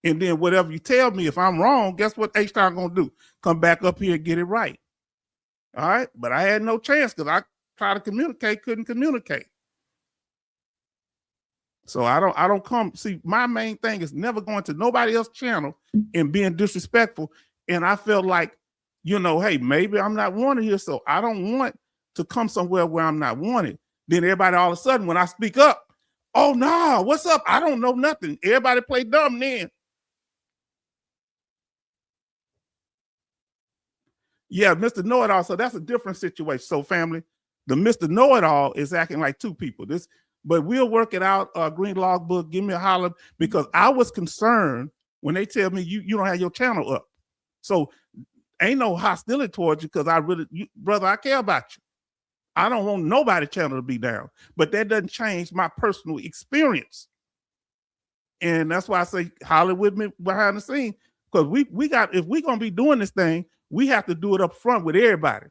And then whatever you tell me, if I'm wrong, guess what H-Town gonna do? Come back up here and get it right. All right? But I had no chance because I tried to communicate, couldn't communicate. So I don't come, see, my main thing is never going to nobody else's channel and being disrespectful. And I felt like, hey, maybe I'm not wanted here, so I don't want to come somewhere where I'm not wanted. Then everybody all of a sudden, when I speak up, oh no, what's up? I don't know nothing. Everybody play dumb then. Yeah, Mr. Know-It-All, so that's a different situation. So family, the Mr. Know-It-All is acting like two people. But we'll work it out. Green Logbook, give me a holler, because I was concerned when they tell me you don't have your channel up. So ain't no hostility towards you because brother, I care about you. I don't want nobody's channel to be down, but that doesn't change my personal experience. And that's why I say holler with me behind the scene, because if we're gonna be doing this thing, we have to do it up front with everybody.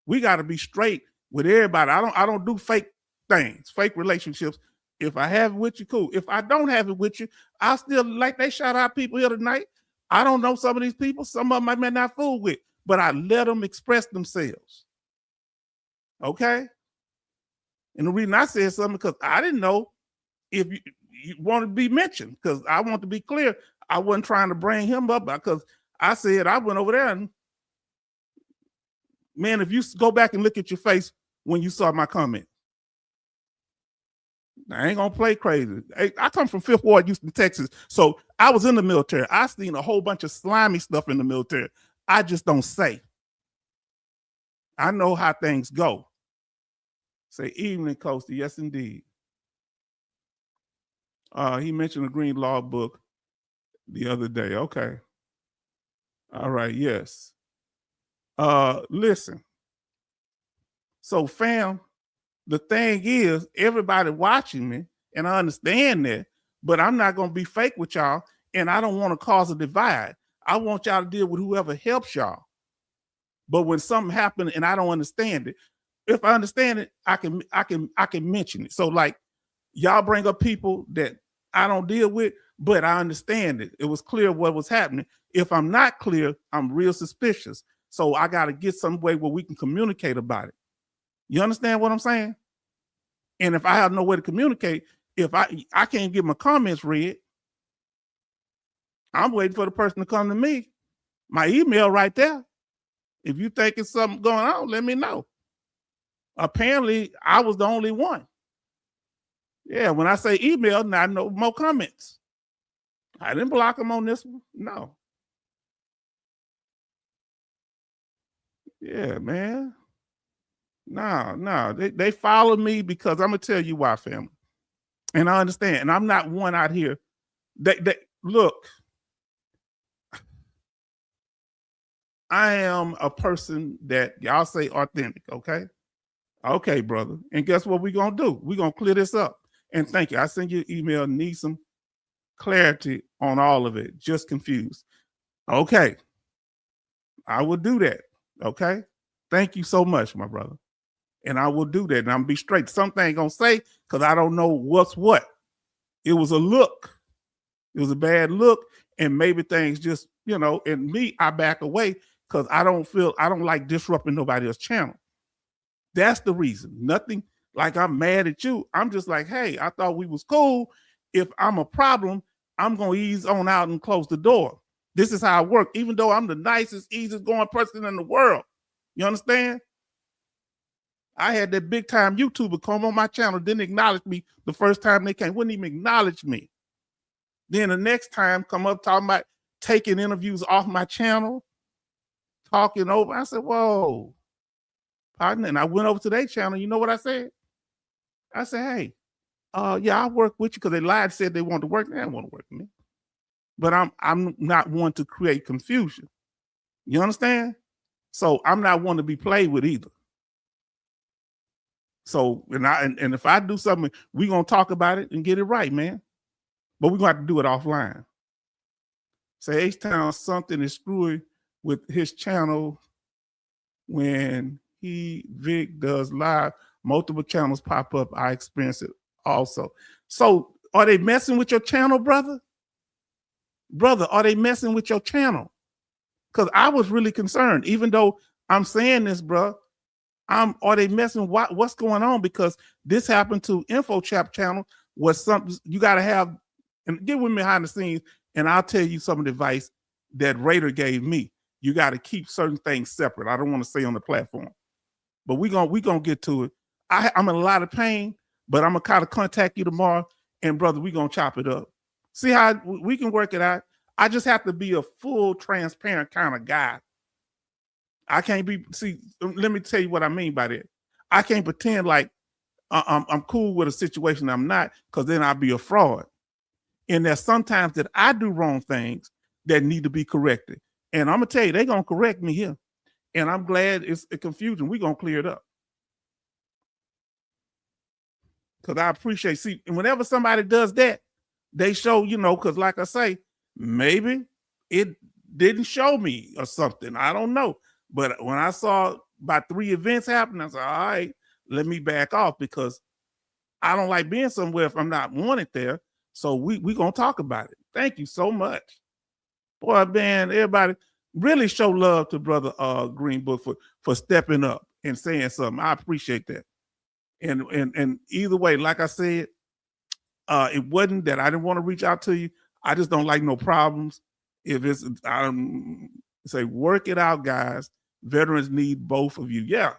We got to be straight with everybody. I don't do fake things, fake relationships. If I have it with you, cool. If I don't have it with you, I still, like they shout out people here tonight. I don't know some of these people. Some of them I may not fool with, but I let them express themselves. Okay? And the reason I said something, because I didn't know if you want to be mentioned, because I want to be clear. I wasn't trying to bring him up because I said I went over there and, man, if you go back and look at your face when you saw my comment, I ain't gonna play crazy. I come from 5th Ward, Houston, Texas. So I was in the military. I seen a whole bunch of slimy stuff in the military. I just don't say. I know how things go. Say evening, Coastal. Yes, indeed. He mentioned a Green Logbook the other day. Okay. All right, yes. Listen. So fam, the thing is, everybody watching me, and I understand that, but I'm not going to be fake with y'all, and I don't want to cause a divide. I want y'all to deal with whoever helps y'all. But when something happened and I don't understand it, if I understand it, I can mention it. So like, y'all bring up people that I don't deal with, but I understand it. It was clear what was happening. If I'm not clear, I'm real suspicious. So I got to get some way where we can communicate about it. You understand what I'm saying? And if I have no way to communicate, if I can't get my comments read, I'm waiting for the person to come to me. My email right there. If you think it's something going on, let me know. Apparently, I was the only one. Yeah, when I say email, now I know more comments. I didn't block them on this one. No. Yeah, man. No. They follow me because I'm going to tell you why, family. And I understand. And I'm not one out here. They look, I am a person that y'all say authentic, okay? Okay, brother. And guess what we're going to do? We're going to clear this up. And thank you. I sent you an email, need some clarity on all of it. Just confused. Okay. I will do that. Okay. Thank you so much, my brother. And I will do that. And I'm going to be straight. Something I ain't going to say because I don't know what's what. It was a look. It was a bad look. And maybe things just, and me, I back away because I don't like disrupting nobody else's channel. That's the reason. Nothing like I'm mad at you. I'm just like, hey, I thought we was cool. If I'm a problem, I'm going to ease on out and close the door. This is how I work, even though I'm the nicest, easiest going person in the world. You understand? I had that big time YouTuber come on my channel, didn't acknowledge me the first time they came, wouldn't even acknowledge me. Then the next time come up talking about taking interviews off my channel, talking over. I said, whoa, partner. And I went over to their channel. You know what I said? I said, hey, yeah, I work with you, because they lied, said they wanted to work. They didn't want to work with me. But I'm not one to create confusion. You understand? So I'm not one to be played with either. So, and if I do something, we're going to talk about it and get it right, man. But we're going to have to do it offline. Say H-Town, something is screwy with his channel when Vic does live, multiple channels pop up. I experience it also. So are they messing with your channel, brother? Brother, are they messing with your channel? Because I was really concerned, even though I'm saying this, bro. Are they messing? What's going on? Because this happened to InfoChap channel. Was something you got to have, and get with me behind the scenes, and I'll tell you some of the advice that Raider gave me. You got to keep certain things separate. I don't want to say on the platform, but we gonna get to it. I'm in a lot of pain, but I'm gonna kind of contact you tomorrow, and brother, we gonna chop it up. See how we can work it out. I just have to be a full, transparent kind of guy. I can't be, let me tell you what I mean by that. I can't pretend like I'm cool with a situation I'm not, because then I'll be a fraud. And there's sometimes that I do wrong things that need to be corrected. And I'm going to tell you, they're going to correct me here. And I'm glad it's a confusion. We're going to clear it up. Because I appreciate, whenever somebody does that, they show, because like I say, maybe it didn't show me or something. I don't know. But when I saw about 3 events happen, I said, all right, let me back off, because I don't like being somewhere if I'm not wanted there. So we going to talk about it. Thank you so much. Boy, man, everybody really show love to Brother Green Book for stepping up and saying something. I appreciate that. And either way, like I said, it wasn't that I didn't want to reach out to you. I just don't like no problems. If it's, say, work it out, guys. Veterans need both of you. Yeah.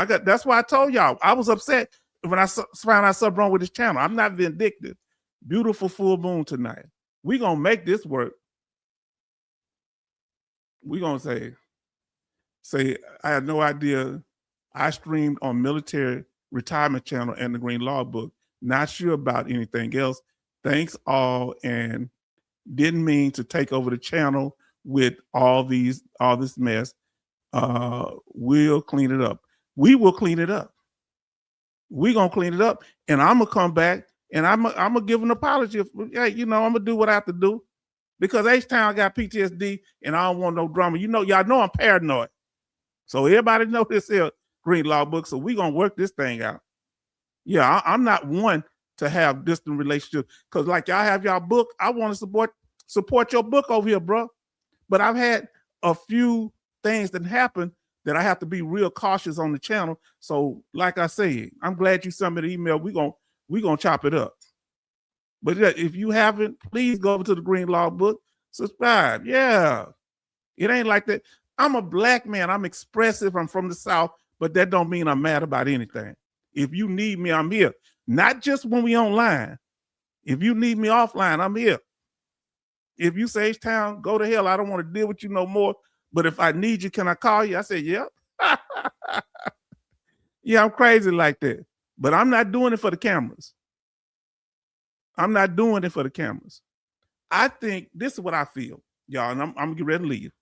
That's why I told y'all. I was upset when I found out something wrong with this channel. I'm not vindictive. Beautiful full moon tonight. We're going to make this work. We're going to say, I had no idea. I streamed on Military Retirement Channel and the Green Law Book. Not sure about anything else. Thanks all, and didn't mean to take over the channel with all this mess. We'll clean it up. We will clean it up. We're going to clean it up. And I'm going to come back and I'm going to give an apology. Hey, I'm going to do what I have to do, because H-Town got PTSD and I don't want no drama. Y'all know I'm paranoid. So everybody know this here Green Law Book. So we're going to work this thing out. Yeah, I'm not one to have distant relationships, because like y'all have y'all book, I want to support your book over here, bro. But I've had a few things that happen that I have to be real cautious on the channel. So like I said, I'm glad you sent me the email. We're gonna chop it up. But if you haven't, please go over to the Green Law Book, subscribe. Yeah, it ain't like that. I'm a black man. I'm expressive. I'm from the South, but that don't mean I'm mad about anything. If you need me, I'm here. Not just when we online. If you need me offline, I'm here. If you say, H-Town, go to hell, I don't want to deal with you no more. But if I need you, can I call you? I say, yep. Yeah, I'm crazy like that. But I'm not doing it for the cameras. I'm not doing it for the cameras. I think this is what I feel, y'all, and I'm gonna get ready to leave.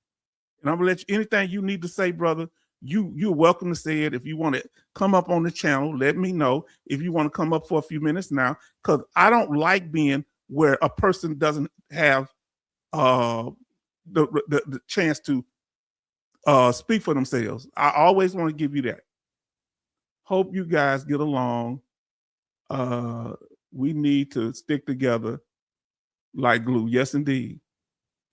And I'm gonna let you, anything you need to say, brother, you're welcome to say it. If you want to come up on the channel, let me know. If you want to come up for a few minutes now, because I don't like being where a person doesn't have the chance to speak for themselves. I always want to give you that. Hope you guys get along. We need to stick together like glue. Yes, indeed.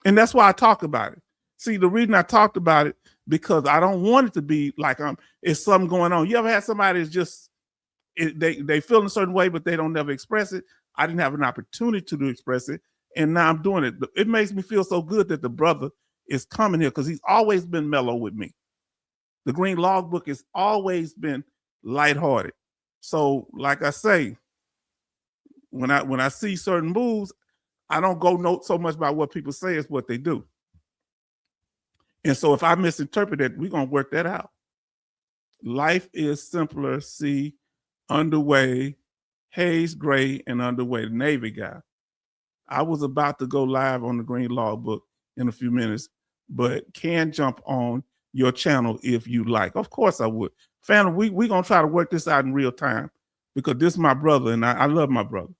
And that's why I talk about it. See, the reason I talked about it, because I don't want it to be like it's something going on. You ever had somebody that's just, they feel in a certain way, but they don't never express it. I didn't have an opportunity to express it, and now I'm doing it. It makes me feel so good that the brother is coming here because he's always been mellow with me. The Green Logbook has always been lighthearted. So, like I say, when I see certain moves, I don't go note so much about what people say as what they do. And so if I misinterpret it, we're gonna work that out. Life is simpler. See, underway, Hayes Gray, and underway, the Navy guy. I was about to go live on the Green Logbook in a few minutes, but can jump on your channel if you like. Of course I would. Family, we're gonna try to work this out in real time because this is my brother and I love my brother.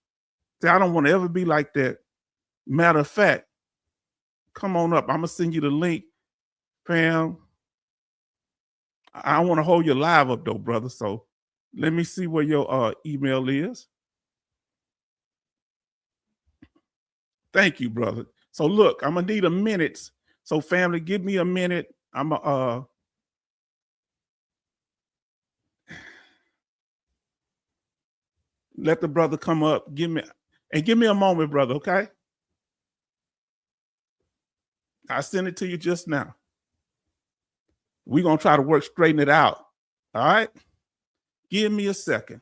See, I don't want to ever be like that. Matter of fact, come on up. I'm gonna send you the link, fam. I want to hold your live up though, brother. So let me see where your email is. Thank you, brother. So look, I'm gonna need a minute. So family, give me a minute. I'm let the brother come up. Give me a moment, brother. Okay. I sent it to you just now. We're gonna try to straighten it out. All right. Give me a second.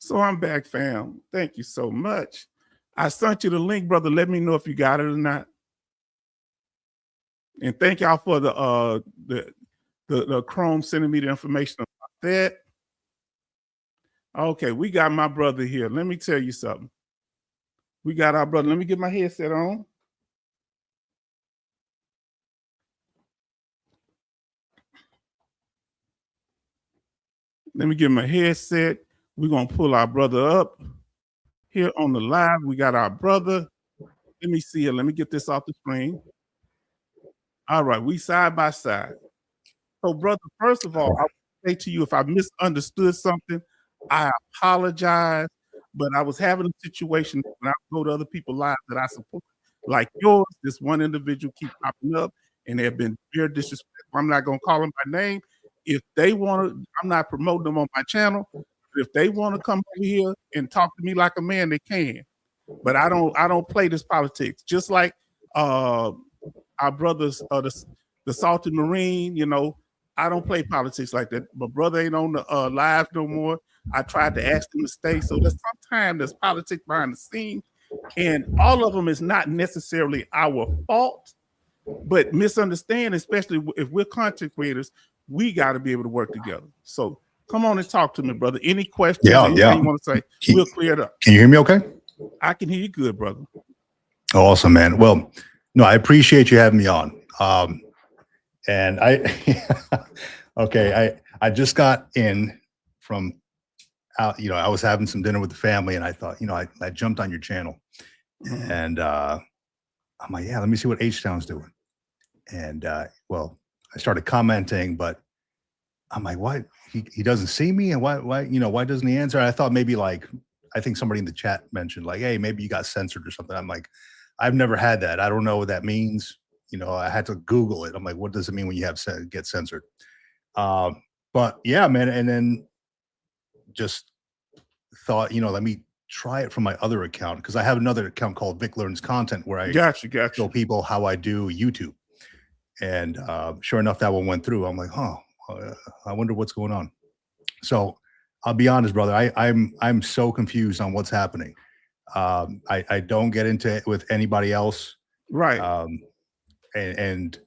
So I'm back, fam. Thank you so much. I sent you the link, brother. Let me know if you got it or not. And thank y'all for the Chrome sending me the information about that. Okay, we got my brother here. Let me tell you something. We got our brother. Let me get my headset on. Let me get my headset. We're gonna pull our brother up here on the live. We got our brother. Let me see it. Let me get this off the screen. All right, we side by side. So, brother, first of all, I would say to you, if I misunderstood something, I apologize. But I was having a situation when I go to other people's lives that I support, like yours. This one individual keep popping up, and they've been very disrespectful. I'm not gonna call them by name. If they want to, I'm not promoting them on my channel. If they want to come over here and talk to me like a man, they can. But I don't play this politics. Just like our brothers, the Salted Marine, you know, I don't play politics like that. My brother ain't on the live no more. I tried to ask him to stay. So sometimes there's politics behind the scenes, and all of them is not necessarily our fault, but misunderstand, especially if we're content creators, we got to be able to work together. So come on and talk to me, brother. Any questions? Anything you want to say? We'll clear it up. Can you hear me okay? I can hear you good, brother. Awesome, man. Well, no, I appreciate you having me on. And okay, I just got in from out, you know, I was having some dinner with the family and I thought, you know, I jumped on your channel and I'm like, yeah, let me see what H-Town's doing. And well, I started commenting, but I'm like, why he doesn't see me, and why you know, why doesn't he answer? I thought maybe like, I think somebody in the chat mentioned like, hey, maybe you got censored or something. I'm like, I've never had that. I don't know what that means. You know, I had to Google it. I'm like, what does it mean when you have get censored? But yeah, man. And then just thought, let me try it from my other account because I have another account called Vic Learns Content where I Gotcha. show people how I do YouTube. And sure enough, that one went through. I'm like, I wonder what's going on. So I'll be honest, brother. I'm so confused on what's happening. I don't get into it with anybody else. Right. And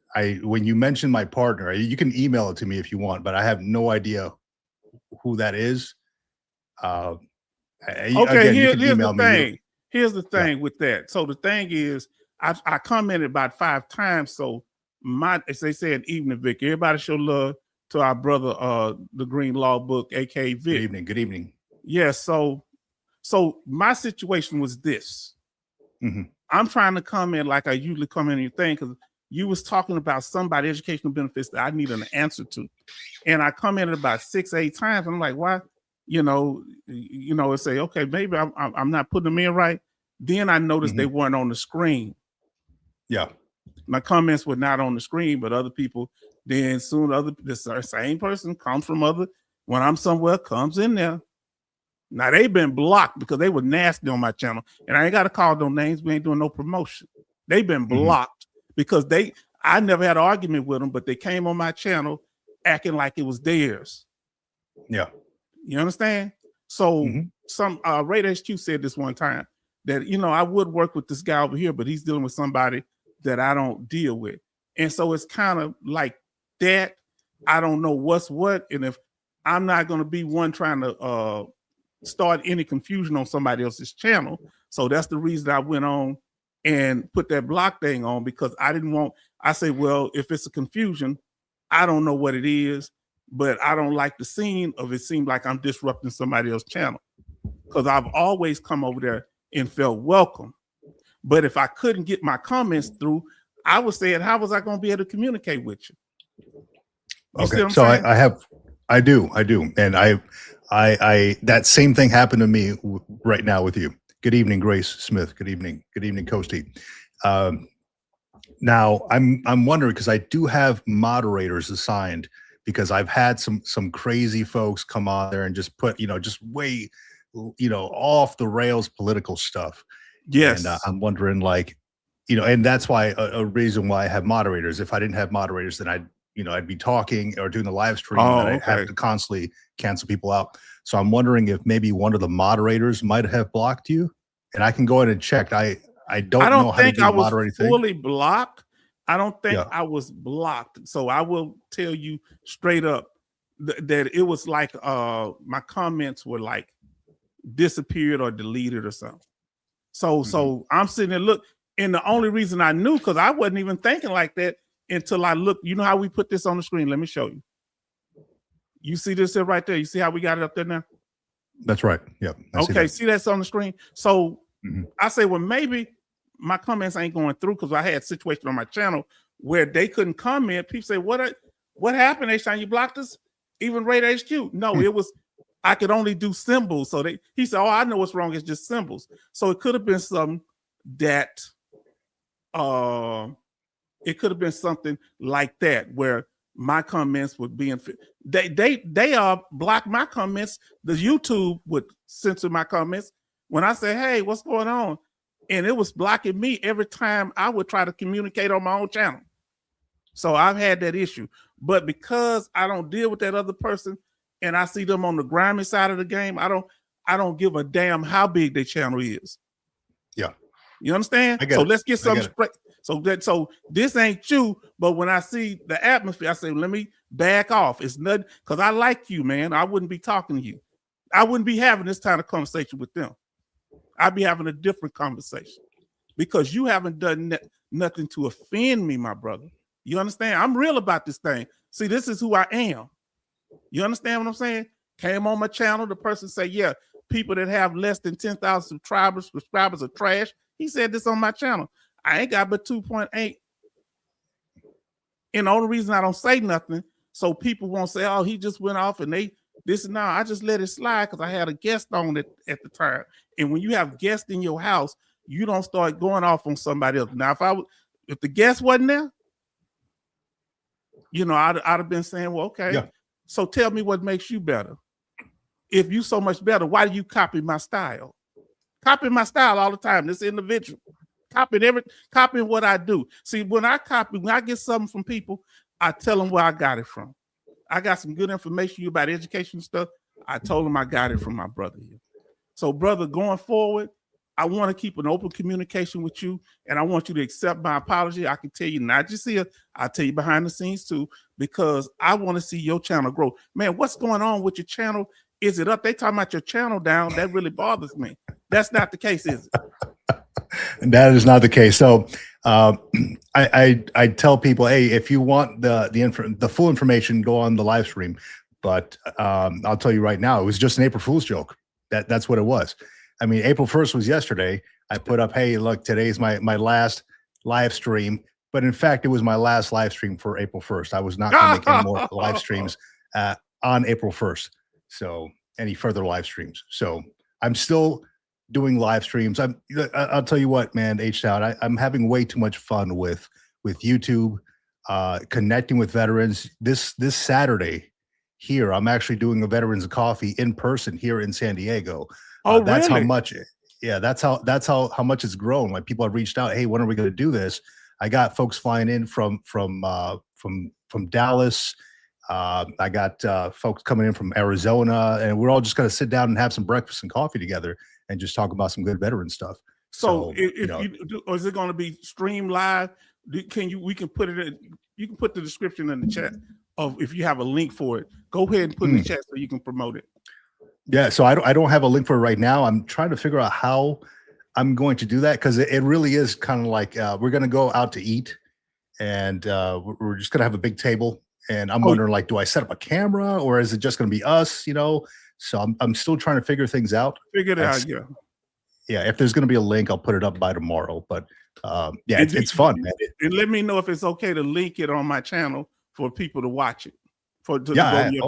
when you mentioned my partner, you can email it to me if you want, but I have no idea who that is. Okay, Again, you can here's the email me. thing. Here's the thing with that. So the thing is, I commented about 5 times. So as they said, evening, Vic. Everybody show love to our brother, the Green Law Book, aka Vic. Good evening. Yeah. So my situation was this. Mm-hmm. I'm trying to comment like I usually come in your thing because you was talking about somebody educational benefits that I need an answer to, and I commented about 6, 8 times. I'm like, why? It say, okay, maybe I'm not putting them in right. Then I noticed they weren't on the screen. Yeah. My comments were not on the screen, but other people, then soon the same person comes from when I'm somewhere, comes in there. Now they've been blocked because they were nasty on my channel. And I ain't got to call no names. We ain't doing no promotion. They've been blocked because I never had an argument with them, but they came on my channel acting like it was theirs. Yeah. You understand? So some Rate HQ said this one time that, I would work with this guy over here, but he's dealing with somebody that I don't deal with. And so it's kind of like that. I don't know what's what. And if I'm not going to be one trying to start any confusion on somebody else's channel. So that's the reason I went on and put that block thing on, because I say, well, if it's a confusion, I don't know what it is, but I don't like the scene of it seemed like I'm disrupting somebody else's channel, because I've always come over there and felt welcome. But if I couldn't get my comments through, I was saying, how was I going to be able to communicate with you? Okay, so I do. And I that same thing happened to me right now with you. Good evening, Grace Smith. Good evening, Coastie. Now I'm wondering, because I do have moderators assigned, because I've had some crazy folks come on there and just put, just way, off the rails political stuff. Yes. And I'm wondering, like, and that's why a reason why I have moderators. If I didn't have moderators, then I'd be talking or doing the live stream, and I'd have to constantly cancel people out. So I'm wondering if maybe one of the moderators might have blocked you, and I can go ahead and check. I don't know how to do the moderating thing. Fully blocked. I don't think I was blocked. So I will tell you straight up that it was like my comments were like disappeared or deleted or something. So I'm sitting there, look, and the only reason I knew, because I wasn't even thinking like that until I looked. You know how we put this on the screen? Let me show you. You see this here right there? You see how we got it up there now? That's right. Yeah. Okay, see that's on the screen? So I say, well, maybe my comments ain't going through, because I had situations on my channel where they couldn't comment. People say, what happened, H-Time? You blocked us? Even Rate HQ? No, it was, I could only do symbols. So he said, oh, I know what's wrong. It's just symbols. So it could have been something that, it could have been something like that, where my comments would be they block my comments. The YouTube would censor my comments when I say, hey, what's going on? And it was blocking me every time I would try to communicate on my own channel. So I've had that issue. But because I don't deal with that other person and I see them on the grimy side of the game, I don't give a damn how big their channel is. Yeah. You understand? So let's get something straight. So this ain't you, but when I see the atmosphere, I say, let me back off. It's nothing, because I like you, man. I wouldn't be talking to you. I wouldn't be having this kind of conversation with them. I'd be having a different conversation, because you haven't done nothing to offend me, my brother. You understand? I'm real about this thing. See, this is who I am. You understand what I'm saying? Came on my channel, the person say, yeah, people that have less than 10,000 subscribers are trash. He said this on my channel. I ain't got but 2.8. And the only reason I don't say nothing, so people won't say, oh, he just went off and I just let it slide, because I had a guest on it at the time. And when you have guests in your house, you don't start going off on somebody else. Now, if the guest wasn't there, I'd have been saying, well, okay. Yeah. So tell me what makes you better. If you so much better, why do you copy my style? Copy my style all the time. This individual copying what I do. See, when I get something from people, I tell them where I got it from. I got some good information about education stuff. I told them I got it from my brother here. So, brother, going forward, I want to keep an open communication with you, and I want you to accept my apology. I can tell you not just here, I'll tell you behind the scenes too, because I want to see your channel grow. Man, what's going on with your channel? Is it up? They talking about your channel down. That really bothers me. That's not the case, is it? That is not the case. So I tell people, hey, if you want the full information, go on the live stream. But I'll tell you right now, it was just an April Fool's joke. That's what it was. I mean, April 1st was yesterday. I put up, hey, look, today's my last live stream. But in fact, it was my last live stream for April 1st. I was not going to make any more live streams on April 1st. So any further live streams. So I'm still doing live streams. I'll tell you what, man, H-Town, I'm having way too much fun with YouTube, connecting with veterans. This Saturday here, I'm actually doing a Veterans Coffee in person here in San Diego. Oh, that's really? how much. Yeah, that's how much it's grown. Like people have reached out. Hey, when are we going to do this? I got folks flying in from Dallas. I got folks coming in from Arizona, and we're all just going to sit down and have some breakfast and coffee together and just talk about some good veteran stuff. So if you do, or is it going to be streamed live? We can put it in, you can put the description in the chat of if you have a link for it. Go ahead and put in the chat so you can promote it. Yeah, so I don't have a link for it right now. I'm trying to figure out how I'm going to do that, because it really is kind of like we're going to go out to eat, and we're just going to have a big table. And I'm wondering, like, do I set up a camera, or is it just going to be us? You know, so I'm still trying to figure things out. Figure it out, yeah. Yeah, if there's going to be a link, I'll put it up by tomorrow. But yeah, it's fun, man. And let me know if it's okay to link it on my channel for people to watch it. Absolutely.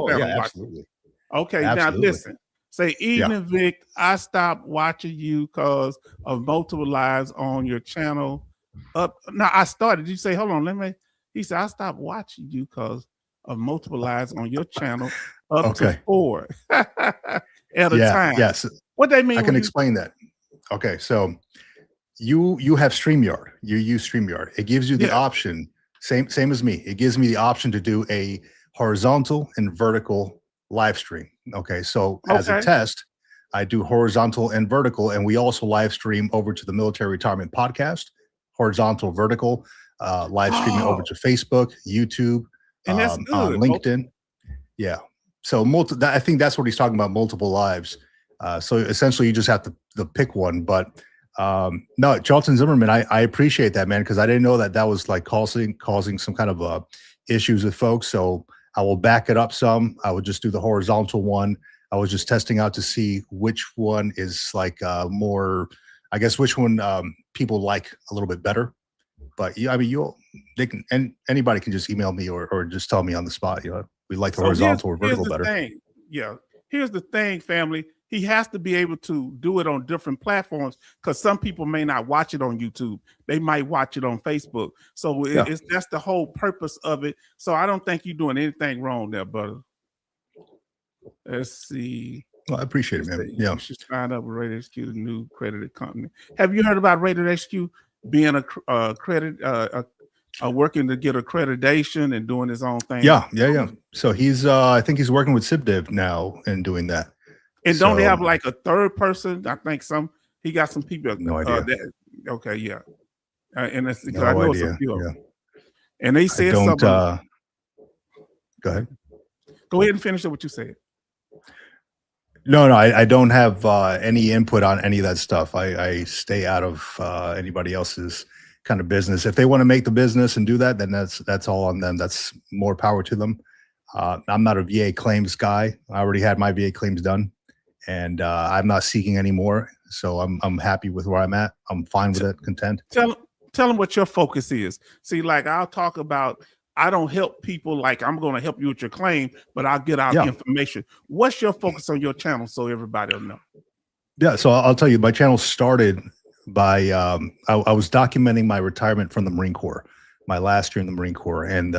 Okay, absolutely. Now listen. Say, evening, Vic, I stopped watching you because of multiple lives on your channel. Now I started. You say, hold on, he said, I stopped watching you because of multiple lives on your channel up to 4 at a time. Yes. What they mean? I can explain that. Okay, so you have StreamYard. You use StreamYard. It gives you the option, same as me. It gives me the option to do a horizontal and vertical live stream. Okay, so as a test, I do horizontal and vertical, and we also live stream over to the Military Retirement Podcast, horizontal, vertical, live streaming over to Facebook, YouTube, and that's good. On LinkedIn. Yeah, so I think that's what he's talking about, multiple lives. So essentially, you just have to pick one. But no, Charlton Zimmerman, I appreciate that, man, because I didn't know that was like causing some kind of issues with folks. So I will back it up some. I would just do the horizontal one. I was just testing out to see which one is like more, I guess, which one people like a little bit better. But yeah, I mean, anybody can just email me or just tell me on the spot. You know, we like the horizontal or vertical better. Yeah, here's the thing, family. He has to be able to do it on different platforms, because some people may not watch it on YouTube. They might watch it on Facebook. So that's the whole purpose of it. So I don't think you're doing anything wrong there, brother. Let's see. Well, I appreciate it, man. Yeah. You should sign up with Rated HQ, the new credited company. Have you heard about Rated HQ being working to get accreditation and doing his own thing? Yeah. So he's I think he's working with CivDiv now and doing that. And don't they have like a third person? I think he got some people. No idea. Okay, yeah. And that's because no I know idea. some people. Yeah. And they said something. Go ahead. Go ahead and finish up what you said. No, I don't have any input on any of that stuff. I stay out of anybody else's kind of business. If they want to make the business and do that, then that's all on them. That's more power to them. I'm not a VA claims guy. I already had my VA claims done, and I'm not seeking any more. So I'm happy with where I'm at. I'm fine with it, content. Tell them what your focus is. See, like I'll talk about, I don't help people like I'm going to help you with your claim, but I'll get out information. What's your focus on your channel so everybody will know? Yeah, so I'll tell you, my channel started by I was documenting my retirement from the Marine Corps, my last year in the Marine Corps, and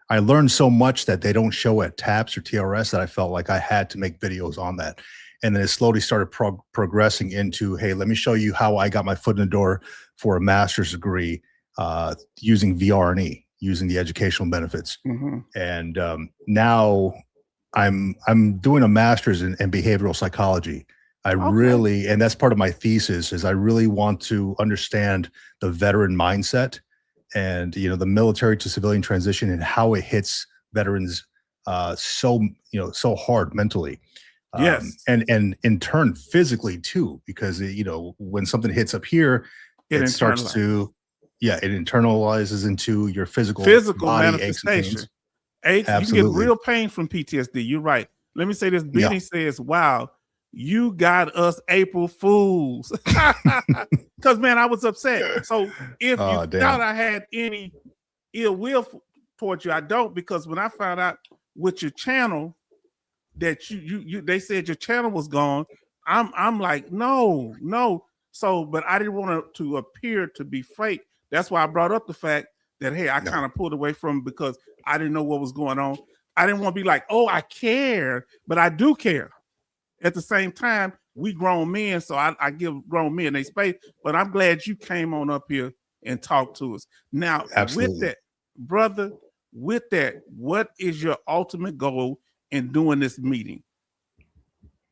I learned so much that they don't show at TAPS or TRS that I felt like I had to make videos on that. And then it slowly started progressing into, hey, let me show you how I got my foot in the door for a master's degree using VR&E, using the educational benefits. Mhm. And now I'm doing a master's in behavioral psychology. I Okay. really, and that's part of my thesis, is I really want to understand the veteran mindset and, you know, the military to civilian transition and how it hits veterans so, you know, so hard mentally. Yes. And in turn physically too, because you know, when something hits up here, It it starts internalized. to, yeah, it internalizes into your physical body aches and manifestation. pains. Aches, you can get Absolutely. real pain from PTSD. You're right. Let me say this. Yeah. Benny says, wow, you got us April Fools. Because, man, I was upset. So if you Oh, damn. thought I had any ill will towards you, I don't, because when I found out with your channel that you they said your channel was gone, I'm like, no. So, but I didn't want it to appear to be fake. That's why I brought up the fact that, hey, I No. kind of pulled away from it because I didn't know what was going on. I didn't want to be like, oh, I care, but I do care. At the same time, we grown men, so I give grown men their space. But I'm glad you came on up here and talked to us. Now, Absolutely. with that, brother, with that, what is your ultimate goal in doing this meeting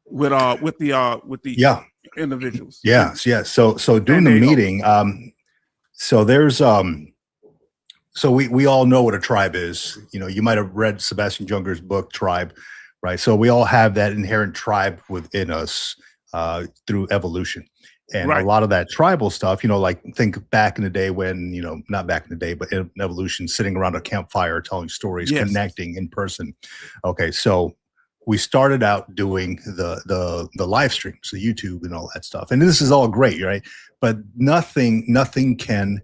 with the Yeah. individuals? Yes. So doing the San Diego. meeting, so there's so we all know what a tribe is. You know, you might have read Sebastian Junger's book Tribe, right? So we all have that inherent tribe within us through evolution. And Right. a lot of that tribal stuff, you know, like think back in the day when, you know, not back in the day, but in evolution, sitting around a campfire, telling stories, Yes. connecting in person. Okay, so we started out doing the live streams, the YouTube and all that stuff. And this is all great, right? But nothing can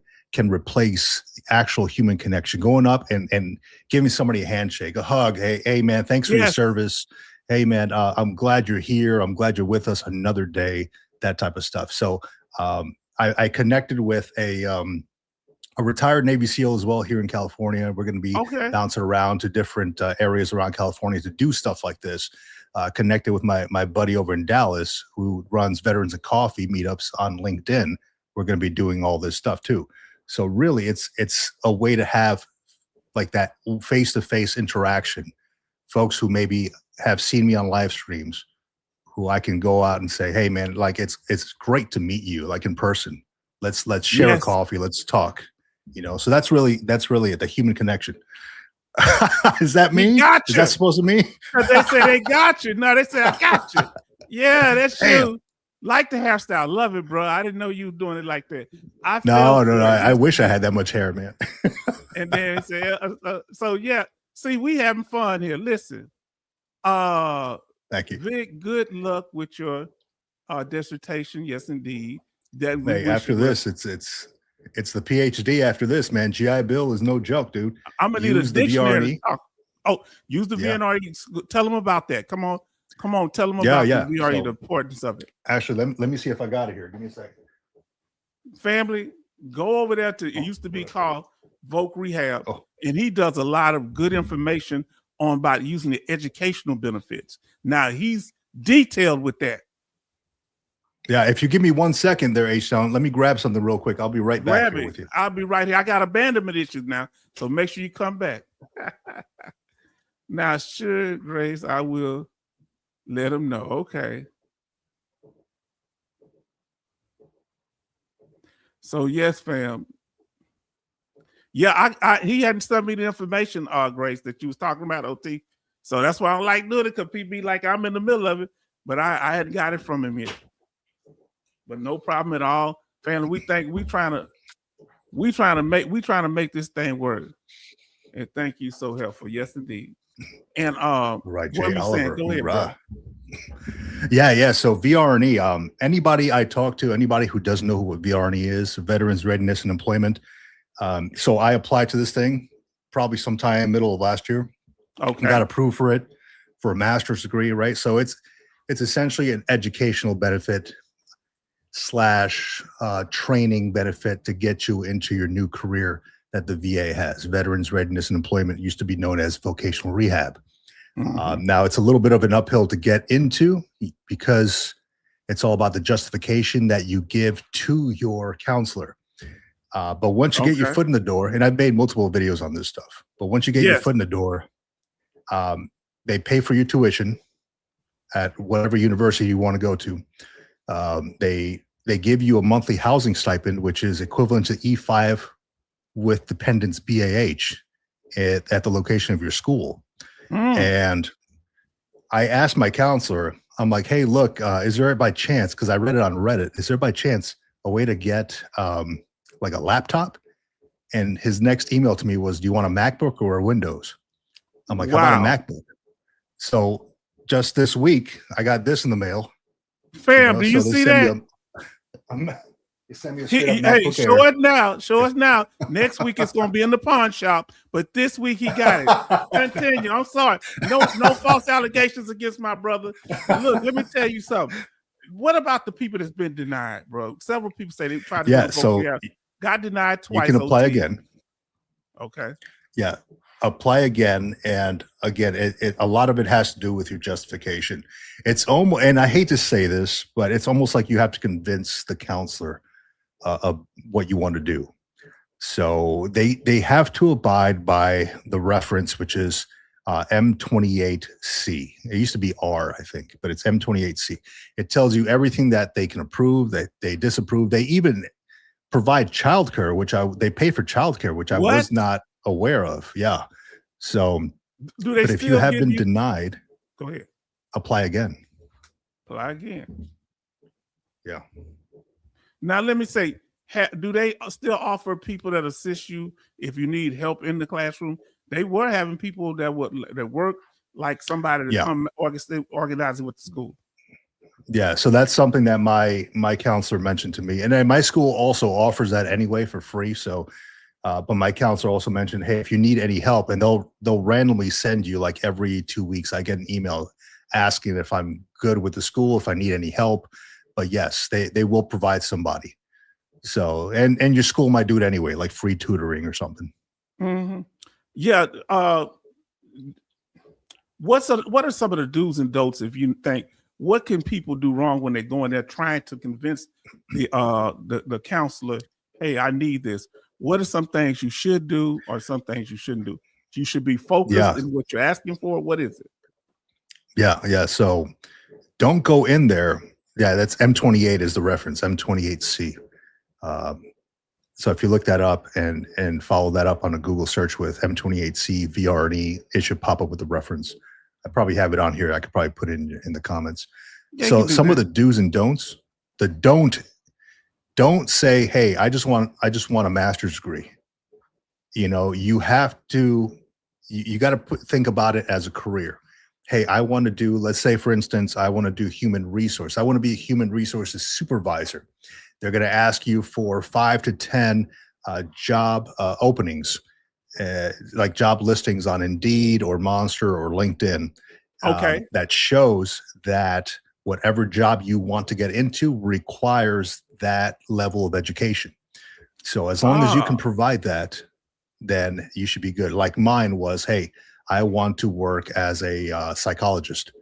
replace the actual human connection. Going up and giving somebody a handshake, a hug. Hey man, thanks for your Yes. service. Hey man, I'm glad you're here. I'm glad you're with us another day. That type of stuff. So I connected with a retired Navy SEAL as well here in California. We're going to be Okay. bouncing around to different areas around California to do stuff like this. Connected with my buddy over in Dallas who runs Veterans of Coffee meetups on LinkedIn. We're going to be doing all this stuff too. So really, it's a way to have like that face-to-face interaction. Folks who maybe have seen me on live streams, who I can go out and say, hey man, like it's great to meet you, like in person. Let's share a Yes. coffee. Let's talk. You know, so that's really it, the human connection. Is that me? Is that supposed to me? They say they got you. No, they say I got you. Yeah, that's you. Like the hairstyle. Love it, bro. I didn't know you were doing it like that. No. I wish I had that much hair, man. And then say, so yeah. See, we having fun here. Listen. Thank you. Vic, good luck with your dissertation. Yes, indeed. That we Hey, after this, it's the PhD after this, man. GI Bill is no joke, dude. I'm gonna need a dictionary. Use the Yeah. VNRE. Tell them about that. Come on. Tell them Yeah, about yeah. the VRE, So- the importance of it. Actually, let me see if I got it here. Give me a second. Family, go over there to, it used to be called Voc Rehab, Oh. and he does a lot of good information on about using the educational benefits. Now he's detailed with that. Yeah, if you give me 1 second there, H-Town, let me grab something real quick. I'll be right back Grab here it. with you. I'll be right here. I got abandonment issues now, so make sure you come back. Now, sure, Grace, I will let him know. Okay. So yes, fam. Yeah, he hadn't sent me the information, Grace, that you was talking about, OT. So that's why I don't like doing it, because people be like, I'm in the middle of it, but I hadn't got it from him yet. But no problem at all. Family, we trying to make this thing work. And thank you, so helpful. Yes, indeed. And Right, what Jay we Oliver. saying? Go ahead, bro. Yeah. So VR&E. Anybody I talk to, anybody who doesn't know what VR&E is, Veterans Readiness and Employment. So I applied to this thing probably sometime middle of last year. Okay. Got approved for it for a master's degree, right? So it's essentially an educational benefit / training benefit to get you into your new career that the VA has. Veterans Readiness and Employment used to be known as vocational rehab. Now it's a little bit of an uphill to get into because it's all about the justification that you give to your counselor. But once you get your foot in the door, and I've made multiple videos on this stuff, but once you get your foot in the door, they pay for your tuition at whatever university you want to go to. They give you a monthly housing stipend, which is equivalent to E5 with dependents BAH at the location of your school. And I asked my counselor, I'm like, hey, look, is there by chance, because I read it on Reddit, is there by chance a way to get like a laptop? And his next email to me was, do you want a MacBook or a Windows? I'm like, how about a MacBook? So just this week, I got this in the mail. Fam, do you see that? They sent me a hey, show us now. Show us now. Next week it's going to be in the pawn shop, but this week he got it. Continue. I'm sorry. No false allegations against my brother. Look, let me tell you something. What about the people that's been denied, bro? Several people say they tried to got denied twice. You can apply again. Okay. Yeah. Apply again. And again, a lot of it has to do with your justification. It's almost, and I hate to say this, but it's almost like you have to convince the counselor of what you want to do. So they have to abide by the reference, which is M28C. It used to be R, I think, but it's M28C. It tells you everything that they can approve, that they disapprove. They even provide childcare, which they pay for childcare, which I was not aware of. Yeah. So, but if you have been denied, go ahead. Apply again. Apply again. Yeah. Now, let me say, do they still offer people that assist you if you need help in the classroom? They were having people that work like somebody to come organizing with the school. Yeah, so that's something that my counselor mentioned to me, and then my school also offers that anyway for free. So, but my counselor also mentioned, hey, if you need any help, and they'll randomly send you like every 2 weeks. I get an email asking if I'm good with the school, if I need any help. But yes, they will provide somebody. So, and your school might do it anyway, like free tutoring or something. Yeah. What are some of the do's and don'ts if you think, what can people do wrong when they're going there trying to convince the counselor, hey, I need this? What are some things you should do or some things you shouldn't do? You should be focused in what you're asking for. What is it? Yeah. So don't go in there. Yeah, that's M28 is the reference, M28C. So if you look that up and follow that up on a Google search with M28C VRE, it should pop up with the reference. I probably have it on here. I could probably put it in the comments. Yeah, so some of the do's and don'ts, don't say, hey, I just want a master's degree. You know, you have to, you got to think about it as a career. Hey, I want to do, let's say, for instance, I want to do human resource. I want to be a human resources supervisor. They're going to ask you for 5 to 10 job openings, like job listings on Indeed or Monster or LinkedIn. That shows that whatever job you want to get into requires that level of education. So as long as you can provide that, then you should be good. Like mine was, hey, I want to work as a psychologist.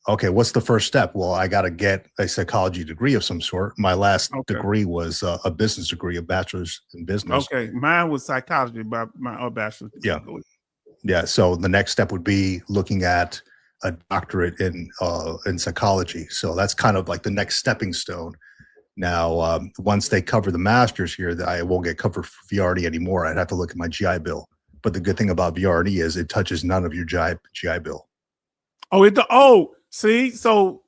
Okay, what's the first step? Well, I got to get a psychology degree of some sort. My last degree was a business degree, a bachelor's in business. Okay, mine was psychology, but my bachelor's. Yeah. So the next step would be looking at a doctorate in psychology. So that's kind of like the next stepping stone. Now, once they cover the master's here, I won't get covered for VRD anymore. I'd have to look at my GI Bill. But the good thing about VRD is it touches none of your GI Bill. See, so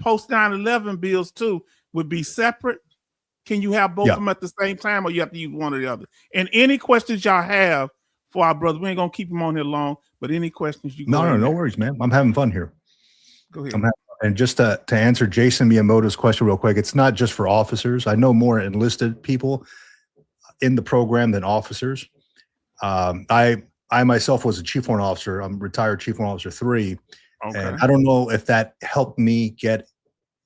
post 9/11 bills too would be separate. Can you have both of them at the same time, or you have to use one or the other? And any questions y'all have for our brother, we ain't gonna keep him on here long. But any questions you? No worries, man. I'm having fun here. Go ahead. And just to answer Jason Miyamoto's question real quick, it's not just for officers. I know more enlisted people in the program than officers. I myself was a Chief Warrant Officer. I'm retired Chief Warrant Officer 3. And I don't know if that helped me get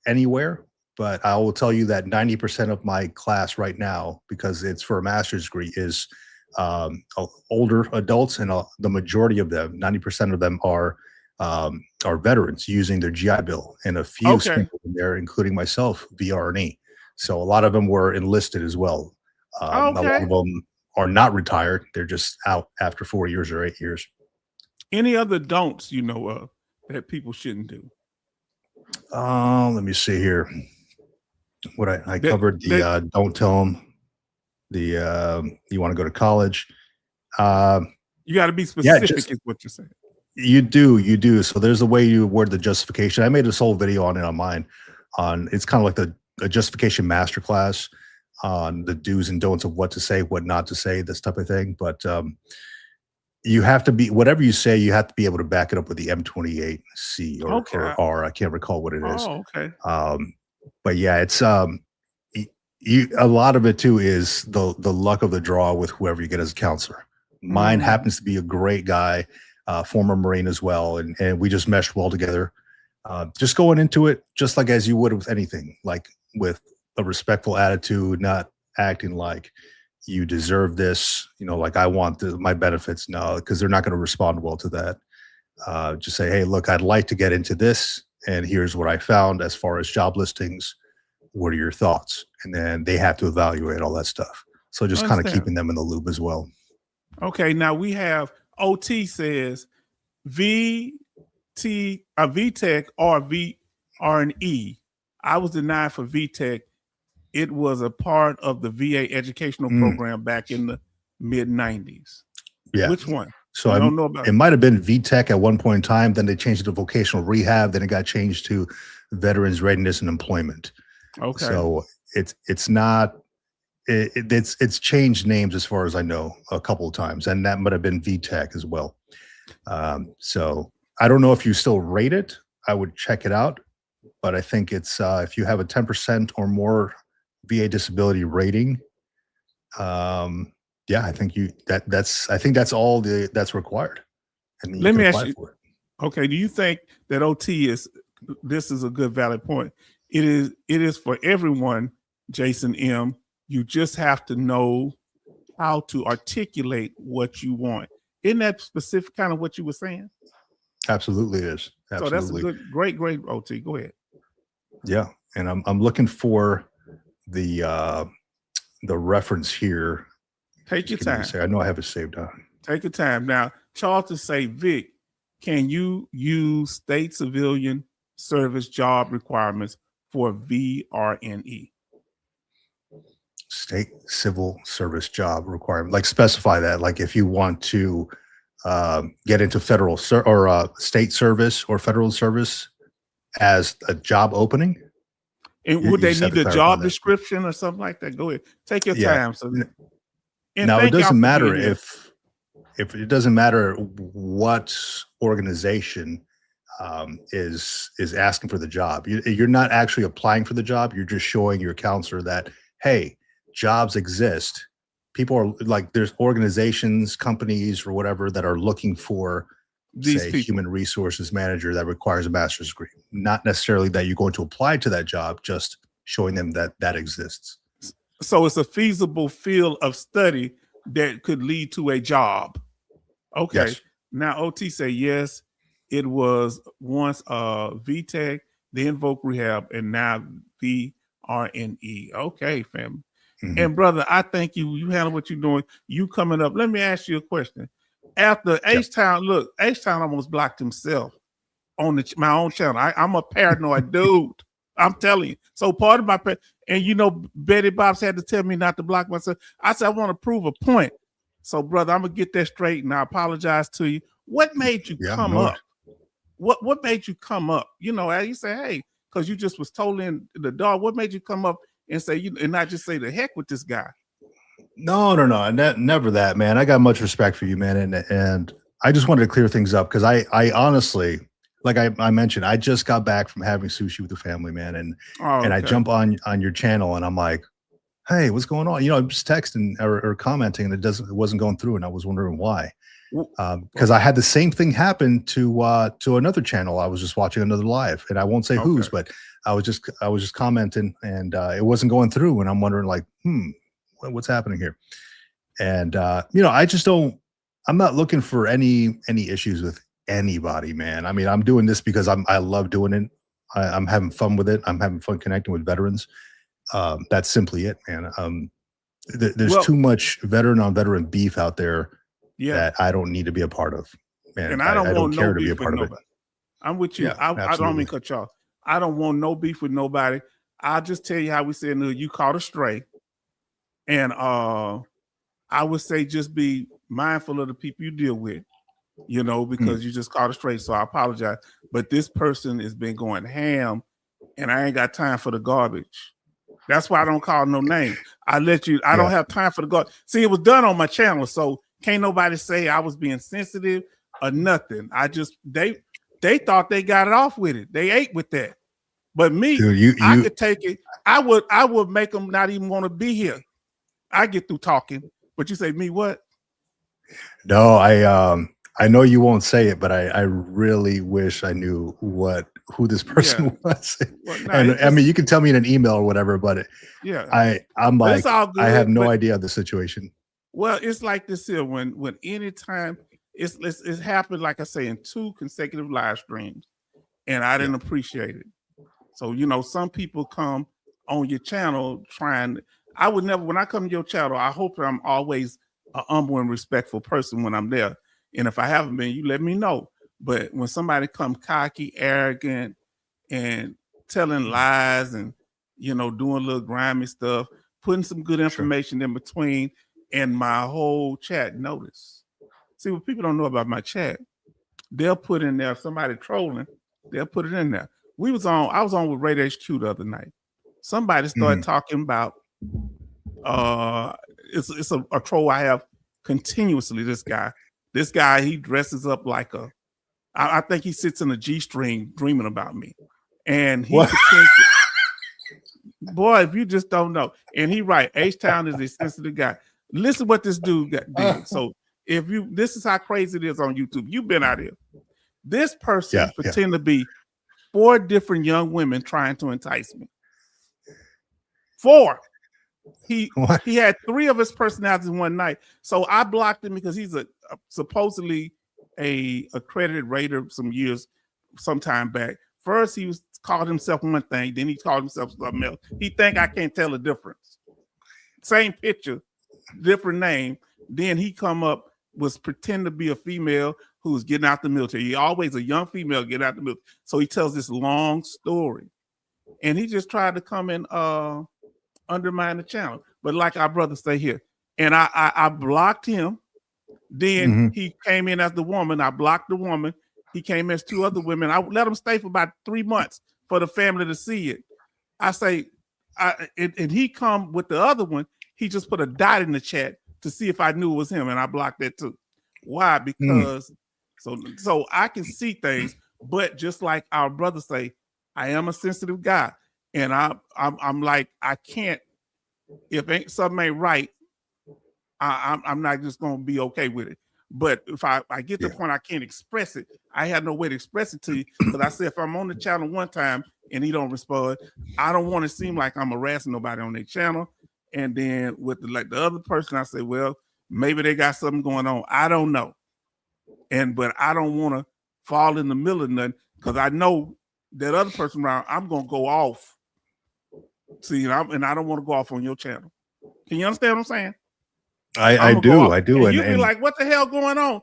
anywhere, but I will tell you that 90% of my class right now, because it's for a master's degree, is older adults, and the majority of them, 90% of them are veterans using their GI Bill, and a few Okay. sprinkled in there, including myself, VRNE. So a lot of them were enlisted as well. A lot Okay. of them are not retired; they're just out after 4 years or 8 years. Any other don'ts you know of that people shouldn't do? Let me see here. What I That covered the that don't tell them the you want to go to college. Uh, you got to be yeah, specific, just is what you're saying. you do. So there's a way you word the justification. I made this whole video on it on mine. On it's kind of like a justification masterclass on the do's and don'ts of what to say, what not to say, this type of thing. But you have to be whatever you say. You have to be able to back it up with the M28C Okay. or R. I can't recall what it is. Oh, okay. But yeah, it's a lot of it too is the luck of the draw with whoever you get as a counselor. Mine Mm. happens to be a great guy, former Marine as well, and we just meshed well together. Just going into it, just like as you would with anything, like with a respectful attitude, not acting like you deserve this, like I want my benefits. No, because they're not going to respond well to that. Just say, hey, look, I'd like to get into this, and here's what I found as far as job listings. What are your thoughts? And then they have to evaluate all that stuff. So just kind of Understand. keeping them in the loop as well. Okay. Now we have OT says VTech or VRNE. I was denied for VTech. It was a part of the VA educational program back in the mid 90s. Yeah. Which one? So I don't know about it might have been VTech at one point in time. Then they changed it to vocational rehab. Then it got changed to veterans readiness and employment. Okay. So it's not it's changed names as far as I know a couple of times, and that might have been VTech as well. So I don't know if you still rate it. I would check it out, but I think it's if you have a 10% or more VA disability rating, yeah, I think that's all that's required. And then Let you me can ask apply you, for it. okay, do you think that OT this is a good valid point. It is for everyone, Jason M. You just have to know how to articulate what you want. Isn't that specific kind of what you were saying? Absolutely is. So that's a Absolutely. great OT. Go ahead. Yeah. And I'm looking for the reference here. Take your Just give me a time. second. I know I have it saved down. Take your time. Now, Charlton say, Vic, can you use state civilian service job requirements for VRNE? State civil service job requirement, like specify that, like if you want to get into federal or state service or federal service as a job opening. And You would they just have need to a clarify job that. description or something like that? Go ahead. Take your Yeah. time. So, and Now it thank y'all doesn't for matter being here. if it doesn't matter what organization is asking for the job. You're not actually applying for the job. You're just showing your counselor that, hey, jobs exist. People are like, there's organizations, companies, or whatever that are looking for, These say, people. human resources manager that requires a master's degree. Not necessarily that you're going to apply to that job, just showing them that exists. So it's a feasible field of study that could lead to a job. Okay. Yes. Now OT say yes, it was once VTech, then Voc Rehab, and now VRNE. Okay, fam. Mhm. And brother, I think you handle what you're doing. You coming up. Let me ask you a question. After H-Town, look, H-Town almost blocked himself on my own channel. I'm a paranoid dude. I'm telling you. So part of my and Betty Bob's had to tell me not to block myself. I said I want to prove a point. So brother, I'm gonna get that straight, and I apologize to you. What made you come up? What made you come up? You say, hey, because you just was totally in the dark. What made you come up and say and not just say the heck with this guy? No, never that, man. I got much respect for you, man, and I just wanted to clear things up because I honestly, like I mentioned, I just got back from having sushi with the family, man, and I jump on your channel and I'm like, hey, what's going on? I'm just texting or commenting, and it wasn't going through, and I was wondering why. Because I had the same thing happen to another channel. I was just watching another live, and I won't say whose, but I was just commenting, and it wasn't going through, and I'm wondering like, what's happening here? And I just don't. I'm not looking for any issues with anybody, man. I mean, I'm doing this because I love doing it. I'm having fun with it. I'm having fun connecting with veterans. That's simply it, man. There's Well, too much veteran on veteran beef out there yeah, that I don't need to be a part of, man. and I don't I don't want no care to be a beef with part of it. nobody. I'm with you. Yeah, I don't mean absolutely. cut you off. I don't want no beef with nobody. I'll just tell you how we say in the hood, you caught a stray. And I would say just be mindful of the people you deal with, because you just caught a stray. So I apologize. But this person has been going ham and I ain't got time for the garbage. That's why I don't call no name. I don't have time for the garbage. See, it was done on my channel. So can't nobody say I was being sensitive or nothing. They thought they got it off with it. They ate with that. But me, Dude, I could take it. I would make them not even want to be here. I get through talking, but you say me what? No, I know you won't say it, but I really wish I knew who this person was. Well, no, And I mean, you can tell me in an email or whatever, but I'm but like, it's all good, I have no idea of the situation. Well, it's like this here when anytime it's happened, like I say, in 2 consecutive live streams, and I didn't appreciate it. So some people come on your channel trying. I would never, when I come to your channel, I hope that I'm always a humble and respectful person when I'm there. And if I haven't been, you let me know. But when somebody come cocky, arrogant, and telling lies and doing little grimy stuff, putting some good information in between, and my whole chat notice. See, what people don't know about my chat, they'll put in there, if somebody trolling, they'll put it in there. I was on with Radar HQ the other night. Somebody started talking about it's a troll I have continuously. This guy, he dresses up like I think he sits in a G-string dreaming about me. And he boy, if you just don't know. And he right, H-Town is a sensitive guy. Listen what this dude did. So this is how crazy it is on YouTube. You've been out here. This person pretend to be 4 different young women trying to entice me. 4. He had 3 of his personalities in one night. So I blocked him because he's supposedly a accredited raider some time back. First, he called himself one thing, then he called himself something else. He think I can't tell the difference. Same picture, different name. Then he was pretend to be a female who's getting out the military. He always a young female getting out the military. So he tells this long story. And he just tried to come and undermine the channel. But like our brother say here, and I blocked him. Then he came in as the woman. I blocked the woman. He came as 2 other women. I let him stay for about 3 months for the family to see it. I say, and he come with the other one. He just put a dot in the chat to see if I knew it was him, and I blocked that too. Why? Because so I can see things, but just like our brother say, I am a sensitive guy, and I'm like, I can't, if something ain't right, I'm not just gonna be okay with it. But if I get to the point I can't express it, I have no way to express it to you. Because I said if I'm on the channel one time and he don't respond, I don't want to seem like I'm harassing nobody on their channel. And then with the other person, I say, well, maybe they got something going on. I don't know. But I don't want to fall in the middle of nothing because I know that other person around, I'm gonna go off. See, and I don't want to go off on your channel. Can you understand what I'm saying? I do. And you be like, what the hell going on?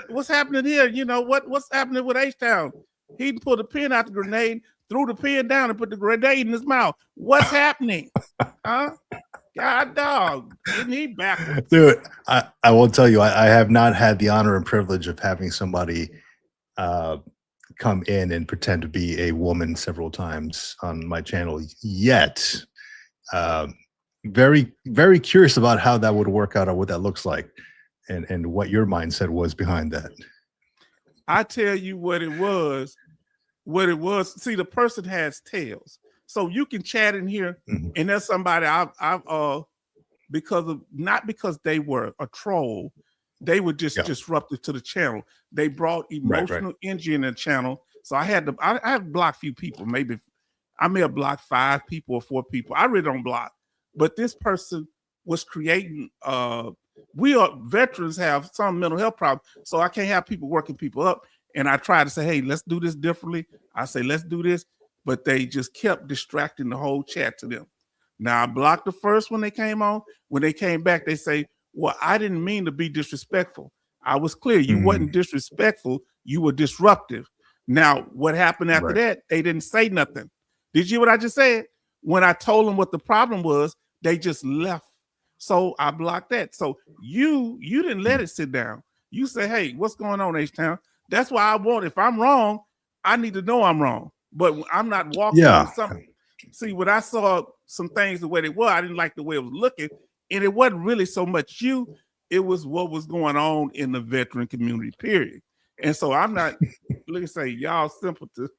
What's happening here? What's happening with H-Town? He pulled a pin out the grenade, threw the pin down, and put the grenade in his mouth. What's happening? Huh? God dog. Isn't he backwards? Dude, I will tell you, I have not had the honor and privilege of having somebody come in and pretend to be a woman several times on my channel yet. Very, very curious about how that would work out or what that looks like and what your mindset was behind that. I tell you what it was. See, the person has tails. So you can chat in here and there's somebody I've not because they were a troll, they were just disruptive to the channel. They brought emotional energy in the channel. So I had blocked a few people. Maybe I may have blocked 5 people or 4 people. I really don't block. But this person was creating veterans have some mental health problems, so I can't have people working people up. And I try to say, hey, let's do this differently. I say, let's do this, but they just kept distracting the whole chat to them. Now I blocked the first when they came on. When they came back, they say, well, I didn't mean to be disrespectful. I was clear. You wasn't disrespectful. You were disruptive. Now, what happened after that? They didn't say nothing. Did you hear what I just said? When I told them what the problem was, they just left. So I blocked that. So you didn't let it sit down. You say, hey, what's going on, H-Town? That's why I want, if I'm wrong, I need to know I'm wrong. But I'm not walking on something. See, when I saw some things the way they were, I didn't like the way it was looking. And it wasn't really so much you, it was what was going on in the veteran community, period. And so I'm not, let me say, y'all simpletons.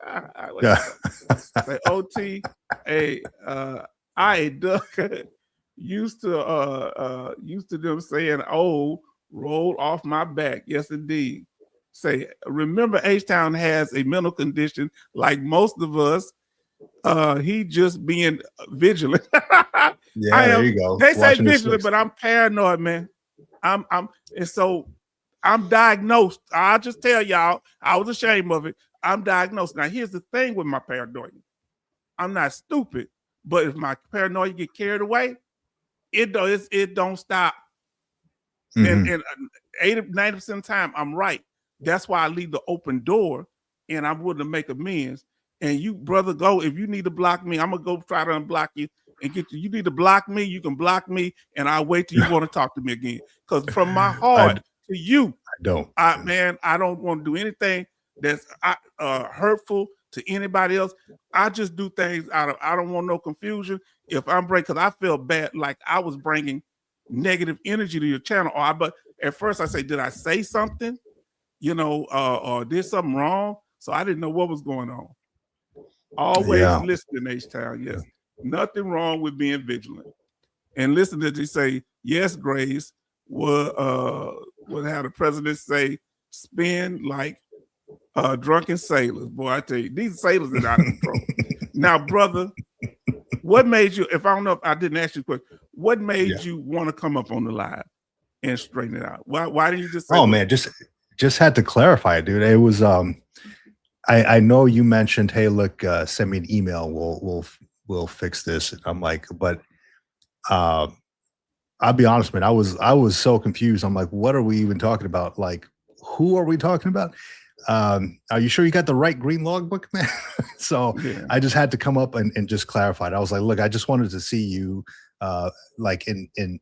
Say, OT, I duck used to them saying, oh, roll off my back. Yes, indeed. Say, remember, H-Town has a mental condition like most of us. He just being vigilant. There you go. They say vigilant, but I'm paranoid, man. And so I'm diagnosed. I'll just tell y'all, I was ashamed of it. I'm diagnosed. Now, here's the thing with my paranoia. I'm not stupid, but if my paranoia get carried away, it don't stop. And 90% of the time, I'm right. That's why I leave the open door, and I'm willing to make amends. And you, brother, go. If you need to block me, I'm gonna go try to unblock you and get you. You need to block me, you can block me, and I'll wait till you want to talk to me again. Because from my heart to you, I don't want to do anything that's hurtful to anybody else. I just do things out of, I don't want no confusion. If I'm breaking, because I feel bad, like I was bringing negative energy to your channel. But at first I say, did I say something? Or did something wrong? So I didn't know what was going on. Always listening, H-Town. Yes. Nothing wrong with being vigilant. And listen to they say, yes, Grace, would have the president say, spin like drunken sailors. Boy, I tell you, these sailors are out of control. Now, brother, what made you, if I don't know if I didn't ask you a question, what made you want to come up on the live and straighten it out? Why didn't you just say, man, just had to clarify it, dude. It was I know you mentioned, hey, look, send me an email, we'll fix this. I'm like, but I'll be honest, man, I was so confused. I'm like, what are we even talking about? Like, who are we talking about? Are you sure you got the right green logbook, man? So I just had to come up and just clarify it. I was like, look, I just wanted to see you like in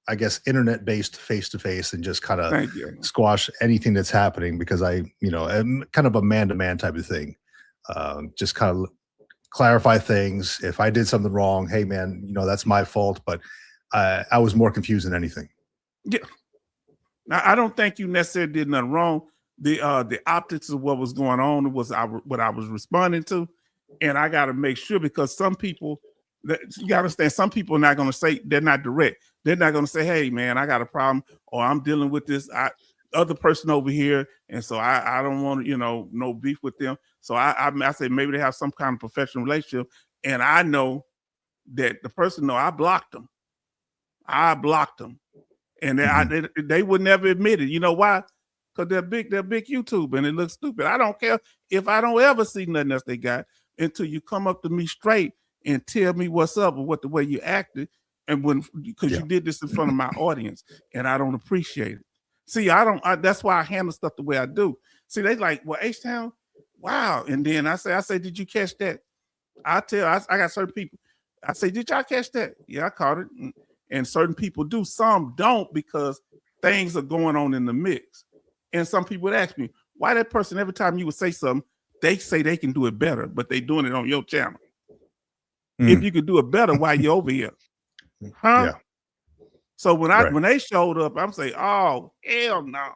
I guess internet-based face-to-face and just kind of squash anything that's happening, because I'm kind of a man-to-man type of thing. Just kind of clarify things. If I did something wrong, hey man, that's my fault. But I was more confused than anything. Yeah. Now, I don't think you necessarily did nothing wrong. The optics of what was going on was what I was responding to. And I got to make sure, because some people, you got to understand, some people are not going to say, they're not direct. They're not going to say, hey, man, I got a problem, or I'm dealing with this other person over here. And so I don't want, no beef with them. So I say maybe they have some kind of professional relationship. And I know that the person, I blocked them. And they would never admit it. You know why? Because they're big YouTube and it looks stupid. I don't care if I don't ever see nothing else they got until you come up to me straight and tell me what's up or what the way you acted. And because you did this in front of my audience, and I don't appreciate it. See, that's why I handle stuff the way I do. See, they like, well, H-Town, wow. And then I say, did you catch that? I got certain people. I say, did y'all catch that? Yeah, I caught it. And certain people do. Some don't, because things are going on in the mix. And some people would ask me, why that person, every time you would say something, they say they can do it better, but they doing it on your channel. If you could do it better, why you over here? Huh? Yeah. So when they showed up, I'm saying, oh, hell no.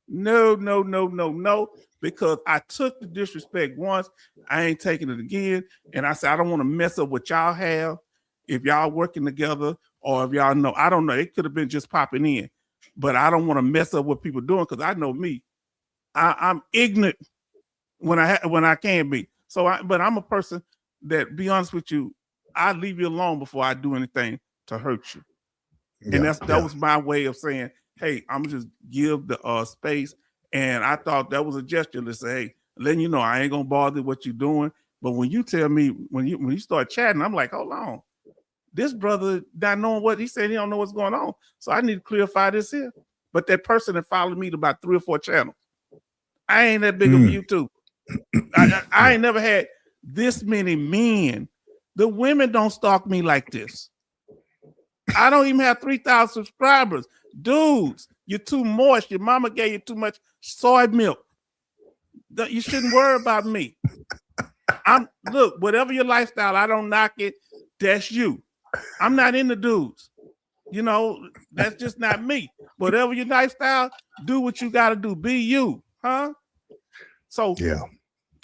No. Because I took the disrespect once, I ain't taking it again. And I said, I don't want to mess up what y'all have. If y'all working together, or if y'all know, I don't know, it could have been just popping in. But I don't want to mess up what people doing, because I know me. I'm ignorant when I can be. But I'm a person that, be honest with you, I leave you alone before I do anything to hurt you. And that was my way of saying, hey, I'm just give the space. And I thought that was a gesture to say, hey, letting you know I ain't gonna bother what you're doing. But when you tell me, when you start chatting, I'm like, hold on. This brother not knowing what he said, he don't know what's going on. So I need to clarify this here. But that person that followed me to about 3 or 4 channels. I ain't that big of a YouTuber. I ain't never had this many men. The women don't stalk me like this. I don't even have 3,000 subscribers. Dudes, you're too moist. Your mama gave you too much soy milk. You shouldn't worry about me. Look, whatever your lifestyle, I don't knock it. That's you. I'm not into dudes. You know, that's just not me. Whatever your lifestyle, do what you got to do. Be you, huh? So yeah,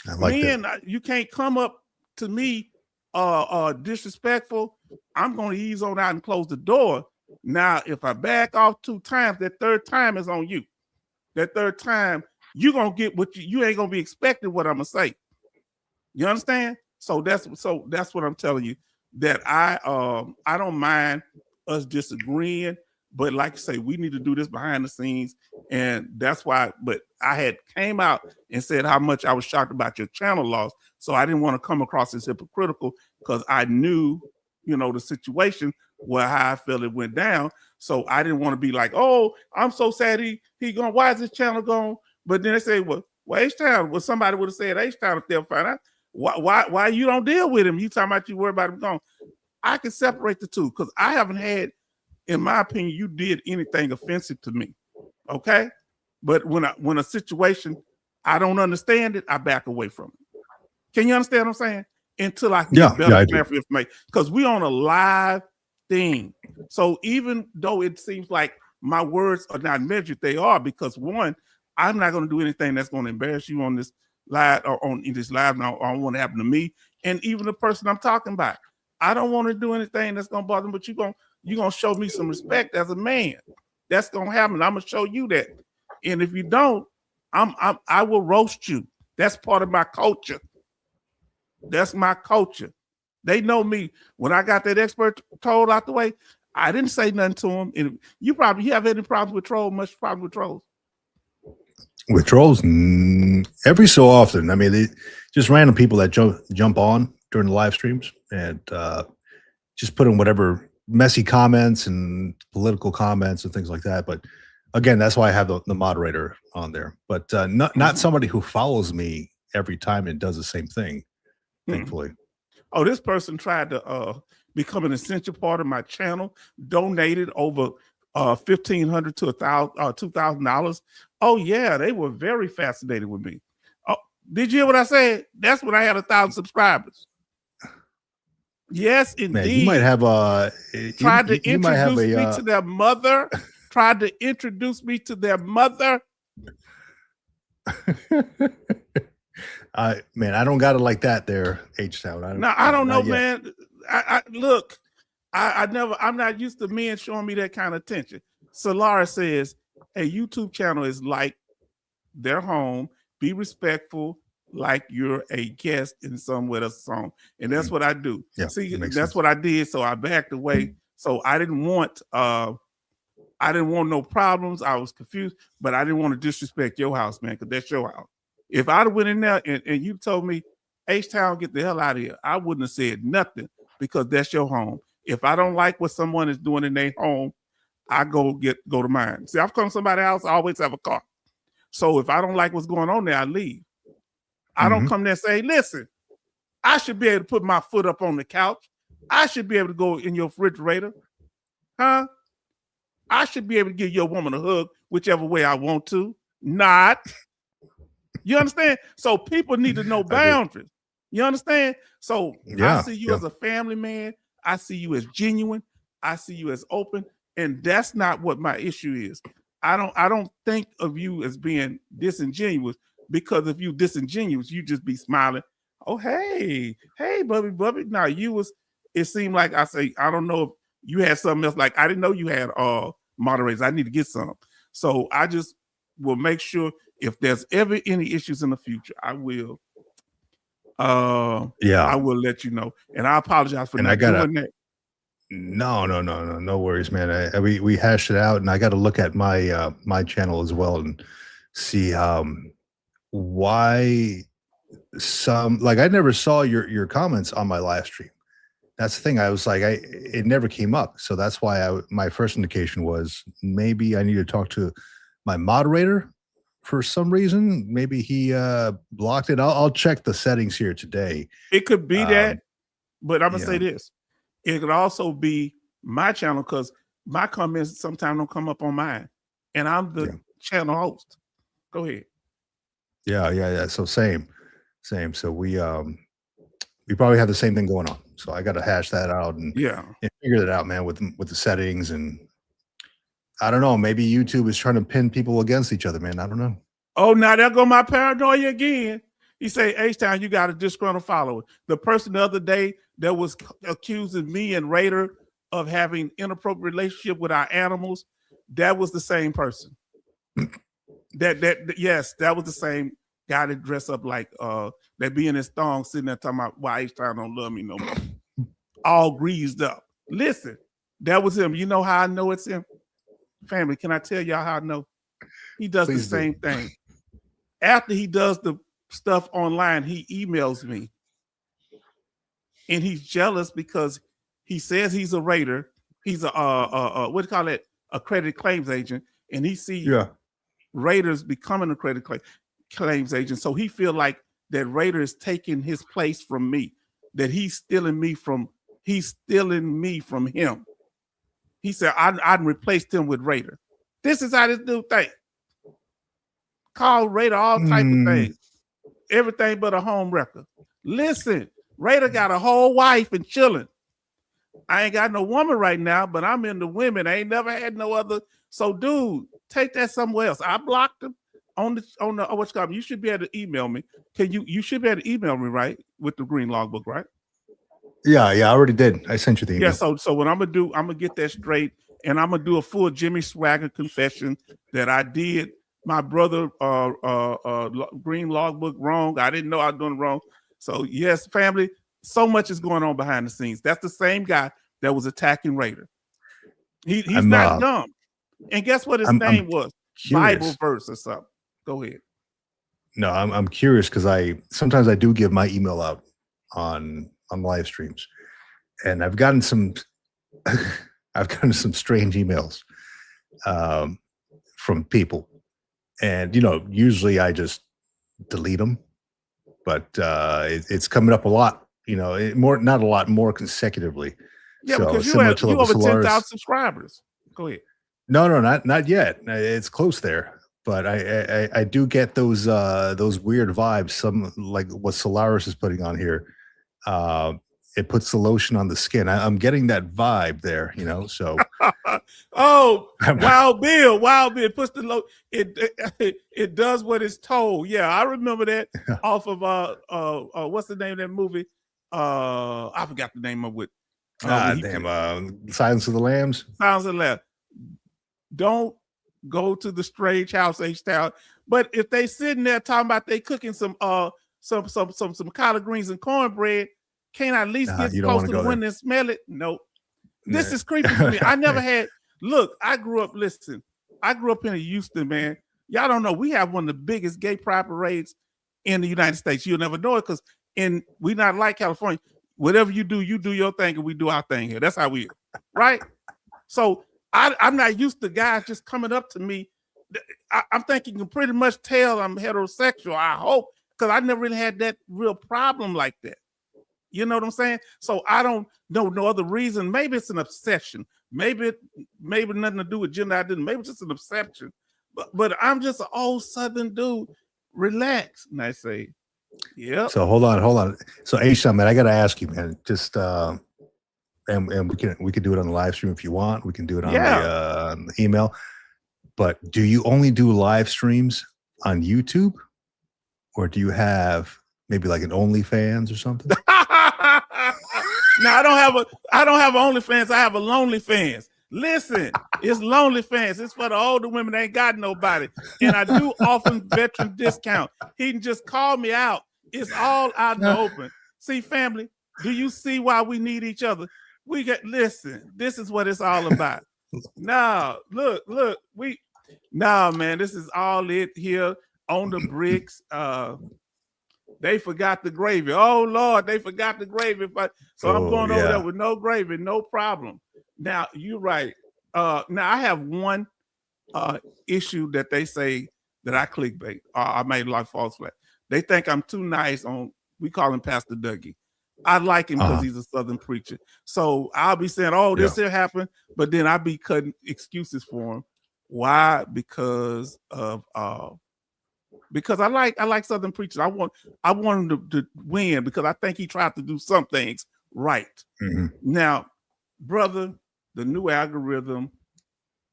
I like men, that. you can't come up to me disrespectful. I'm going to ease on out and close the door. Now, if I back off 2 times, that 3rd time is on you. That 3rd time, you're going to get what you ain't going to be expecting what I'm going to say. You understand? So that's what I'm telling you, that I don't mind us disagreeing, but like I say, we need to do this behind the scenes. And that's why, but I had came out and said how much I was shocked about your channel loss. So I didn't want to come across as hypocritical because I knew, you know, the situation where how I felt it went down. So I didn't want to be like, oh, I'm so sad he gone. Why is his channel gone? But then they say, well, H-Town, well, somebody would have said H-Town if they'll find out. Why you don't deal with him? You talking about you worry about him gone. I can separate the two because I haven't had, in my opinion, you did anything offensive to me. Okay. But when a situation, I don't understand it, I back away from it. Can you understand what I'm saying? Until I can get better information. Because we on a live thing. So even though it seems like my words are not measured, they are, because one, I'm not going to do anything that's going to embarrass you on this live or in this live now. I don't want to happen to me. And even the person I'm talking about, I don't want to do anything that's going to bother them, but you're going to show me some respect as a man. That's going to happen. I'm going to show you that. And if you don't, I will roast you. That's part of my culture. That's my culture. They know me. When I got that expert told out the way, I didn't say nothing to him. And you have any problems with trolls? Much problem with trolls? With trolls, every so often. I mean, they just random people that jump on during the live streams and just put in whatever messy comments and political comments and things like that. But again, that's why I have the moderator on there. But not somebody who follows me every time and does the same thing. Thankfully. Oh, this person tried to become an essential part of my channel. Donated over $1,500 to $2,000. Oh yeah, they were very fascinated with me. Oh, did you hear what I said? That's when I had 1,000 subscribers. Yes, indeed. Man, you might have tried to introduce me to their mother. Tried to introduce me to their mother. Man, I don't got it like that there, H-Town. I don't know, man. Look, I'm not used to men showing me that kind of attention. Solara says a YouTube channel is like their home. Be respectful, like you're a guest in somewhere else's song. And that's what I do. Yeah, see, that's what I did. So I backed away. So I didn't want no problems. I was confused, but I didn't want to disrespect your house, man, because that's your house. If I'd have went in there and you told me, H-Town, get the hell out of here, I wouldn't have said nothing because that's your home. If I don't like what someone is doing in their home, I go to mine. See, I've come to somebody's house, I always have a car. So if I don't like what's going on there, I leave. I don't come there and say, listen, I should be able to put my foot up on the couch. I should be able to go in your refrigerator. Huh? I should be able to give your woman a hug whichever way I want to. Not. You understand? So people need to know boundaries. You understand? So I see you as a family man. I see you as genuine. I see you as open. And that's not what my issue is. I don't think of you as being disingenuous, because if you disingenuous, you just be smiling. Oh, hey, Bubby. Now it seemed like I don't know if you had something else. Like, I didn't know you had moderators. I need to get some. So I just will make sure if there's ever any issues in the future, I will let you know. And I apologize for not doing that. No worries, man. We hashed it out, and I got to look at my my channel as well and see why some like I never saw your comments on my live stream. That's the thing. I was like, it never came up, so that's why my first indication was maybe I need to talk to my moderator for some reason. Maybe he blocked it. I'll check the settings here today. It could be that, but I'm gonna yeah. say this: it could also be my channel because my comments sometimes don't come up on mine, and I'm the channel host. Go ahead. Yeah. So same. So we probably have the same thing going on. So I got to hash that out and figure that out, man, with the settings. And I don't know, maybe YouTube is trying to pin people against each other, man. I don't know. Oh, now there go my paranoia again. He say, H-Town, you got a disgruntled follower. The person the other day that was accusing me and Raider of having inappropriate relationship with our animals, that was the same person. Yes, that was the same guy that dressed up like that be in his thong sitting there talking about why H-Town don't love me no more. All greased up. Listen, that was him. You know how I know it's him? Family, can I tell y'all how I know? He does the same thing. After he does the stuff online, he emails me. And he's jealous because he says he's a Raider. He's a what do you call it? Accredited claims agent. And he sees Raiders becoming accredited claims agent. So he feel like that Raider is taking his place from me, that he's stealing me from him. He said, I replaced him with Raider. This is how this dude think. Call Raider all type of things. Everything but a home record. Listen, Raider got a whole wife and chilling. I ain't got no woman right now, but I'm into women. I ain't never had no other. So, dude, take that somewhere else. I blocked him on the what's called. You should be able to email me. You should be able to email me, right? With the green logbook, right? Yeah, I already did. I sent you the email. Yeah, so what I'm gonna get that straight, and I'm gonna do a full Jimmy Swagger confession that I did my brother green logbook wrong. I didn't know I was doing it wrong. So yes, family, so much is going on behind the scenes. That's the same guy that was attacking Raider. He's not dumb. And guess what his name was? Bible verse or something. Go ahead. No, I'm curious because sometimes I do give my email out on live streams, and I've gotten some strange emails from people, and usually I just delete them, but it's coming up a lot, not a lot more consecutively. Yeah, so because you have over 10,000 subscribers. Go ahead. No, not yet. It's close there, but I do get those weird vibes. Some like what Solaris is putting on here. It puts the lotion on the skin. I'm getting that vibe there, so. Oh, Wild Bill puts the it does what it's told. Yeah, I remember that off of what's the name of that movie? I forgot the name of it. Silence of the Lambs. Silence of the Lambs. Don't go to the strange house, H-Town. But if they sitting there talking about they cooking some collard greens and cornbread, can't I at least get close to the window and smell it? Nope. This is creepy for me. I never had. Look, I grew up in Houston, man. Y'all don't know. We have one of the biggest gay pride parades in the United States. You'll never know it because we not like California. Whatever you do your thing, and we do our thing here. That's how we are, right? So I'm not used to guys just coming up to me. I'm thinking you can pretty much tell I'm heterosexual. I hope, because I never really had that real problem like that. You know what I'm saying? So I don't know no other reason. Maybe it's an obsession. Maybe nothing to do with gender identity. Maybe it's just an obsession. But I'm just an old Southern dude. Relax. And I say, yeah. So hold on. So H-Town, man, I gotta ask you, man. Just and we can do it on the live stream if you want. We can do it on the email. But do you only do live streams on YouTube, or do you have maybe like an OnlyFans or something? No, I don't have OnlyFans. I have a Lonely Fans. Listen, it's Lonely Fans. It's for the older women that ain't got nobody. And I do offer veteran discount. He can just call me out. It's all out in the open. See, family, do you see why we need each other? We got listen. This is what it's all about. No, look, man. This is all it here on the bricks. They forgot the gravy. Oh Lord, they forgot the gravy. So I'm going over there with no gravy, no problem. Now you're right. Now I have one issue that they say that I clickbait. I made like false flag. They think I'm too nice on. We call him Pastor Dougie. I like him because he's a Southern preacher. So I'll be saying, "Oh, this here happened," but then I'll be cutting excuses for him. Why? Because of because I like Southern preachers. I want him to win because I think he tried to do some things right. Mm-hmm. Now, brother, the new algorithm,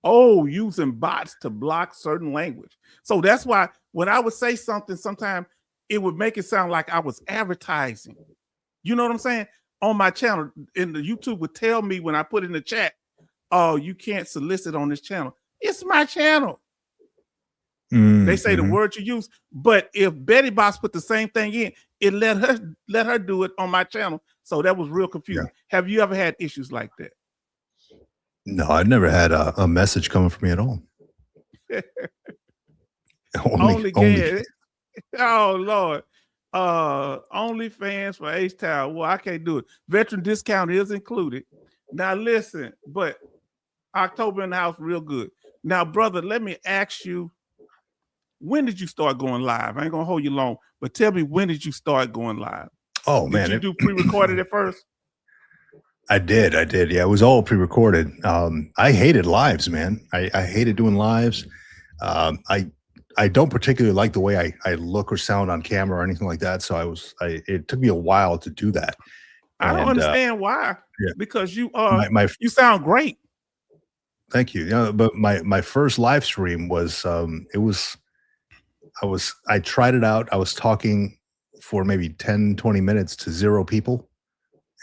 using bots to block certain language. So that's why when I would say something, sometimes it would make it sound like I was advertising. You know what I'm saying? On my channel, and the YouTube would tell me when I put in the chat, "Oh, you can't solicit on this channel." It's my channel. They say the word you use, but if Betty Boss put the same thing in, it let her do it on my channel. So that was real confusing. Yeah. Have you ever had issues like that? No, I never had a message coming from me at all. only. Oh Lord. OnlyFans for H-Town. Well, I can't do it. Veteran discount is included. Now listen, but October in the house, real good. Now, brother, let me ask you, when did you start going live? I ain't gonna hold you long, but tell me, when did you start going live? Oh man, did you do pre-recorded at first? I did. Yeah, it was all pre-recorded. I hated lives, man. I hated doing lives. I don't particularly like the way I look or sound on camera or anything like that. So it took me a while to do that. I don't understand why. Yeah. Because you you sound great. Thank you. But my first live stream was I tried it out. I was talking for maybe 10, 20 minutes to 0 people.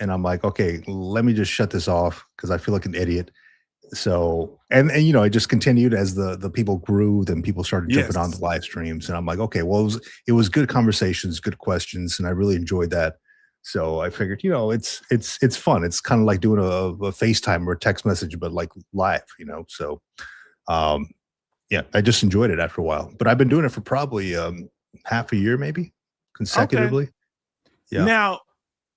And I'm like, okay, let me just shut this off because I feel like an idiot. So, and I just continued as the people grew, then people started jumping on the live streams. And I'm like, okay, well, it was good conversations, good questions. And I really enjoyed that. So I figured, it's fun. It's kind of like doing a FaceTime or a text message, but like live, so, yeah, I just enjoyed it after a while, but I've been doing it for probably half a year, maybe consecutively. Okay. Yeah. Now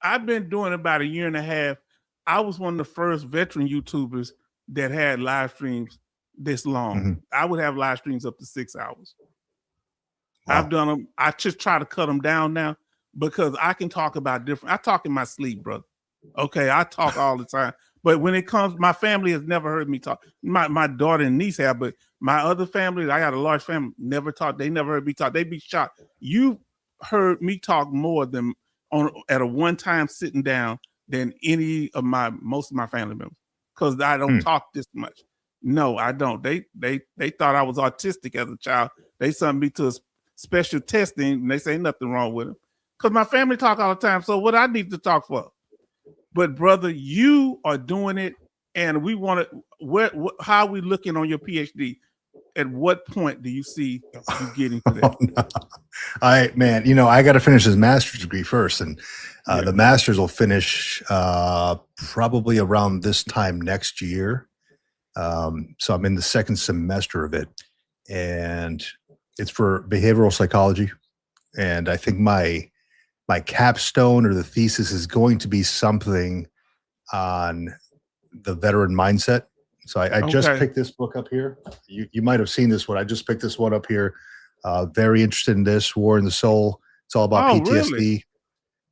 I've been doing about a year and a half. I was one of the first veteran YouTubers that had live streams this long. Mm-hmm. I would have live streams up to 6 hours. Wow. I've done them. I just try to cut them down now because I can talk about different. I talk in my sleep, brother. Okay, I talk all the time. But when it comes, my family has never heard me talk. My daughter and niece have, but my other family, I got a large family, never talk. They never heard me talk. They be shocked. You heard me talk more than at a one-time sitting down than most of my family members, because I don't talk this much. No, I don't. They thought I was autistic as a child. They sent me to a special testing, and they say nothing wrong with them, because my family talk all the time. So what I need to talk for? But brother, you are doing it, and we want to. How are we looking on your PhD? At what point do you see you getting to that? No. I got to finish this master's degree first, and the master's will finish probably around this time next year. So I'm in the second semester of it, and it's for behavioral psychology. And I think my capstone or the thesis is going to be something on the veteran mindset. So I just picked this book up here. You might have seen this one. I just picked this one up here. Very interested in this, War in the Soul. It's all about PTSD, really?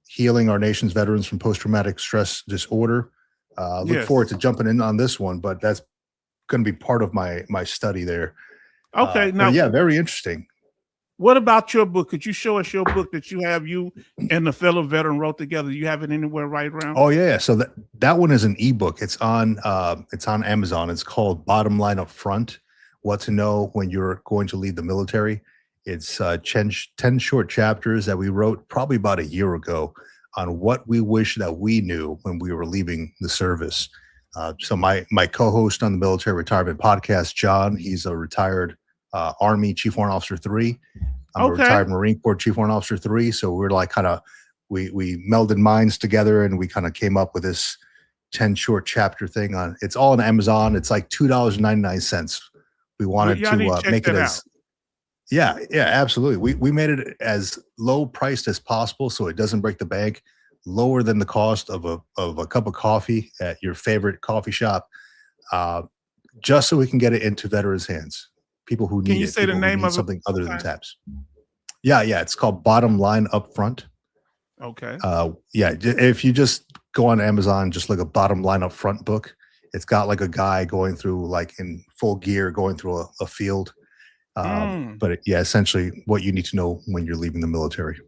Healing our nation's veterans from post-traumatic stress disorder. Look forward to jumping in on this one, but that's going to be part of my study there. Okay. Now, yeah, very interesting. What about your book? Could you show us your book that you and the fellow veteran wrote together? You have it anywhere right around? Oh yeah. So that one is an ebook. It's on Amazon. It's called Bottom Line Up Front: What to Know When You're Going to Leave the Military. It's 10 short chapters that we wrote probably about a year ago on what we wish that we knew when we were leaving the service. So my co-host on the Military Retirement Podcast, John, he's a retired Army Chief Warrant Officer 3. I'm a retired Marine Corps Chief Warrant Officer 3. So we're like we melded minds together, and we kind of came up with this 10 short chapter thing on. It's all on Amazon. It's like $2.99. We wanted Y'all need to to check make it that as out. yeah, absolutely. We made it as low priced as possible so it doesn't break the bank, lower than the cost of a cup of coffee at your favorite coffee shop, uh, just so we can get it into veterans' hands, people who Can need you it, say the people who name need of it something one other more than time? taps. Yeah, it's called Bottom Line Upfront. Okay. If you just go on Amazon, just look a Bottom Line Upfront book. It's got like a guy going through, like in full gear, going through a field. Essentially what you need to know when you're leaving the military.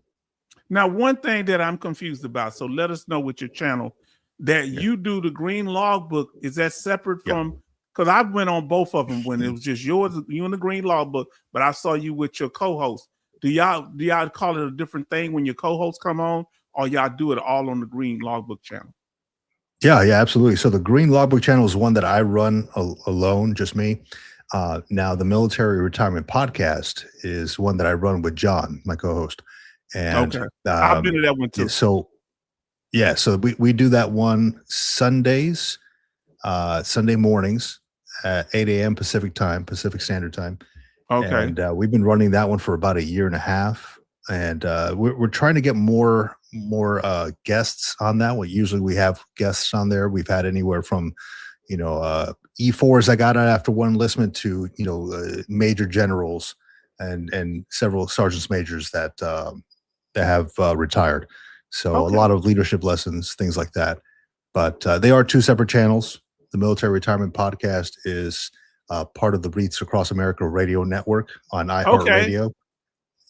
Now, one thing that I'm confused about, so let us know with your channel that Yeah. you do the green logbook. Is that separate Yeah. from? Because I went on both of them when it was just yours, you and the green logbook, but I saw you with your co-host. Do y'all call it a different thing when your co-hosts come on, or y'all do it all on the green logbook channel? Yeah, absolutely. So the Green Logbook channel is one that I run alone, just me. Now the Military Retirement Podcast is one that I run with John, my co-host. And Okay, I've been to that one too. so we do that one Sundays, Sunday mornings at 8 a.m. Pacific Standard Time. Okay. And we've been running that one for about a year and a half. And we're trying to get more guests on that one. Usually we have guests on there. We've had anywhere from, E4s I got after one enlistment to, major generals and several sergeants majors that have retired. So Okay. a lot of leadership lessons, things like that. But they are two separate channels. The Military Retirement Podcast is part of the Wreaths Across America radio network on iHeartRadio.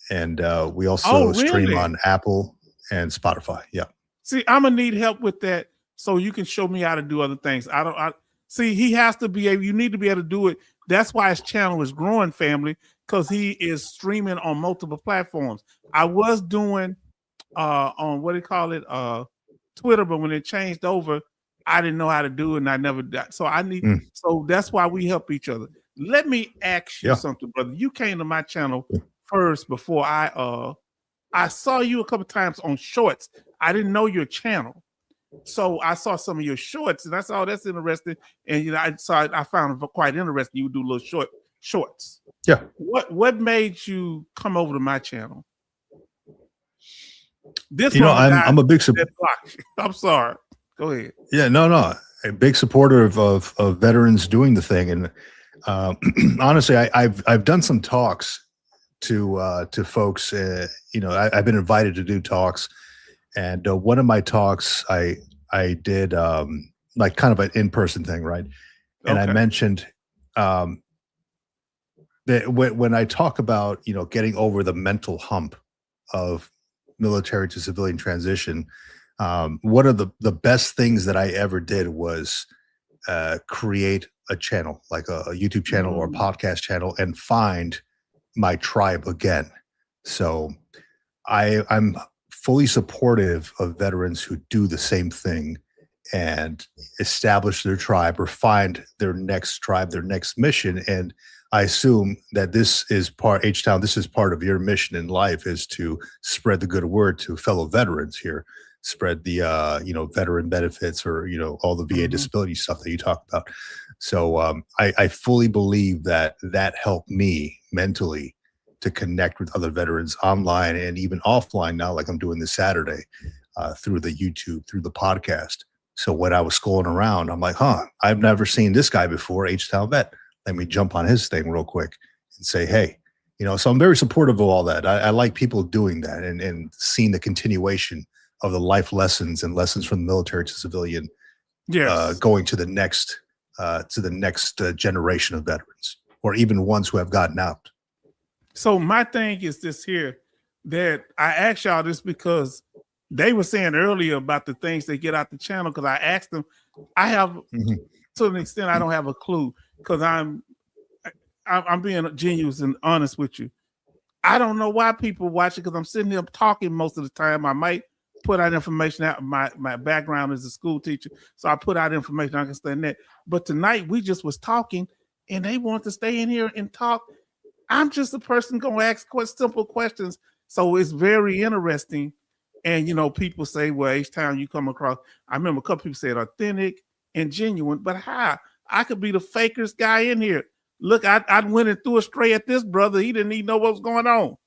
And we also stream on Apple and Spotify. Yeah. See, I'm gonna need help with that, so you can show me how to do other things. I see. He has to be able. You need to be able to do it. That's why his channel is growing, family, because he is streaming on multiple platforms. I was doing on what do you call it, Twitter, but when it changed over, I didn't know how to do it, and I never did. So I need. So that's why we help each other. Let me ask you something, brother. You came to my channel first before I saw you a couple times on shorts. I didn't know your channel, so I saw some of your shorts, and I saw that's interesting. And I found it quite interesting. You do little shorts. Yeah. What made you come over to my channel? This I'm a big I'm sorry. Go ahead. Yeah, no, a big supporter of veterans doing the thing, and honestly, I've done some talks to folks. I've been invited to do talks, and one of my talks I did like kind of an in-person thing, right? And I mentioned that when I talk about getting over the mental hump of military to civilian transition, one of the best things that I ever did was create a channel, like a YouTube channel or a podcast channel, and find my tribe again. So I'm fully supportive of veterans who do the same thing and establish their tribe or find their next tribe, their next mission. And I assume that this is H-Town, this is part of your mission in life, is to spread the good word to fellow veterans here, spread the, veteran benefits or, all the VA disability stuff that you talk about. So I fully believe that helped me mentally to connect with other veterans online and even offline now, like I'm doing this Saturday through the YouTube, through the podcast. So when I was scrolling around, I'm like, I've never seen this guy before, H-Town vet. Let me jump on his thing real quick and say, hey, so I'm very supportive of all that. I like people doing that and seeing the continuation of the life lessons and lessons from the military to civilian, going to the next generation of veterans, or even ones who have gotten out. So my thing is this here, that I asked y'all this because they were saying earlier about the things they get out the channel. Because I asked them, I have to an extent I don't have a clue, because I'm being genuine and honest with you. I don't know why people watch it, because I'm sitting here talking most of the time. I might put out information out. My background is a school teacher, so I put out information. I understand that. But tonight we just was talking, and they want to stay in here and talk. I'm just a person going to ask simple questions. So it's very interesting And people say, well, H-Town, you come across. I remember a couple people said authentic and genuine, but how? I could be the fakest guy in here. Look, I went and threw a stray at this brother. He didn't even know what was going on,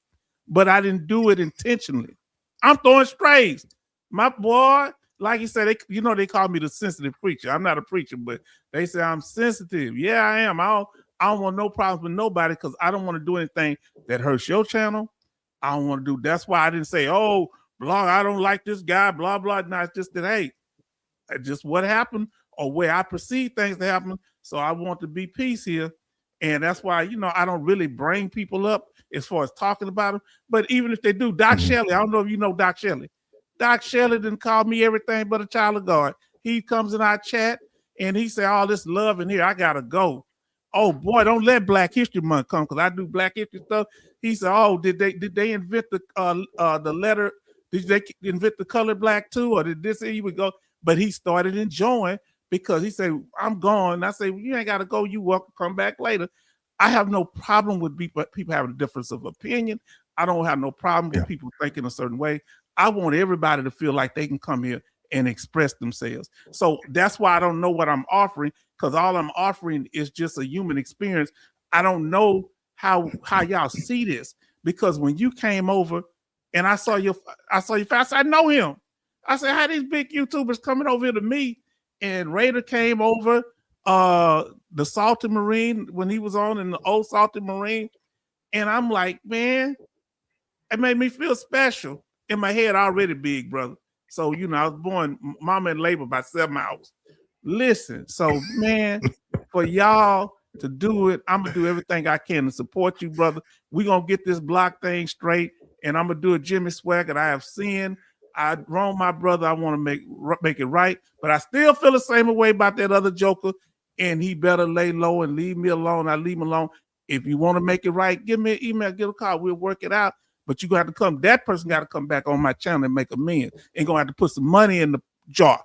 but I didn't do it intentionally. I'm throwing strays. My boy, like you said, they call me the sensitive preacher. I'm not a preacher, but they say I'm sensitive. Yeah, I am. I don't want no problems with nobody because I don't want to do anything that hurts your channel. I don't want to do. That's why I didn't say, oh, blog, I don't like this guy, blah, blah. No, it's just that, hey, just what happened or where I perceive things to happen. So I want to be peace here. And that's why, I don't really bring people up as far as talking about them. But even if they do, Doc Shelley, I don't know if you know Doc Shelley. Doc Shelley didn't call me everything but a child of God. He comes in our chat and he said, all this love in here, I got to go. Oh boy, don't let Black History Month come because I do Black History stuff. He said, oh, did they invent the letter? Did they invent the color black too? Or did this? He would go, but he started enjoying because he said, I'm gone. And I say, well, you ain't got to go. You welcome, come back later. I have no problem with people having a difference of opinion. I don't have no problem with people thinking a certain way. I want everybody to feel like they can come here and express themselves. So that's why I don't know what I'm offering, because all I'm offering is just a human experience. I don't know how y'all see this, because when you came over and I saw your face, I know him. I said, how these big YouTubers coming over here to me? And Raider came over, the Salted Marine, when he was on in the old Salted Marine. And I'm like, man, it made me feel special. In my head already big, brother. So, I was born, mama in labor by 7 hours. Listen, so man, for y'all to do it, I'm going to do everything I can to support you, brother. We're going to get this block thing straight, and I'm going to do a Jimmy Swaggart. I have sinned. I wronged my brother. I want to make it right, but I still feel the same way about that other joker, and he better lay low and leave me alone. I leave him alone. If you want to make it right, give me an email, give a call. We'll work it out. But you got to come. That person got to come back on my channel and make amends. Ain't gonna have to put some money in the jar.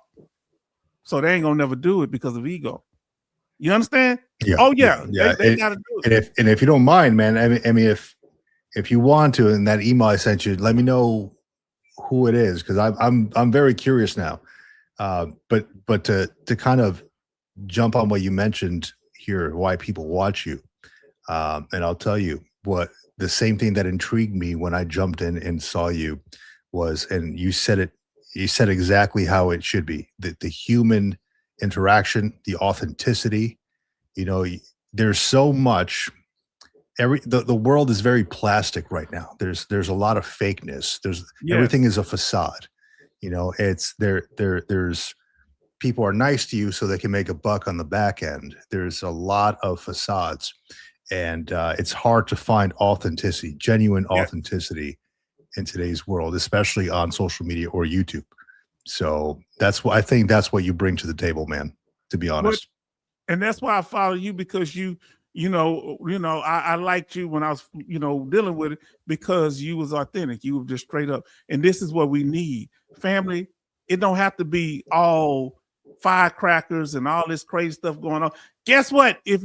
So they ain't gonna never do it because of ego. You understand? Yeah. Oh yeah. They got to do it. And if you don't mind, man, I mean, if you want to, in that email I sent you, let me know who it is, because I'm very curious now. But to kind of jump on what you mentioned here, why people watch you, and I'll tell you what. The same thing that intrigued me when I jumped in and saw you was, and you said exactly how it should be, the human interaction, the authenticity. There's so much, the world is very plastic right now. There's a lot of fakeness. Everything is a facade. There's people are nice to you so they can make a buck on the back end. There's a lot of facades. And it's hard to find authenticity, genuine authenticity in today's world, especially on social media or YouTube. So I think that's what you bring to the table, man, to be honest. And that's why I follow you, because I liked you when I was, dealing with it, because you was authentic. You were just straight up. And this is what we need. Family, it don't have to be all firecrackers and all this crazy stuff going on. Guess what? If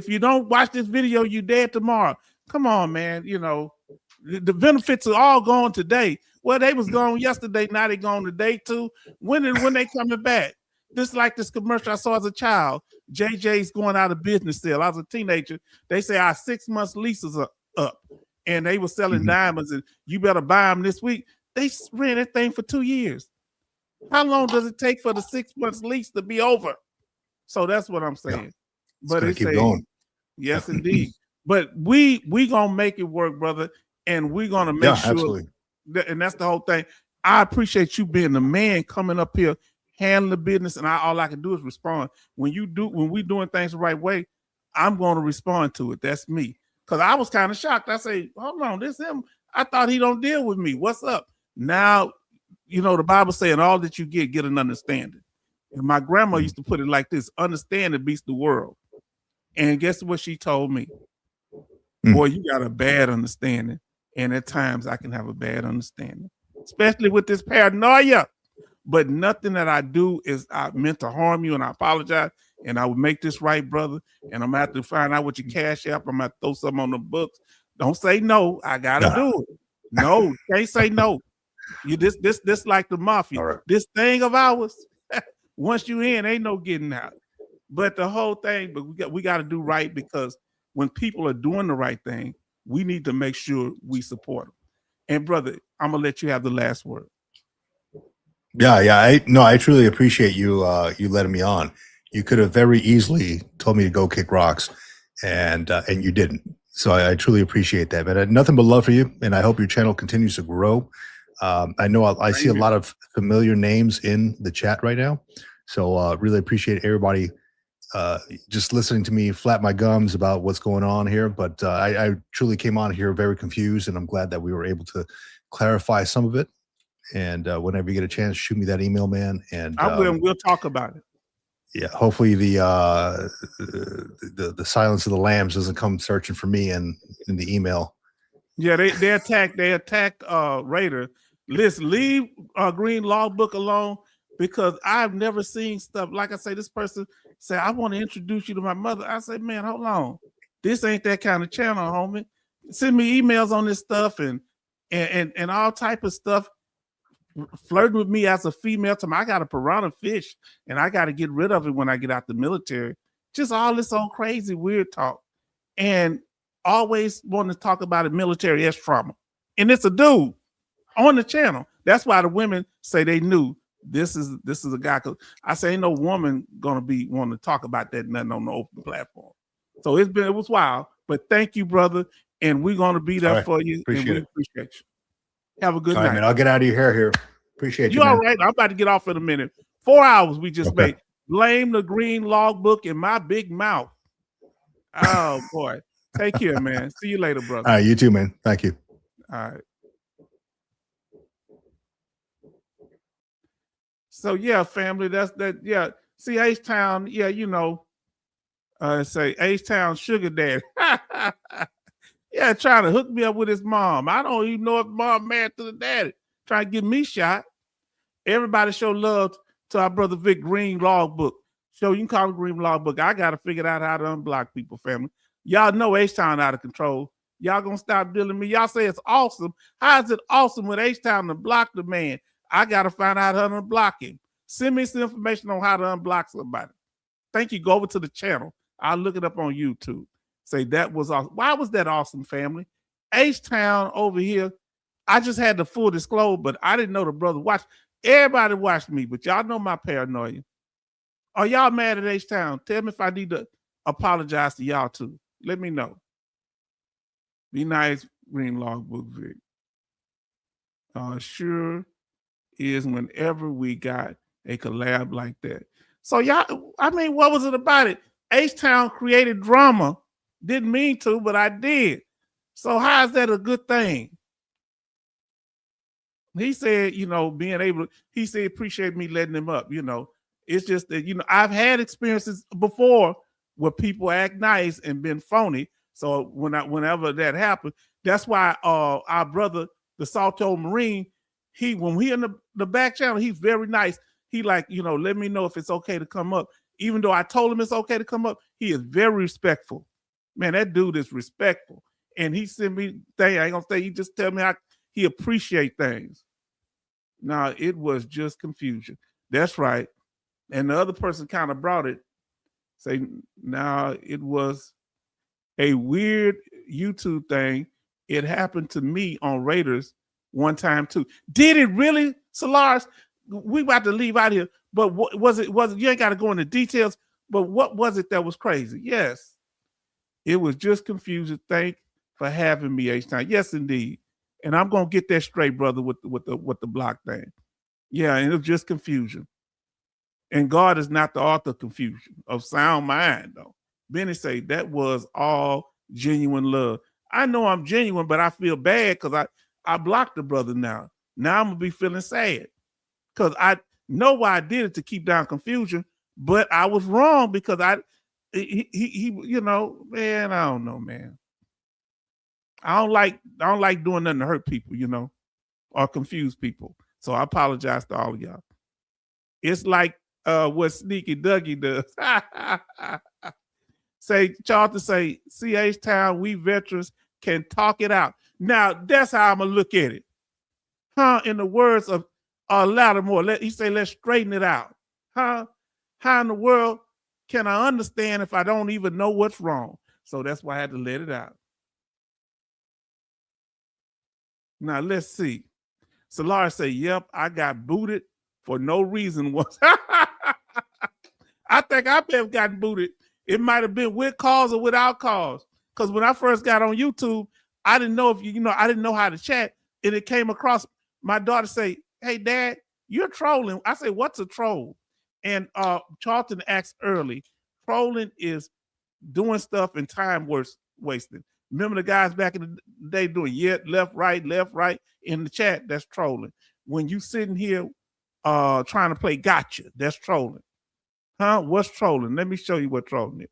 you don't watch this video, you dead tomorrow. Come on, man. The benefits are all gone today. Well, they was gone yesterday. Now they gone today too. When they coming back? Just like this commercial I saw as a child. JJ's going out of business still. I was a teenager. They say our 6 months leases are up, and they were selling diamonds, and you better buy them this week. They ran that thing for 2 years. How long does it take for the 6 months lease to be over? So that's what I'm saying. Yeah. But it's keep going. Yes, indeed. But we gonna make it work, brother, and we're gonna make sure. Absolutely. And that's the whole thing. I appreciate you being the man coming up here, handling the business, and all I can do is respond. When we doing things the right way, I'm going to respond to it. That's me. Because I was kind of shocked. I say, hold on, this him. I thought he don't deal with me. What's up? Now, the Bible saying all that you get an understanding. And my grandma used to put it like this: understanding beats the world. And guess what she told me? Boy, you got a bad understanding. And at times I can have a bad understanding, especially with this paranoia. But nothing that I do is I meant to harm you, and I apologize. And I will make this right, brother. And I'm going to have to find out what your cash app. I'm going to throw something on the books. Don't say no. I got to do it. No, can't say no. You this like the mafia. All right. This thing of ours, once you in, ain't no getting out. But the whole thing, but we got to do right, because when people are doing the right thing, we need to make sure we support them. And brother, I'm gonna let you have the last word. Yeah. I truly appreciate you you letting me on. You could have very easily told me to go kick rocks, and you didn't. So I truly appreciate that, man. I had nothing but love for you, and I hope your channel continues to grow. I know I see a lot of familiar names in the chat right now, so really appreciate everybody just listening to me flap my gums about what's going on here. But I truly came on here very confused, and I'm glad that we were able to clarify some of it. And whenever you get a chance, shoot me that email, man. And I will, and we'll talk about it. yeah, hopefully the silence of the lambs doesn't come searching for me in the email. Yeah, they attack Raider. Listen, leave Green Logbook alone, because I've never seen stuff like I say. This person say, I want to introduce you to my mother. I say, man, hold on, this ain't that kind of channel, homie. Send me emails on this stuff and all type of stuff, flirting with me as a female. To me, I got a piranha fish and I got to get rid of it when I get out the military. Just all this old crazy weird talk, and always want to talk about a military trauma. And it's a dude on the channel. That's why the women say they knew this is a guy. Cause I say ain't no woman gonna be wanting to talk about that nothing on the open platform. So it was wild. But thank you, brother, and we're gonna be there for you. Appreciate and we appreciate you. Have a good night. All right, man. I'll get out of your hair here. Appreciate you. You all right? I'm about to get off in a minute. 4 hours we just made. Blame the Green Logbook in my big mouth. Oh boy. Take care, man. See you later, brother. All right, you too, man. Thank you. All right. So yeah, family, that's that. Yeah, see H-Town. Yeah, you know, say H-Town sugar daddy. Yeah, trying to hook me up with his mom. I don't even know if mom married to the daddy. Trying to get me shot. Everybody show love to our brother Vic Green Logbook. So you can call him Green Logbook. I gotta figure out how to unblock people, family. Y'all know H-Town out of control. Y'all gonna stop dealing with me. Y'all say it's awesome. How is it awesome with H-Town to block the man? I gotta find out how to unblock him. Send me some information on how to unblock somebody. Thank you. Go over to the channel. I'll look it up on YouTube. Say that was awesome. Why was that awesome, family? H-Town over here. I just had the full disclosure, but I didn't know the brother watched. Everybody watched me, but y'all know my paranoia. Are y'all mad at H-Town? Tell me if I need to apologize to y'all too. Let me know. Be nice, Green Logbook Vic. Sure is whenever we got a collab like that. So y'all, I mean, what was it about it? H-Town created drama. Didn't mean to, but I did. So how is that a good thing? He said, you know, being able to, he said, appreciate me letting him up. You know, it's just that, you know, I've had experiences before where people act nice and been phony. So whenever that happened, that's why our brother, the Salto Marine, when we in the back channel, he's very nice. He like, you know, let me know if it's okay to come up. Even though I told him it's okay to come up, he is very respectful. Man, that dude is respectful. And he sent me things. I ain't gonna say, he just tell me how he appreciate things. Now, it was just confusion. That's right. And the other person kind of brought it. Say, now it was a weird YouTube thing. It happened to me on Raiders one time too. Did it really, Solaris? We about to leave out here, but what was it? You ain't got to go into details, but what was it that was crazy? Yes, it was just confusion. Thank for having me, H-Time. Yes, indeed. And I'm gonna get that straight, brother, with the block thing. Yeah, and it was just confusion. And God is not the author of confusion, of sound mind, though. Benny say that was all genuine love. I know I'm genuine, but I feel bad because I blocked the brother now. Now I'm gonna be feeling sad because I know why I did it, to keep down confusion, but I was wrong because he you know, man, I don't know, man. I don't like doing nothing to hurt people, you know, or confuse people. So I apologize to all of y'all. It's like what Sneaky Dougie does. Say, Charlton say, CH Town, we veterans can talk it out. Now, that's how I'm going to look at it. In the words of Lattimore, he say, let's straighten it out. How in the world can I understand if I don't even know what's wrong? So that's why I had to let it out. Now let's see. Solar say, yep, I got booted for no reason once. I think I may have gotten booted. It might have been with cause or without cause. Because when I first got on YouTube, I didn't know if I didn't know how to chat. And it came across my daughter say, hey, Dad, you're trolling. I say, what's a troll? And Charlton asked early, trolling is doing stuff and time wasting. Remember the guys back in the day doing left, right in the chat? That's trolling. When you sitting here trying to play gotcha, that's trolling. What's trolling? Let me show you what trolling is.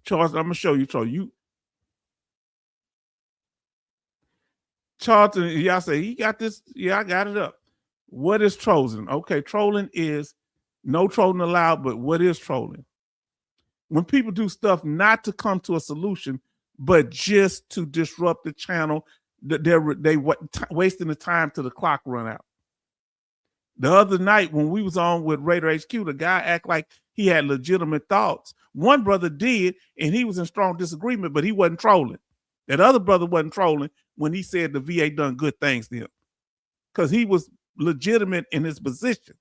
Charles, I'm gonna show you trolling. Charlton, y'all say he got this. Yeah, I got it up. What is trolling? Okay, trolling is no trolling allowed, but what is trolling? When people do stuff not to come to a solution, but just to disrupt the channel, they're wasting the time till the clock run out. The other night when we was on with Raider HQ, the guy act like he had legitimate thoughts. One brother did, and he was in strong disagreement, but he wasn't trolling. That other brother wasn't trolling when he said the VA done good things to him, because he was legitimate in his position.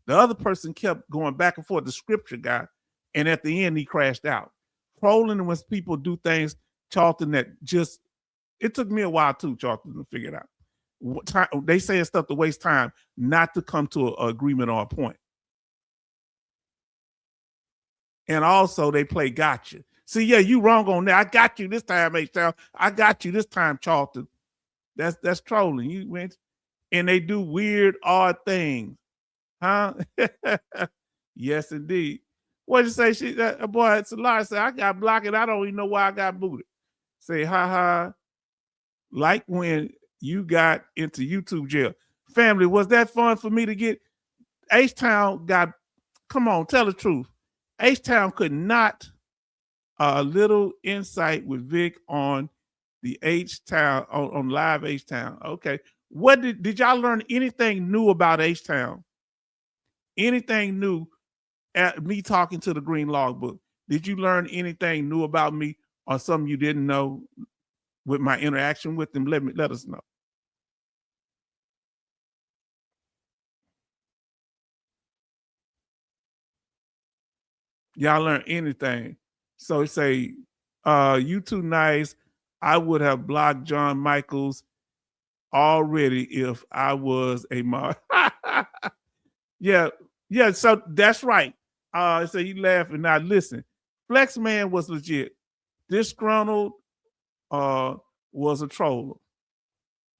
The other person kept going back and forth, the scripture guy, and at the end he crashed out. Trolling when people do things, Charlton, that just, it took me a while too, Charlton, to figure it out. They say stuff to waste time, not to come to an agreement or a point. And also they play gotcha. See, yeah, you wrong on that. I got you this time, H-Town. I got you this time, Charlton. That's trolling. You went, and they do weird, odd things. Yes, indeed. What did you say? Boy, Solar said, I got blocked and I don't even know why I got booted. Say, like when you got into YouTube jail. Family, was that fun for me to get? H-Town got, come on, tell the truth. H-Town could not, a little insight with Vic on the H-Town, on live H-Town. Okay. What did y'all learn anything new about H-Town? Anything new at me talking to the Green Logbook? Did you learn anything new about me or something you didn't know with my interaction with them? Let us know. Y'all learn anything? So say, you too nice. I would have blocked John Michaels already if I was a mod. Yeah. So that's right. So you laughing. Now listen, Flex Man was legit. Disgruntled was a troller.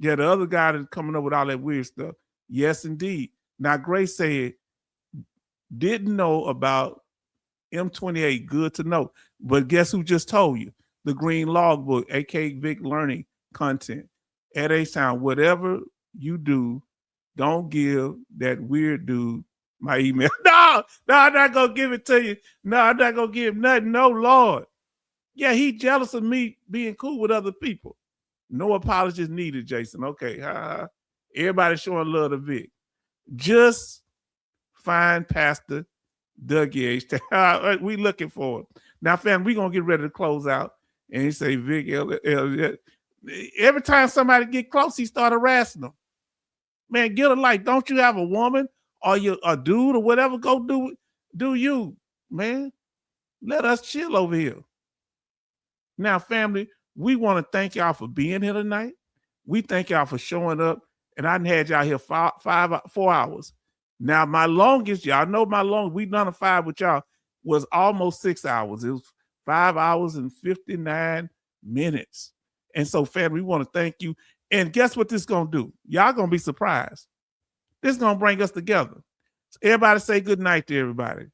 Yeah, the other guy that's coming up with all that weird stuff. Yes, indeed. Now Grace said, didn't know about M28, good to know. But guess who just told you? The Green Logbook, aka Vic Learning Content. At H-Town, whatever you do, don't give that weird dude my email. No, I'm not gonna give it to you. No, I'm not gonna give him nothing. No, Lord. Yeah, he jealous of me being cool with other people. No apologies needed, Jason. Okay. Everybody showing love to Vic. Just find Pastor Dougie H. We looking for it. Now, fam, we gonna get ready to close out. And he say, Vic, every time somebody get close, he start harassing them. Man, get a life. Don't you have a woman or you a dude or whatever? Go do you, man. Let us chill over here. Now, family, we want to thank y'all for being here tonight. We thank y'all for showing up. And I had y'all here 4 hours. Now, my longest, y'all know my longest, we done a 5 with y'all, was almost 6 hours. It was 5 hours and 59 minutes. And so, family, we want to thank you. And guess what this is going to do? Y'all going to be surprised. This is going to bring us together. So everybody say good night to everybody.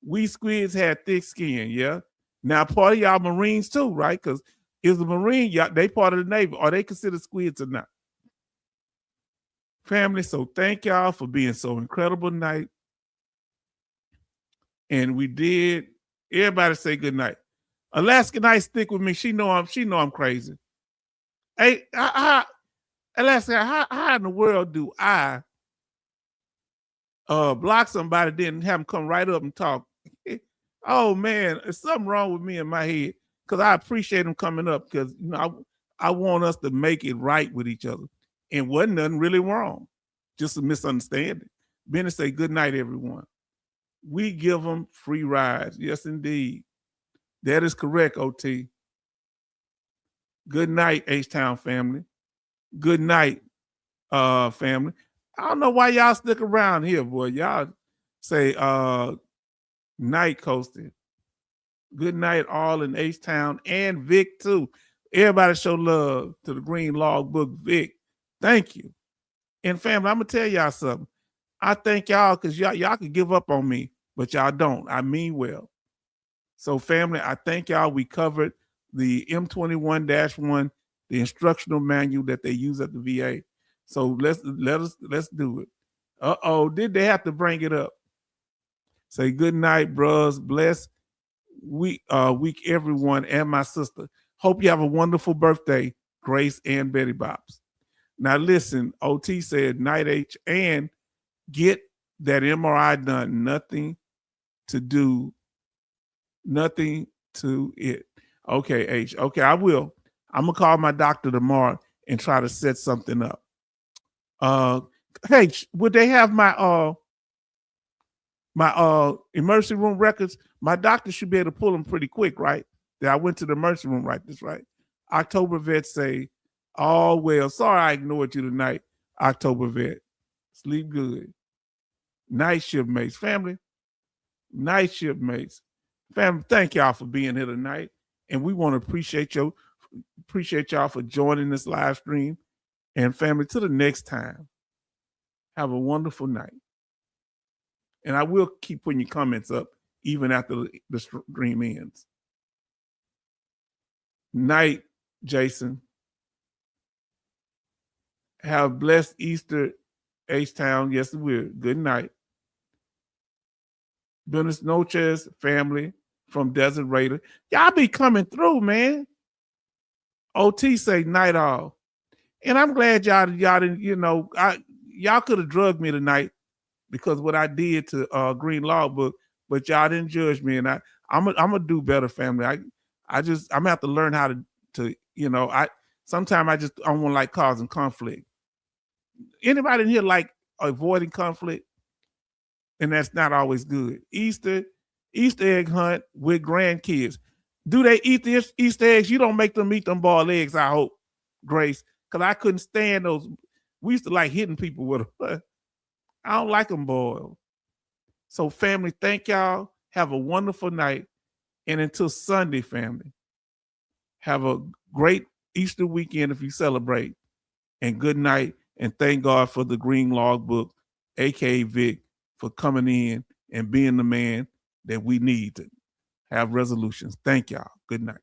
We squids had thick skin, yeah? Now, part of y'all Marines too, right? Because is the Marine, y'all, they part of the Navy. Are they considered squids or not? Family, so thank y'all for being so incredible tonight. And we did. Everybody say good night. Alaska Night stick with me. She know I'm crazy. Hey, And let's say, how in the world do I block somebody, then have them come right up and talk? Oh man, there's something wrong with me in my head, because I appreciate them coming up, because I want us to make it right with each other. And wasn't nothing really wrong, just a misunderstanding. Benny say, good night, everyone. We give them free rides. Yes, indeed. That is correct, OT. Good night, H-Town family. Good night, family. I don't know why y'all stick around here, boy. Y'all say night, Coasted. Good night, all in H-Town and Vic, too. Everybody show love to the Green Log Book, Vic. Thank you. And family, I'm going to tell y'all something. I thank y'all, because y'all can give up on me, but y'all don't. I mean well. So family, I thank y'all. We covered the M21-1, the instructional manual that they use at the VA. So let's do it. Uh-oh, did they have to bring it up? Say good night, bros. Bless week everyone, and my sister. Hope you have a wonderful birthday, Grace and Betty Bops. Now listen, OT said night H, and get that MRI done. Nothing to it. Okay, H. Okay, I will. I'm gonna call my doctor tomorrow and try to set something up. H, would they have my emergency room records? My doctor should be able to pull them pretty quick, right? That I went to the emergency room, right? That's right. October Vet say, all well. Sorry I ignored you tonight, October Vet. Sleep good. Night shift mates. Family, night shift mates. Family, thank y'all for being here tonight. And we want to appreciate y'all for joining this live stream. And family, till the next time, have a wonderful night. And I will keep putting your comments up even after the stream ends. Night, Jason. Have a blessed Easter, H-Town. Yes, we will. Good night. Buenas noches, family from Desert Raider. Y'all be coming through, man. OT say night all. And I'm glad y'all didn't, y'all could have drugged me tonight because what I did to Green Law Book, but y'all didn't judge me. And I'm gonna do better, family. I'm gonna have to learn how to sometimes I just don't want to like causing conflict. Anybody in here like avoiding conflict? And that's not always good. Easter egg hunt with grandkids. Do they eat the Easter eggs? You don't make them eat them boiled eggs, I hope, Grace, because I couldn't stand those. We used to like hitting people with them. I don't like them boiled. So family, thank y'all. Have a wonderful night. And until Sunday, family, have a great Easter weekend if you celebrate. And good night. And thank God for the Green Log Book, aka Vic, for coming in and being the man that we need to have resolutions. Thank y'all. Good night.